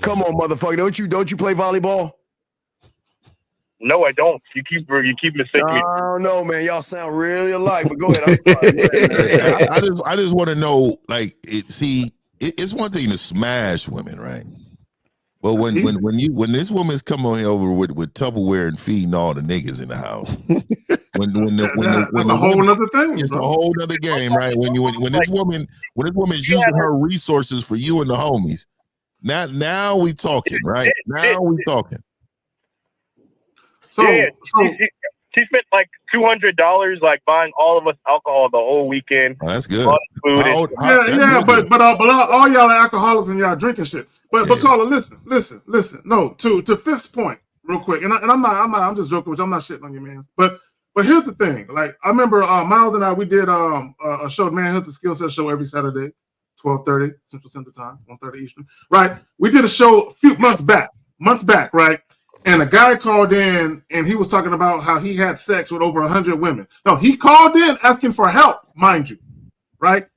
Come on, motherfucker. Don't you play volleyball? No, I don't. You keep mistaking me. I don't know, man. Y'all sound really alike. But go ahead. I'm sorry. I just want to know, like, it's one thing to smash women, right? Well, when this woman's coming over with Tupperware and feeding all the niggas in the house, that's a whole other thing. It's a whole other game, right? When this woman is using her resources for you and the homies. Now we talking, right? Now we talking. So she spent like $200 like buying all of us alcohol the whole weekend. Oh, that's good. Food But all y'all are alcoholics and y'all drinking shit. But caller, listen. No, to Fifth's point, real quick, and I'm just joking with you. I'm not shitting on you, man. But here's the thing. Like I remember Miles and I, we did a show, Manhunt the Skill Set show every Saturday, 12:30 Central Standard Time, 1:30 Eastern. Right? We did a show a few months back, right? And a guy called in and he was talking about how he had sex with over 100 women. No, he called in asking for help, mind you, right?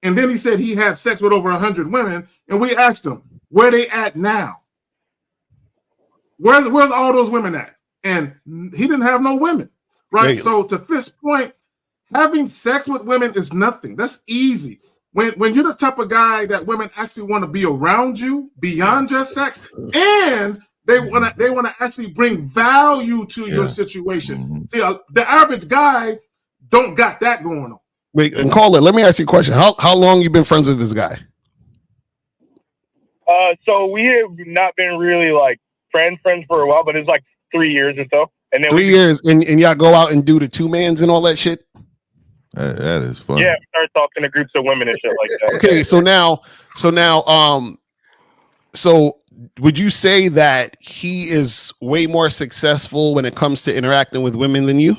And then he said he had sex with over 100 women, and we asked him, where they at now? Where's all those women at? And he didn't have no women, right? So to Fifth's point, having sex with women is nothing. That's easy. When you're the type of guy that women actually want to be around you beyond just sex, and they want to actually bring value to your situation. See, the average guy don't got that going on. Wait, and caller, let me ask you a question. How long you been friends with this guy? So we have not been really like friends for a while, but it's like 3 years or so. And then 3 years, and y'all go out and do the 2-mans and all that shit? That is funny. Yeah, start talking to groups of women and shit like that. Okay, so now, so would you say that he is way more successful when it comes to interacting with women than you?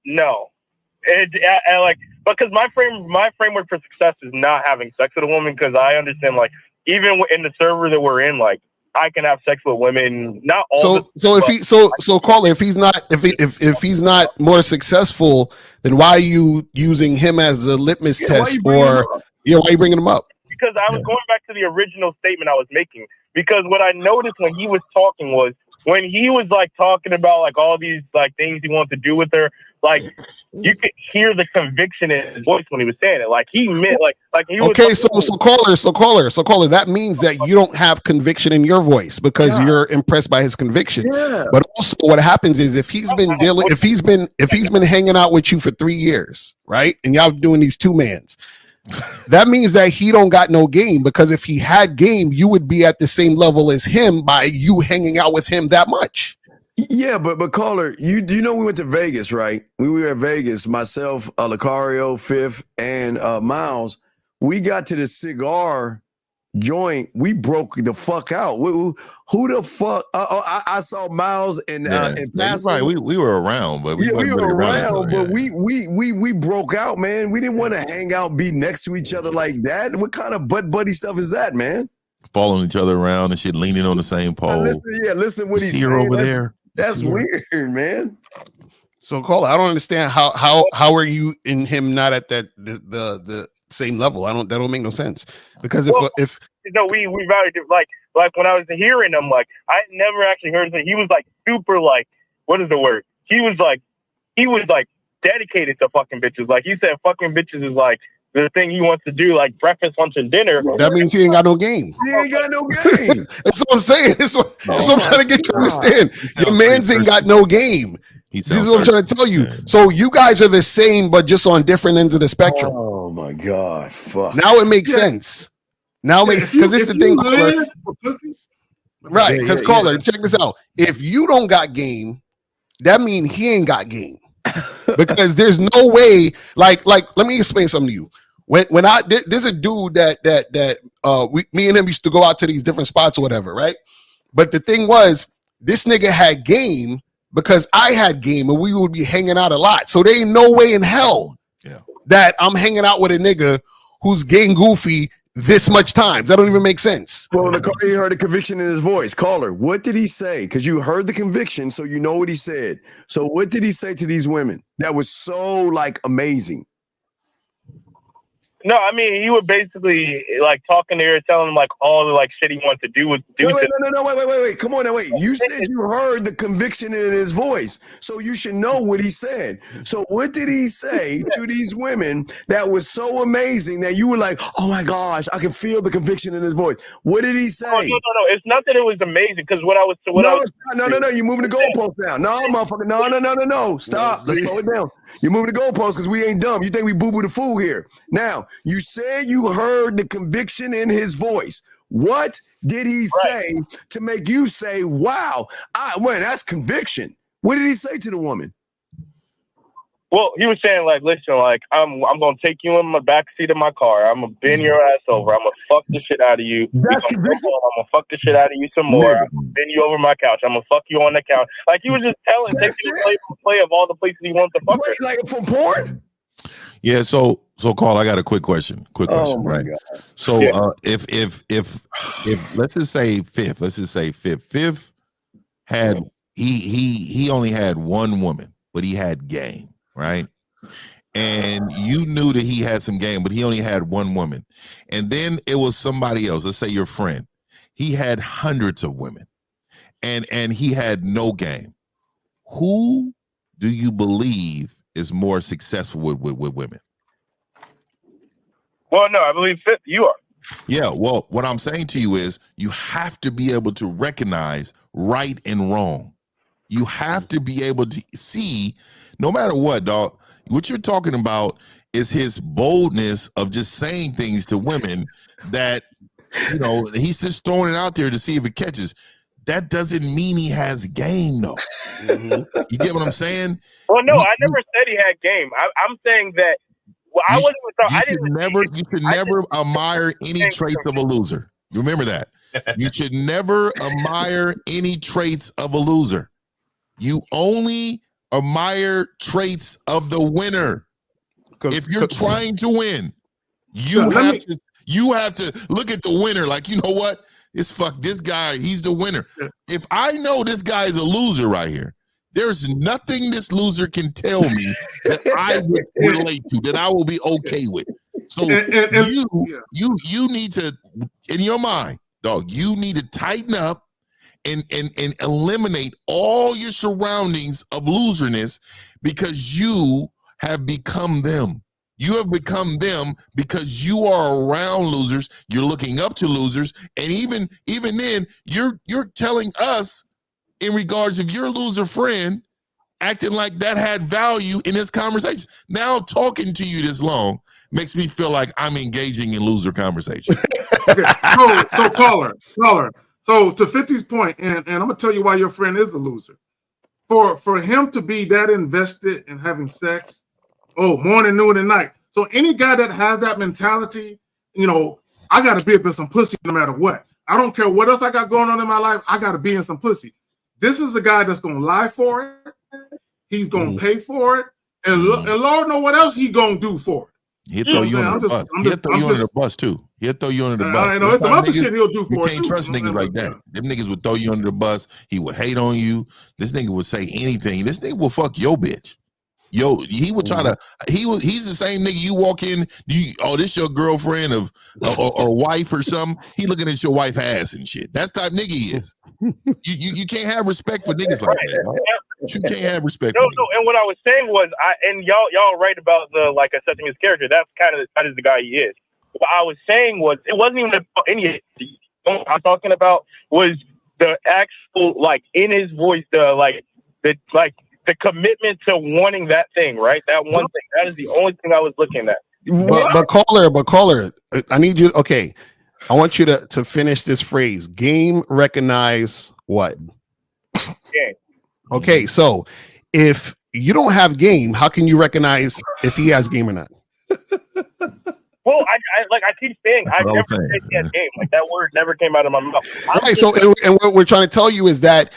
No. I like, because my framework for success is not having sex with a woman, because I understand, like, even in the server that we're in, like, I can have sex with women, not all. Caller, if he's not more successful, then why are you using him as a litmus test? Why are you bringing him up? Because I was going back to the original statement I was making. Because what I noticed when he was talking was, when he was like talking about like all these like things he wanted to do with her, like you could hear the conviction in his voice when he was saying it. Like he meant like he was. Okay, so caller. That means that you don't have conviction in your voice because you're impressed by his conviction. Yeah. But also, what happens is if he's been hanging out with you for 3 years, right, and y'all doing these 2-mans. That means that he don't got no game, because if he had game, you would be at the same level as him by you hanging out with him that much. Yeah, but caller, you know we went to Vegas, right? We were at Vegas, myself, Lucario, Fifth, and Miles. We got to the cigar joint. We broke the fuck out. Who the fuck? I saw Miles and right. We were around, but we were around. But we broke out, man. We didn't want to hang out, be next to each other like that. What kind of butt buddy stuff is that, man? Following each other around and shit, leaning on the same pole. Listen what he's saying. Over there. That's weird, man. So, caller, I don't understand how are you and him not at that the same level? That don't make no sense, because if we value like when I was hearing him, like I never actually heard him. He was like super, like, what is the word? He was like dedicated to fucking bitches. Like he said, fucking bitches is like the thing he wants to do, like breakfast, lunch, and dinner. That means he ain't got no game. He ain't got no game. That's what I'm saying. That's what I'm trying to get you to understand. Your man's ain't got no game. This is what I'm trying to tell you. So you guys are the same, but just on different ends of the spectrum. Oh my God! Fuck. Now it makes sense. Now because it's the thing, caller. Right? Because caller, check this out. If you don't got game, that means he ain't got game. Because there's no way. Like, let me explain something to you. When there's a dude that me and him used to go out to these different spots or whatever, right? But the thing was, this nigga had game because I had game, and we would be hanging out a lot. So there ain't no way in hell that I'm hanging out with a nigga who's getting goofy this much times. That don't even make sense. Well, you heard the conviction in his voice. Caller, what did he say? Because you heard the conviction, so you know what he said. So what did he say to these women that was so like amazing? No, I mean, he would basically like talking to her, telling him like all the like shit he wants to do. Wait. Come on now, wait. You said you heard the conviction in his voice, so you should know what he said. So what did he say to these women that was so amazing that you were like, oh my gosh, I can feel the conviction in his voice? What did he say? Oh, no. It's not that it was amazing, because no. You're moving the goalpost down. No, motherfucker. No. Stop. Let's slow it down. You're moving the goalposts because we ain't dumb. You think we boo-boo the fool here. Now, you said you heard the conviction in his voice. What did he say to make you say, wow, that's conviction? What did he say to the woman? Well, he was saying, like, listen, like, I'm going to take you in my back seat of my car. I'm going to bend your ass over. I'm going to fuck the shit out of you. That's conviction? I'm going to fuck the shit out of you some more. I'm going to bend you over my couch. I'm going to fuck you on the couch. Like, he was just taking the play of all the places he wants to fuck her. Like, from porn? Yeah, so Carl, I got a quick question. Right? God. So if let's just say Fifth had he only had one woman, but he had game. Right. And you knew that he had some game, but he only had one woman. And then it was somebody else. Let's say your friend. He had hundreds of women and he had no game. Who do you believe is more successful with women? Well, no, I believe Fifth, you are. Yeah. Well, what I'm saying to you is you have to be able to recognize right and wrong. You have to be able to see, no matter what, dog, what you're talking about is his boldness of just saying things to women that, he's just throwing it out there to see if it catches. that doesn't mean he has game, though. You get what I'm saying? Well, no, I never said he had game. I'm saying that. Well, I wasn't. You should never admire any traits of a loser. You remember that. You should never admire any traits of a loser. You only admire traits of the winner. If you're trying to win, you have to look at the winner like, you know what? This guy, he's the winner. If I know this guy is a loser right here, there's nothing this loser can tell me that I would relate to, that I will be okay with. So you need to, in your mind, dog, you need to tighten up and eliminate all your surroundings of loserness, because you have become them. You have become them because you are around losers. You're looking up to losers, and even then, you're telling us in regards of your loser friend acting like that had value in this conversation. Now talking to you this long makes me feel like I'm engaging in loser conversation. So caller. So to 50's point, and I'm gonna tell you why your friend is a loser. For him to be that invested in having sex, morning, noon, and night. So any guy that has that mentality, I gotta be up in some pussy no matter what. I don't care what else I got going on in my life. I gotta be in some pussy. This is a guy that's gonna lie for it. He's gonna pay for it, and Lord know what else he gonna do for it. He'll throw you under the bus. He'll throw you under the bus too. He'll throw you under the bus. I know it's some other shit he'll do for it. You can't trust niggas like that. Them niggas would throw you under the bus. He would hate on you. This nigga would say anything. This nigga will fuck your bitch. He would try to. He's the same nigga. You walk in. This your girlfriend or wife or something. He looking at your wife ass and shit. That's the type nigga he is. You can't have respect for niggas like that. Right? You can't have respect. No. And what I was saying was, y'all right about the assessing his character. That is the guy he is. What I was saying was, it wasn't even about any. What I'm talking about was the actual in his voice, the commitment to wanting that thing, right? That one thing. That is the only thing I was looking at. But caller, I need you. Okay, I want you to finish this phrase. Game recognize what? Game. Okay, so if you don't have game, how can you recognize if he has game or not? Well, I keep saying I never said he has game. That word never came out of my mouth. Right. So, and what we're trying to tell you is that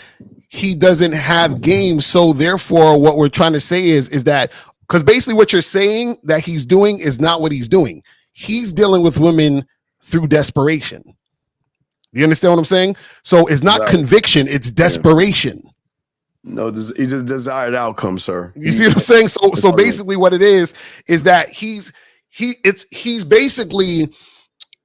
he doesn't have game. So therefore, what we're trying to say is that, because basically what you're saying that he's doing is not what he's doing. He's dealing with women through desperation. You understand what I'm saying? So it's not conviction, it's desperation. No, it's a desired outcome, sir. You see what I'm saying? So basically what it is that he's basically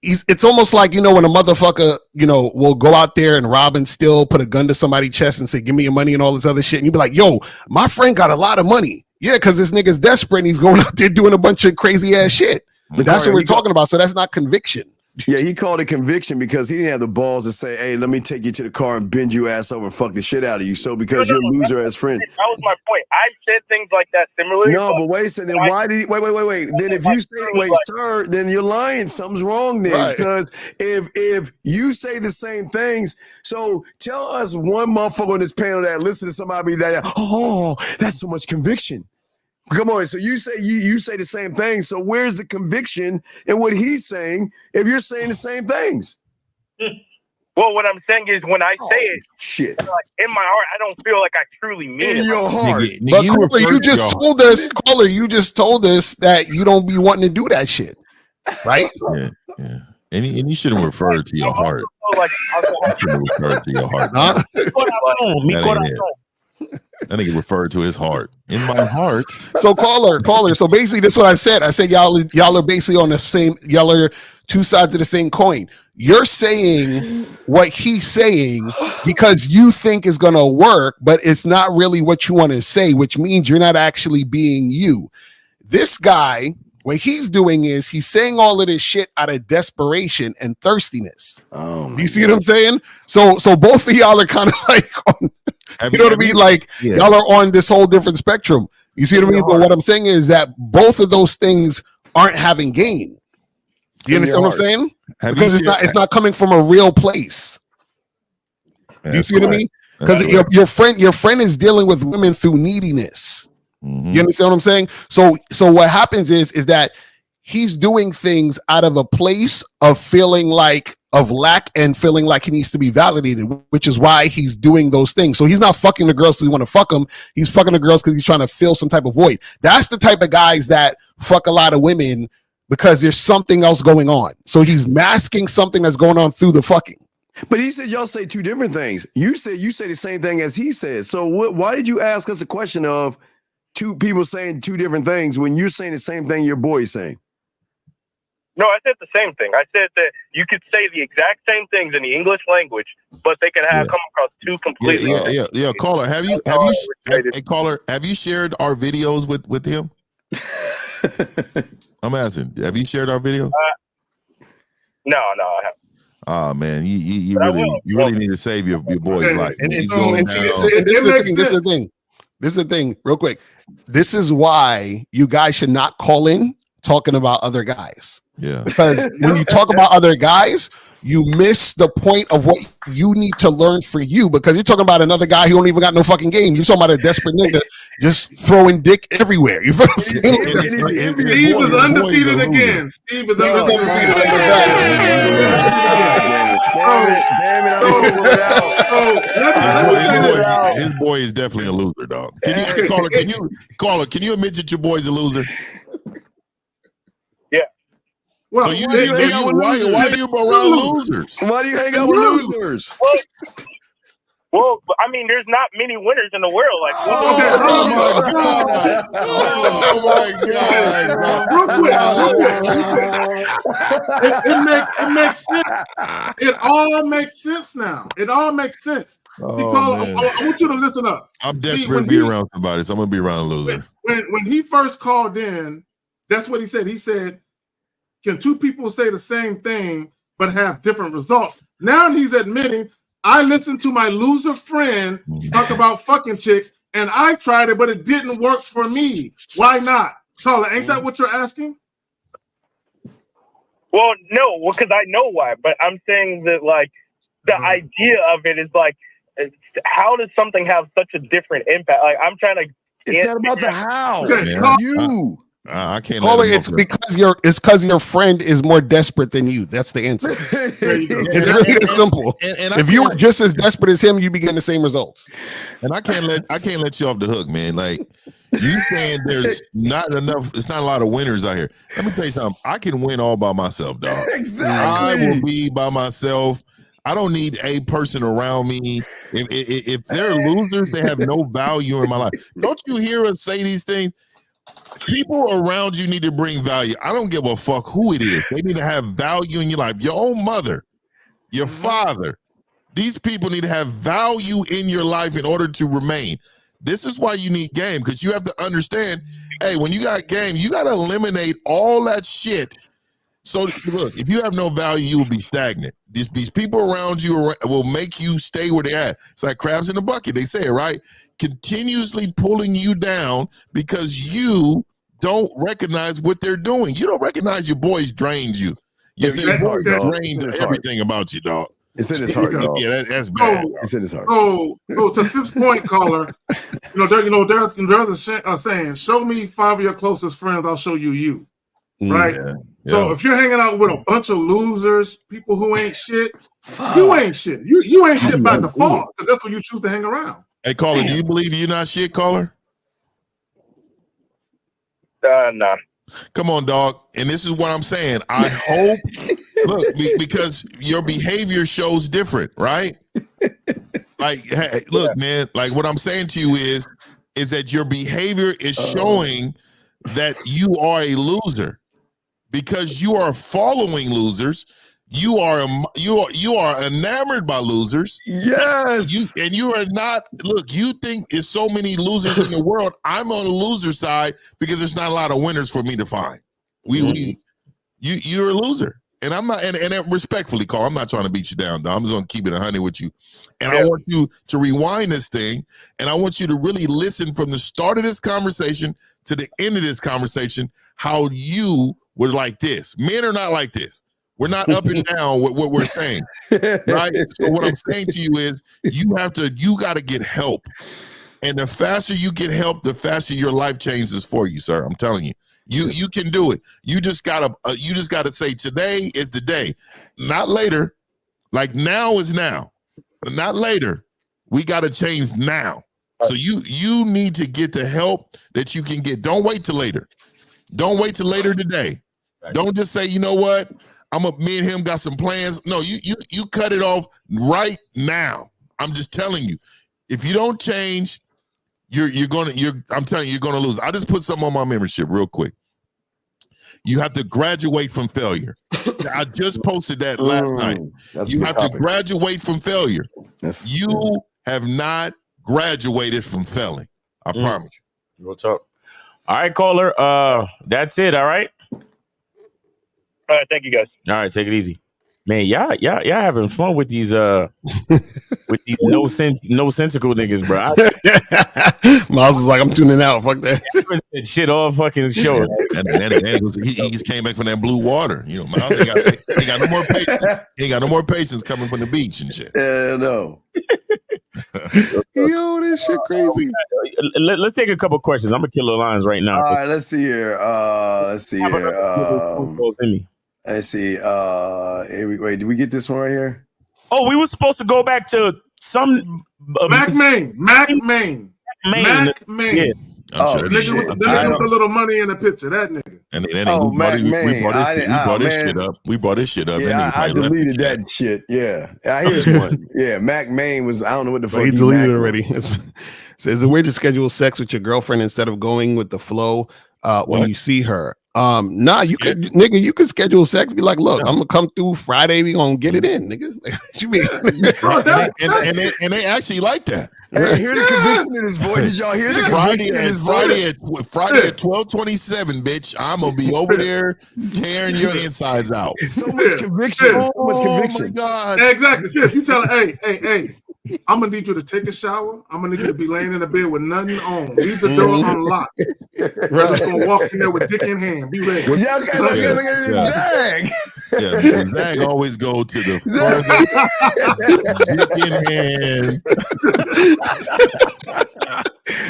it's almost like, when a motherfucker, will go out there and rob and steal, put a gun to somebody's chest and say, give me your money and all this other shit. And you be like, yo, my friend got a lot of money. Yeah, because this nigga's desperate and he's going out there doing a bunch of crazy ass shit. But that's what we're talking about. So that's not conviction. Yeah, he called it conviction because he didn't have the balls to say, hey, let me take you to the car and bend you ass over and fuck the shit out of you. So because you're a loser as friend. That was my point. I said things like that similarly. No, but wait a second. Then why did he wait. Then if you say sir, then you're lying. Something's wrong then. Right. Because if you say the same things, so tell us one motherfucker on this panel that listen to somebody that, that's so much conviction. Come on, so you say you say the same thing. So where's the conviction in what he's saying if you're saying the same things? Well, what I'm saying is when I say it, shit, in my heart, I don't feel like I truly mean it. In your heart. But you just told us that you don't be wanting to do that shit, right? Yeah. And you shouldn't refer to your heart. You shouldn't refer to your heart. Huh? That nigga referred to his heart. In my heart. So caller. So basically, that's what I said. I said y'all are basically on the same. Y'all are two sides of the same coin. You're saying what he's saying because you think is gonna work, but it's not really what you want to say, which means you're not actually being you. This guy, what he's doing is he's saying all of this shit out of desperation and thirstiness. Do you see what I'm saying? So both of y'all are kind of like on, you know what I mean? Like y'all are on this whole different spectrum. You see what I mean? But what I'm saying is that both of those things aren't having gain. Do you understand what I'm saying? Because it's not coming from a real place. You see what I mean? Because your friend is dealing with women through neediness. You understand what I'm saying? So what happens is that he's doing things out of a place of feeling like of lack and feeling like he needs to be validated, which is why he's doing those things. So he's not fucking the girls because he want to fuck them. He's fucking the girls because he's trying to fill some type of void. That's the type of guys that fuck a lot of women because there's something else going on. So he's masking something that's going on through the fucking. But he said y'all say two different things. You say the same thing as he said. So why did you ask us a question of two people saying two different things when you're saying the same thing your boy is saying? No, I said the same thing. I said that you could say the exact same things in the English language, but they could have come across two completely. Yeah. Caller, have you shared our videos with him? I'm asking. Have you shared our video? No, I haven't. Oh man, you really need to save your boy's life. This is the thing, real quick. This is why you guys should not call in talking about other guys. Yeah. Because when you talk about other guys, you miss the point of what you need to learn for you, because you're talking about another guy who don't even got no fucking game. You're talking about a desperate nigga just throwing dick everywhere. You feel what I'm saying? Steve is undefeated again. Steve is undefeated again. His boy is definitely a loser, dog. Can you admit that your boy's a loser? Well, so why are you around losers? Why do you hang out with losers? Well, I mean, there's not many winners in the world. Like, It makes sense. It all makes sense now. It all makes sense. I want you to listen up. I'm desperate to be around somebody, so I'm gonna be around a loser. When he first called in, that's what he said. He said, can two people say the same thing but have different results? Now he's admitting, I listened to my loser friend talk about fucking chicks, and I tried it, but it didn't work for me. Why not? Caller, ain't that what you're asking? Well, no, because I know why. But I'm saying that, like, the idea of it is like, how does something have such a different impact? Like, I'm trying to. It's not about the how. You. I can't. Caller, it's because your friend is more desperate than you. That's the answer. It's really that simple. And if you were just as desperate as him, you'd be getting the same results. And I can't let you off the hook, man. Like, you saying there's not enough. It's not a lot of winners out here. Let me tell you something. I can win all by myself, dog. Exactly. I will be by myself. I don't need a person around me. If they're losers, they have no value in my life. Don't you hear us say these things? People around you need to bring value. I don't give a fuck who it is. They need to have value in your life. Your own mother, your father. These people need to have value in your life in order to remain. This is why you need game, because you have to understand, hey, when you got game, you got to eliminate all that shit. So look, if you have no value, you will be stagnant. These people around you will make you stay where they're at. It's like crabs in the bucket. They say it, right? Continuously pulling you down because you don't recognize what they're doing. You don't recognize your boys drained you. Your boys drained everything about you, dog. It's in his heart, dog. Yeah, that's bad. It's in his heart. So to Fifth's point, caller, there's a saying, show me 5 of your closest friends, I'll show you you. Right? Yeah. So if you're hanging out with a bunch of losers, people who ain't shit, you ain't shit. You ain't shit by default, because that's what you choose to hang around. Hey, caller, do you believe you're not shit, caller? No. Come on, dog. And this is what I'm saying. I hope, look, because your behavior shows different, right? Like, hey, look, man, like what I'm saying to you is that your behavior is showing that you are a loser because you are following losers. You are enamored by losers. Yes. You are not. Look, you think there's so many losers in the world. I'm on the loser side because there's not a lot of winners for me to find. You're a loser, and I'm not. And respectfully, Carl, I'm not trying to beat you down. I'm just gonna keep it 100 with you. And I want you to rewind this thing, and I want you to really listen from the start of this conversation to the end of this conversation. How you were like this. Men are not like this. We're not up and down with what we're saying, right? So what I'm saying to you is you got to get help. And the faster you get help, the faster your life changes for you, sir. I'm telling you. You can do it. You just gotta say today is the day, not later. Like now is now, not later. We gotta change now. So you need to get the help that you can get. Don't wait till later. Don't wait till later today. Don't just say, you know what? Me and him got some plans. No, you cut it off right now. I'm just telling you. If you don't change, I'm telling you, you're gonna lose. I just put something on my membership real quick. You have to graduate from failure. I just posted that last night. You have to graduate from failure. You have not graduated from failing. I promise you. We'll talk. All right, caller. That's it. All right. All right. Thank you, guys. All right. Take it easy, man. Y'all having fun with these nonsensical niggas, bro. Miles is like, I'm tuning out. Fuck that. Shit all fucking show. He just came back from that blue water. You know, Miles ain't got no more patience. He ain't got no more patience coming from the beach and shit. No. Yo, this shit crazy. Let's take a couple questions. I'm gonna kill the lines right now. All right, let's see here. Let's see. Wait, did we get this one right here? Oh, we were supposed to go back to some Mac Main. Yeah. The nigga with the little money in the picture, that nigga. And we brought this shit up. Yeah, I deleted that shit. Yeah, here's one. Yeah, Mac Main was. I don't know what the fuck he deleted it already. So is it weird to schedule sex with your girlfriend instead of going with the flow when you see her? Nah, you could, nigga. You could schedule sex. Be like, look, I'm gonna come through Friday. We gonna get it in, nigga. What you mean? and they actually like that. Hey, hear the conviction in this boy. Did y'all hear the conviction in this boy? Friday at 12:27, bitch. I'm gonna be over there tearing your insides out. So much conviction. So much conviction. Oh my God. Exactly. If you tell her, hey, I'm gonna need you to take a shower. I'm gonna need you to be laying in the bed with nothing on. Leave the door unlocked. We're just gonna walk in there with dick in hand. Be ready. Well, y'all gotta look at Zag. Yeah, Zag always go to the dick in hand.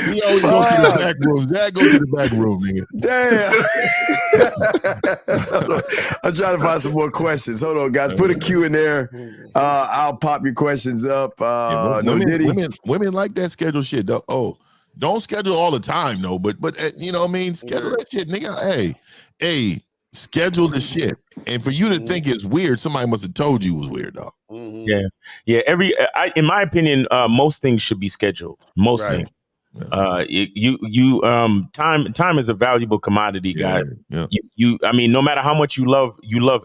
He always go to the back room. Zag go to the back room, nigga. Damn. I'm trying to find some more questions. Hold on, guys. Put a Q in there. I'll pop your questions up. Women like that schedule shit. Don't schedule all the time, though. But you know what I mean? Schedule that shit, nigga. Hey, schedule the shit. And for you to think it's weird, somebody must have told you it was weird, dog. Yeah. In my opinion, most things should be scheduled. Most things. Time is a valuable commodity, guys. I mean, no matter how much you love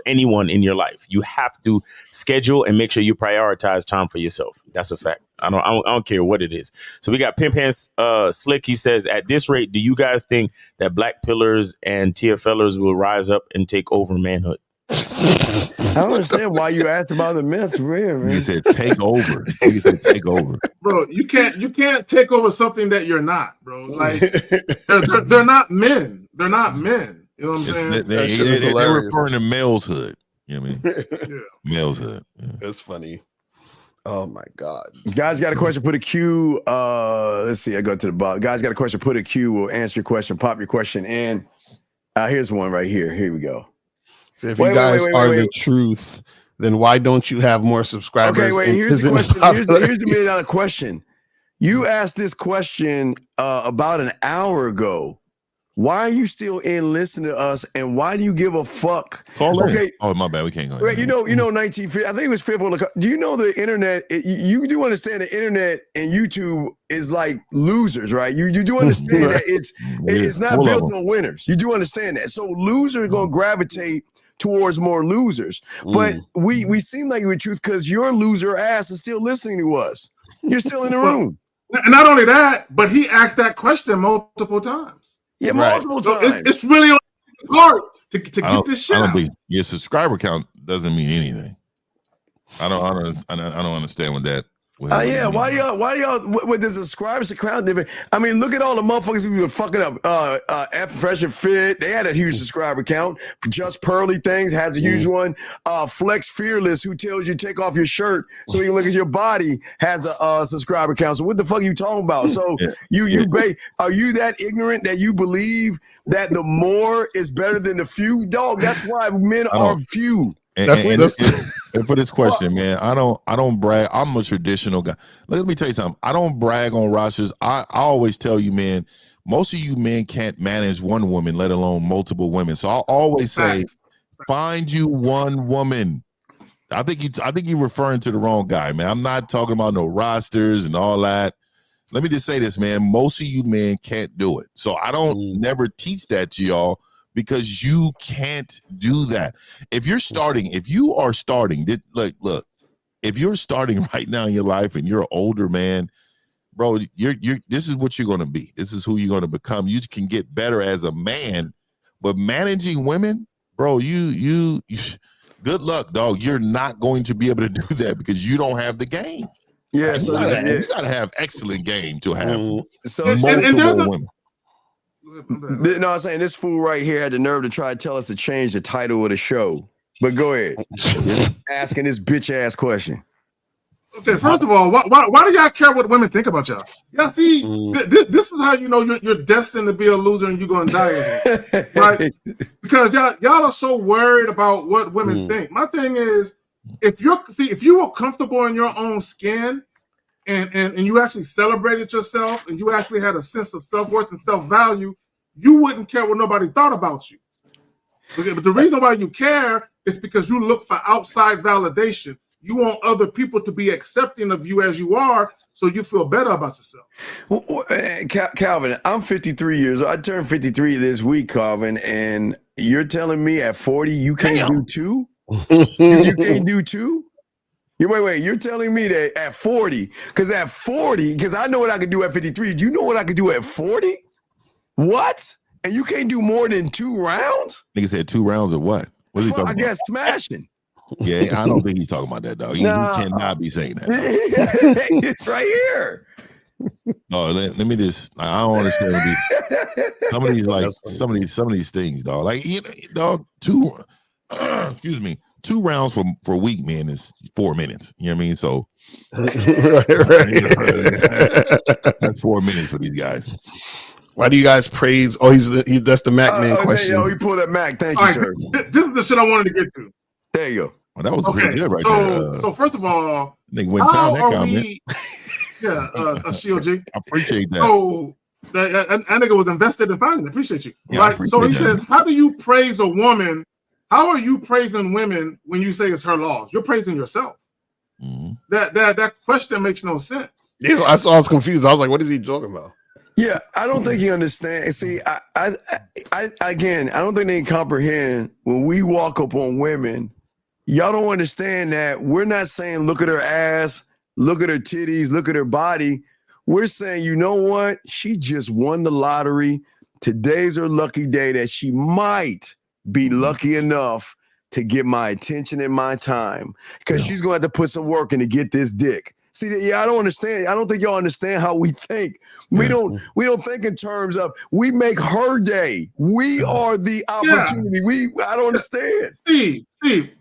anyone in your life, you have to schedule and make sure you prioritize time for yourself. That's a fact. I don't care what it is. So we got Pimp Hands Slick. He says, at this rate, do you guys think that black pillars and TFLers will rise up and take over manhood? I don't understand why you asked about the mess, man. He said take over. He said take over. Bro, you can't take over something that you're not, bro. Like they're not men. They're not men. You know what I'm saying? They're referring to male's hood. You know what I mean? Male's hood. Yeah. That's funny. Oh my God. Guys got a question, put a Q. Let's see. I go to the bottom. Guys got a question, put a Q. We'll answer your question, pop your question in. Here's one right here. Here we go. So if you guys are the truth, then why don't you have more subscribers? Okay, wait. Here's the question. Here's the $1 million question. You asked this question about an hour ago. Why are you still in listening to us, and why do you give a fuck? Call in. Oh, my bad. We can't go. Right, you know, 1950. I think it was 5th. Do you know the internet? You do understand the internet and YouTube is like losers, right? You do understand that it's not built on winners. You do understand that. So losers are gonna gravitate towards more losers. But we seem like we're truth because your loser ass is still listening to us. You're still in the room. Not only that, but he asked that question multiple times. Yeah, multiple times. So it's really hard to get this shit out. Your subscriber count doesn't mean anything. I don't understand with that. Yeah, why do y'all with the subscribers to crown different? I mean, look at all the motherfuckers who were fucking up. F Fresh and Fit, they had a huge subscriber count. Just Pearly Things has a huge one. Flex Fearless, who tells you take off your shirt so you can look at your body, has a subscriber count. So what the fuck are you talking about? So are you that ignorant that you believe that the more is better than the few? Dog, that's why men are few. And for this question, man, I don't brag. I'm a traditional guy. Let me tell you something. I don't brag on rosters. I always tell you, man, most of you men can't manage one woman, let alone multiple women. So I'll always say, find you one woman. I think you're referring to the wrong guy, man. I'm not talking about no rosters and all that. Let me just say this, man. Most of you men can't do it. So I don't never teach that to y'all, because you can't do that. If you are starting, look, if you're starting right now in your life and you're an older man, bro, this is what you're going to be. This is who you're going to become. You can get better as a man, but managing women, bro, you good luck, dog. You're not going to be able to do that because you don't have the game. Yeah, you gotta have excellent game to have multiple women. No, I'm saying this fool right here had the nerve to try to tell us to change the title of the show. But go ahead. Asking this bitch ass question. Okay, first of all, why do y'all care what women think about y'all? Y'all see, this is how you know you're destined to be a loser and you're gonna die, right? Because y'all are so worried about what women think. My thing is, if you were comfortable in your own skin and you actually celebrated yourself and you actually had a sense of self-worth and self-value, you wouldn't care what nobody thought about you. Okay, but the reason why you care is because you look for outside validation. You want other people to be accepting of you as you are, so you feel better about yourself. Well, Calvin, I'm 53 years old. I turned 53 this week, Calvin, and you're telling me at 40 you can't do two? You can't do two? Wait, you're telling me that at 40, because I know what I can do at 53. Do you know what I can do at 40? What? And you can't do more than 2 rounds? Nigga said 2 rounds of what? What are you talking about? I guess smashing. Yeah, I don't think he's talking about that, dog. He cannot be saying that. It's right here. No, let me just. I don't understand. Some of these some of these things, dog. Like, dog, 2 rounds for weak men is 4 minutes. You know what I mean? So that's 4 minutes for these guys. Why do you guys praise? Oh, that's the Mac man question. He pulled up Mac. Thank you, sir. This is the shit I wanted to get to. There you go. Well, that was pretty good right there. So first of all, how are we? Shield G. I appreciate that. So that nigga was invested in finding it. Appreciate you. Yeah, right? So he says, how do you praise a woman? How are you praising women when you say it's her laws? You're praising yourself. Mm-hmm. That question makes no sense. Yeah, I was confused. I was like, what is he talking about? Yeah, I don't think he understands. See, I don't think they comprehend when we walk up on women. Y'all don't understand that we're not saying look at her ass, look at her titties, look at her body. We're saying, you know what? She just won the lottery. Today's her lucky day that she might be lucky enough to get my attention and my time, because she's going to have to put some work in to get this dick. See, I don't understand. I don't think y'all understand how we think. We don't think in terms of we make her day. We are the opportunity. I don't understand. Steve,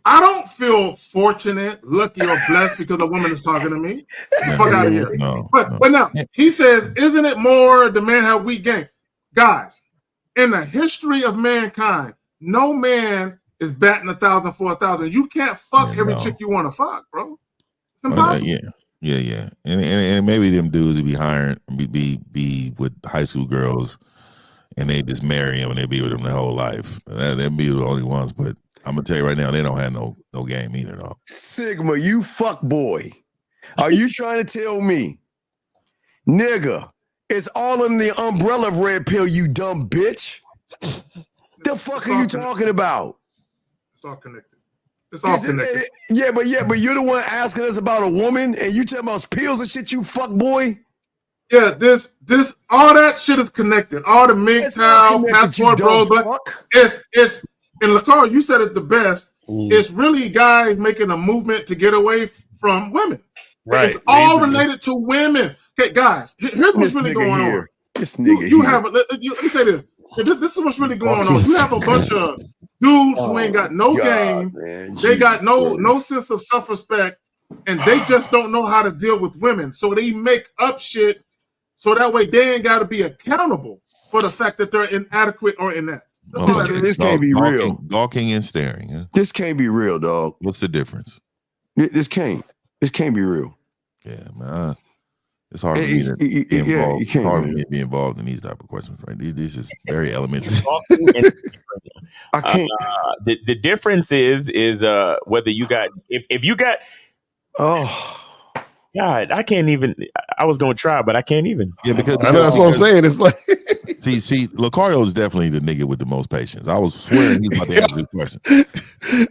I don't feel fortunate, lucky, or blessed because a woman is talking to me. Get the fuck out of here. But now he says, isn't it more the man have weak game? Guys, in the history of mankind, no man is batting 1,000 for 1,000. You can't fuck every chick you want to fuck, bro. It's impossible. Yeah. And maybe them dudes would be hiring, be with high school girls, and they just marry them and they be with them their whole life. They'd be the only ones. But I'm gonna tell you right now, they don't have no game either, though. Sigma, you fuck boy. Are you trying to tell me, nigga, it's all in the umbrella of red pill, you dumb bitch? The fuck are you talking about? It's all connected. It's all connected. Yeah, but you're the one asking us about a woman, and you talking about pills and shit, you fuck boy. Yeah, this all that shit is connected. All the MGTOW, passport, bros, but it's and LaCar, you said it the best. It's really guys making a movement to get away from women. Right. It's all related to women. Okay, guys, here's what's really going on. This nigga you have. Let me say this. This is what's really going on. You have a bunch of dudes who ain't got no game. Man, they got no sense of self-respect, and they just don't know how to deal with women. So they make up shit so that way they ain't got to be accountable for the fact that they're inadequate or inept. This can't be real. Gawking and staring. Huh? This can't be real, dog. What's the difference? This can't be real. Yeah, man. It's hard for me to be involved. It's hard for me to be involved in these type of questions, right? This is very elementary. I can't. The difference is whether you got if you got. Oh God, I can't even. I was gonna try, but I can't even. Yeah, because that's what I'm saying. It's like see, Lucario is definitely the nigga with the most patience. I was swearing he's about to answer this question.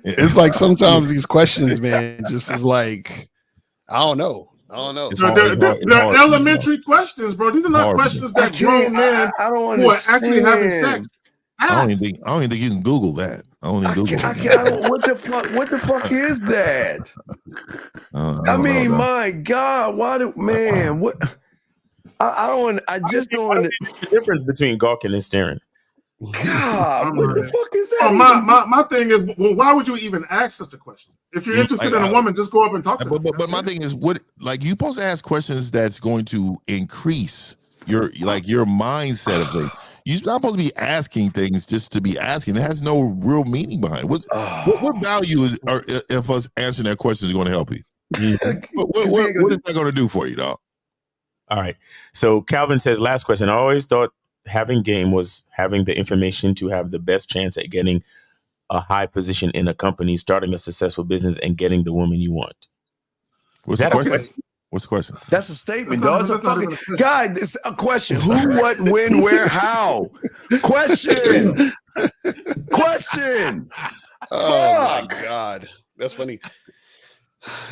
It's like sometimes these questions, man, just is like I don't know. They're elementary questions, bro. These are not questions that grown men who are actually having sex. I don't even think you can Google that. What the fuck is that? I mean, my God, what? I just don't understand the difference between gawking and staring. God, what the fuck is that? My thing is, well, why would you even ask such a question? If you're interested in a woman, just go up and talk to her. But my thing is, what like you supposed to ask questions that's going to increase your mindset of things. You're not supposed to be asking things just to be asking. It has no real meaning behind it. What value is if us answering that question is going to help you? What is that going to do for you, dog? All right. So Calvin says, last question. I always thought having game was having the information to have the best chance at getting a high position in a company, starting a successful business, and getting the woman you want. What's the question? What's the question? That's a statement, dog. It's a fucking guy. It's a question. Who, what, when, where, how? Question. Oh my God, that's funny.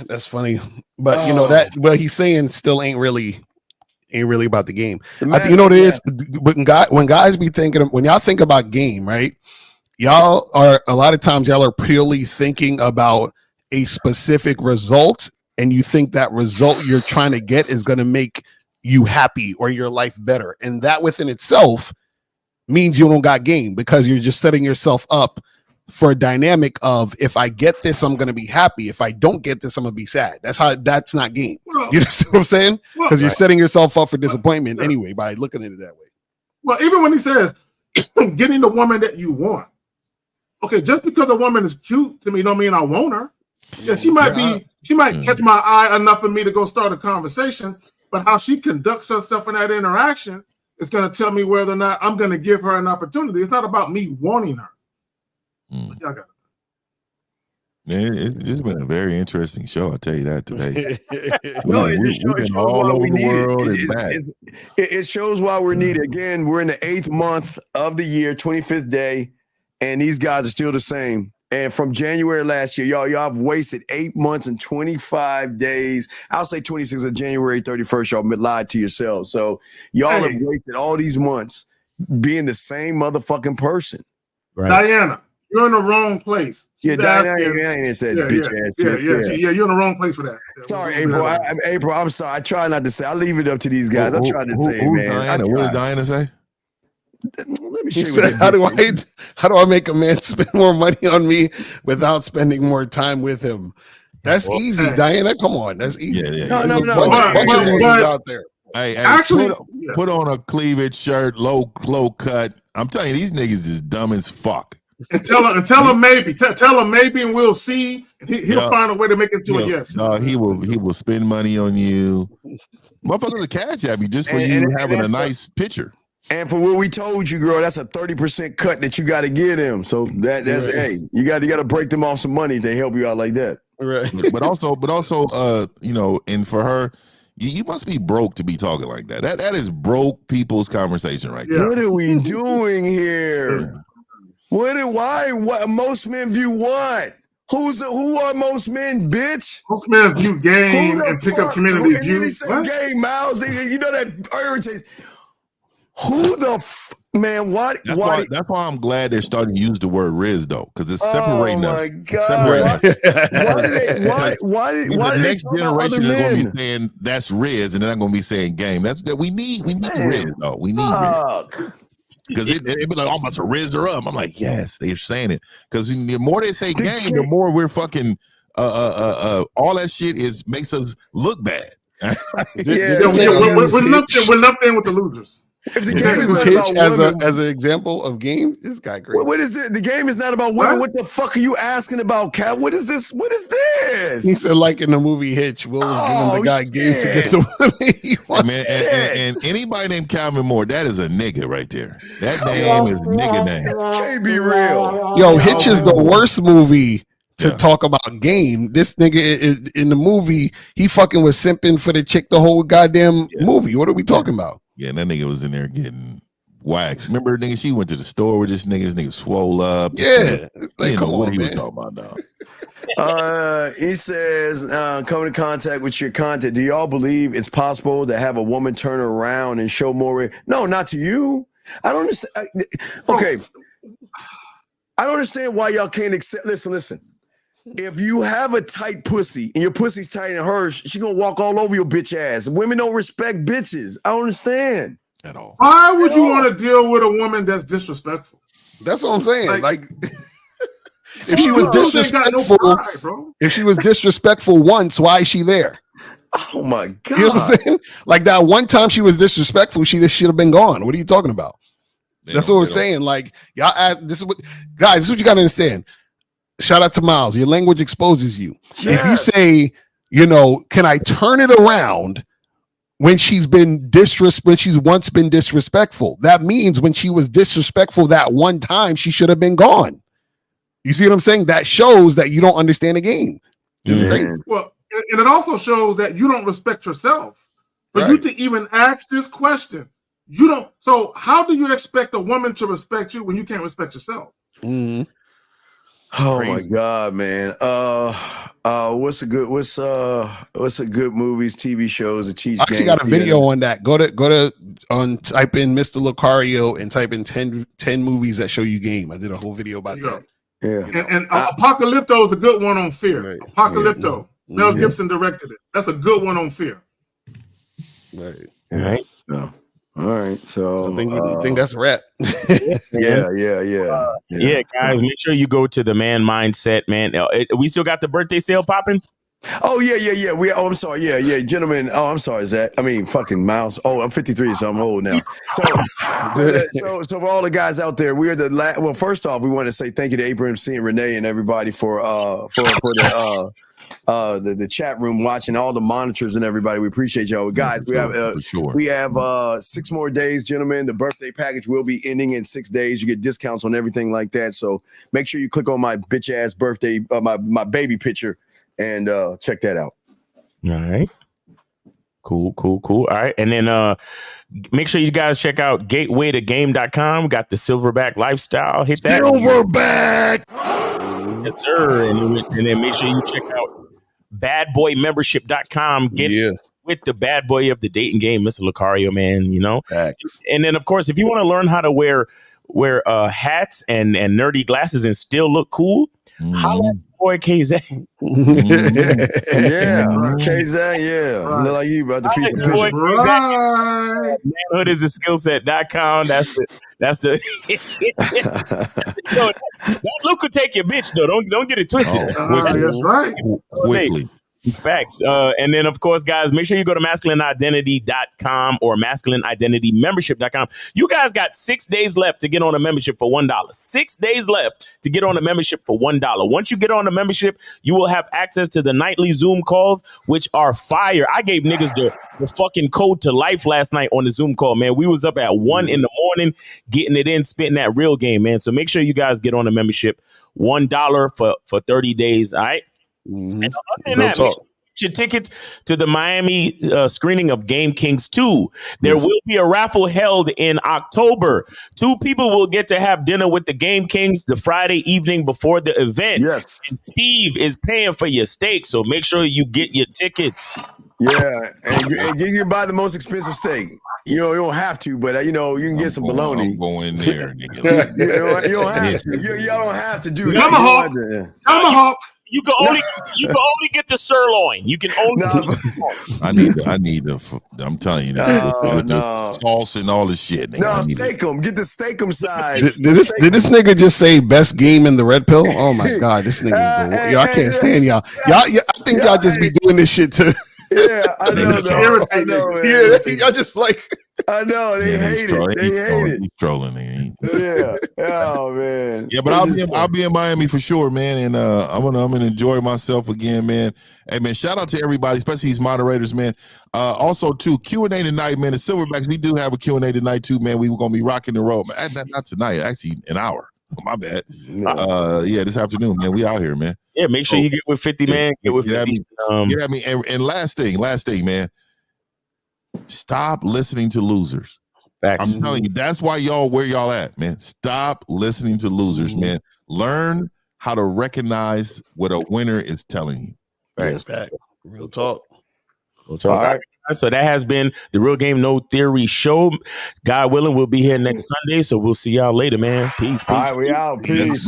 That's funny, but you know that. But he's saying still ain't really about the game. I think, you know what it is. When guys be thinking, when y'all think about game, right? Y'all are a lot of times y'all are purely thinking about a specific result. And you think that result you're trying to get is going to make you happy or your life better. And that within itself means you don't got game, because you're just setting yourself up for a dynamic of, if I get this, I'm going to be happy. If I don't get this, I'm going to be sad. That's not game. Well, you know what I'm saying? Because you're setting yourself up for disappointment anyway by looking at it that way. Well, even when he says getting the woman that you want. Okay, just because a woman is cute to me don't mean I want her. Yeah, she might catch my eye enough for me to go start a conversation, but how she conducts herself in that interaction is going to tell me whether or not I'm going to give her an opportunity. It's not about me wanting her. Y'all got it. Man, it's been a very interesting show. I'll tell you that today. It shows why we're needed. Again, we're in the 8th month of the year, 25th day, and these guys are still the same. And from January last year, y'all have wasted 8 months and 25 days. I'll say 26th of January 31st, y'all lied to yourselves. So y'all have wasted all these months being the same motherfucking person. Right. Diana, you're in the wrong place. Diana said bitch ass. Yeah, you're in the wrong place for that. Sorry, April, I'm sorry. I try not to say. I leave it up to these guys. I try to say, man. Diana? What did Diana say? Let me show you said, how do I make a man spend more money on me without spending more time with him? That's easy, Diana. Come on, that's easy. No. Out there. Hey, actually, put on a cleavage shirt, low cut. I'm telling you, these niggas is dumb as fuck. And tell him maybe. Tell him maybe, and we'll see. He'll find a way to make it to a yes. No, he will spend money on you. Motherfuckers will cash at you just for you having a nice picture. And for what we told you, girl, that's a 30% cut that you got to give them. So that's hey, you got to break them off some money to help you out like that. Right. But also, you know, and for her, you must be broke to be talking like that. That is broke people's conversation right there. What are we doing here? Why most men view what? Who are most men, bitch? Most men view game and pick up community views. Game, Miles. You know that irritates. Who the Man, what? That's why I'm glad they're starting to use the word Riz though, because it's separating us. Oh my God! Why did the they next talk about generation other is going to men? be saying that's Riz, and they're not going to be saying game. That's that we need Riz though. We need Riz. Because it be like, I'm about to Riz her up. I'm like, yes, they're saying it. Because the more they say game, the more we're fucking all that shit makes us look bad. We're lumped in with the losers. If the game is not Hitch about women, as an example of game, this guy crazy. what is it? The game is not about women. What the fuck are you asking about, Cat? What is this? What is this? He said, like in the movie Hitch, Will was giving the guy game to get the women he wants. Man, and anybody named Calvin Moore, that is a nigga right there. That name is nigga name. Can't be real. Yo, Hitch is the worst movie to talk about game. This nigga is, in the movie, he fucking was simping for the chick the whole goddamn movie. What are we talking about? Yeah, and that nigga was in there getting waxed. Remember, nigga, she went to the store with this nigga swole up. Yeah. Like, come on, he was man. talking about now. He says, come into contact with your content. Do y'all believe it's possible to have a woman turn around and show more? No, not to you. I don't understand. Okay. I don't understand why y'all can't accept. Listen. If you have a tight pussy and your pussy's tighter than hers, she gonna walk all over your bitch ass. Women don't respect bitches. I don't understand. At all. Why would you want to deal with a woman that's disrespectful? That's what I'm saying. Like if she you was know they got no disrespectful, pride, bro. if she was disrespectful once, why is she there? Oh my God. You know what I'm saying? Like that one time she was disrespectful, she should have been gone. What are you talking about? That's what we're saying. Like, y'all, this is what you gotta understand. Shout out to Miles. Your language exposes you. If you say, can I turn it around when she's once been disrespectful? That means when she was disrespectful that one time, she should have been gone. You see what I'm saying? That shows that you don't understand the game. Well, and it also shows that you don't respect yourself. For you to even ask this question, you don't. So how do you expect a woman to respect you when you can't respect yourself? Mm-hmm. Oh my God, man. What's a good movies, TV shows that teach I actually games? got a video on that. Go to type in Mr. Lucario and type in 10 movies that show you game. I did a whole video about that. Yeah. And Apocalypto is a good one on fear. Right. Apocalypto. Mel Gibson directed it. That's a good one on fear. Right. All right. No. All right. So I think that's a wrap. Yeah, guys, make sure you go to the Man Mindset, man. We still got the birthday sale popping? Oh, yeah. I'm sorry. Yeah. Gentlemen. Oh, I'm sorry, Zach. I mean, fucking Miles. Oh, I'm 53, so I'm old now. So for all the guys out there, we're the last. Well, first off, we want to say thank you to Abraham C and Renee and everybody for the chat room watching, all the monitors and everybody. We appreciate y'all. Guys, we have 6 more days, gentlemen. The birthday package will be ending in 6 days. You get discounts on everything like that. So make sure you click on my bitch ass birthday, my baby picture, and check that out. All right. Cool. All right. And then make sure you guys check out gatewaytogame.com. Got the Silverback lifestyle. Hit that. Silverback. Yes, sir. And then make sure you check out badboymembership.com. Get with the bad boy of the dating game, Mr. Lucario, man, And then, of course, if you want to learn how to wear hats and nerdy glasses and still look cool, holla at boy KZ. KZ, look like you about to feature picture. Manhood is a skillset.com. That's the that look could take your bitch though. Don't get it twisted. That's right. Quickly. Facts. And then, of course, guys, make sure you go to masculineidentity.com or masculineidentitymembership.com. You guys got 6 days left to get on a membership for $1. 6 days left to get on a membership for $1. Once you get on a membership, you will have access to the nightly Zoom calls, which are fire. I gave niggas the fucking code to life last night on the Zoom call, man. We was up at 1 in the morning, getting it in, spitting that real game, man. So make sure you guys get on a membership. $1 for 30 days. All right. Mm-hmm. And other than that, get your tickets to the Miami screening of Game Kings 2. There will be a raffle held in October. 2 people will get to have dinner with the Game Kings the Friday evening before the event. Yes. And Steve is paying for your steak, so make sure you get your tickets. Yeah, and you can buy the most expensive steak. You don't have to, but you can get some bologna. I'm going there, nigga. you don't have to. Y'all don't have to do that. Tomahawk. Tomahawk. You can only get the sirloin. You can only. I need the. I'm telling you, the sauce and all this shit. Nigga. No, steak them. Get the steak them size. Did this nigga just say best game in the red pill? Oh my god, this nigga. Yo, I can't stand y'all. I think y'all just be doing this shit to. Yeah, I know. Yeah, y'all just like. I know they hate it. They hate it. He's trolling, nigga. Yeah. Oh man. Yeah, but I'll be in Miami for sure, man, and I'm gonna enjoy myself again, man. Hey, man, shout out to everybody, especially these moderators, man. Also, too, Q&A tonight, man. The Silverbacks, we do have a Q&A tonight too, man. We were gonna be rocking the road, man. Not tonight, actually, an hour. My bad. Yeah, this afternoon, man. We out here, man. Yeah, make sure you get with 50, man. Get with 50. Get at me. And last thing, man. Stop listening to losers. Facts. I'm telling you, that's why where y'all at, man. Stop listening to losers, man. Learn how to recognize what a winner is telling you. Yes, back. Real talk. All right. So that has been the Real Game No Theory show. God willing, we'll be here next Sunday. So we'll see y'all later, man. Peace. All right, we out. Peace.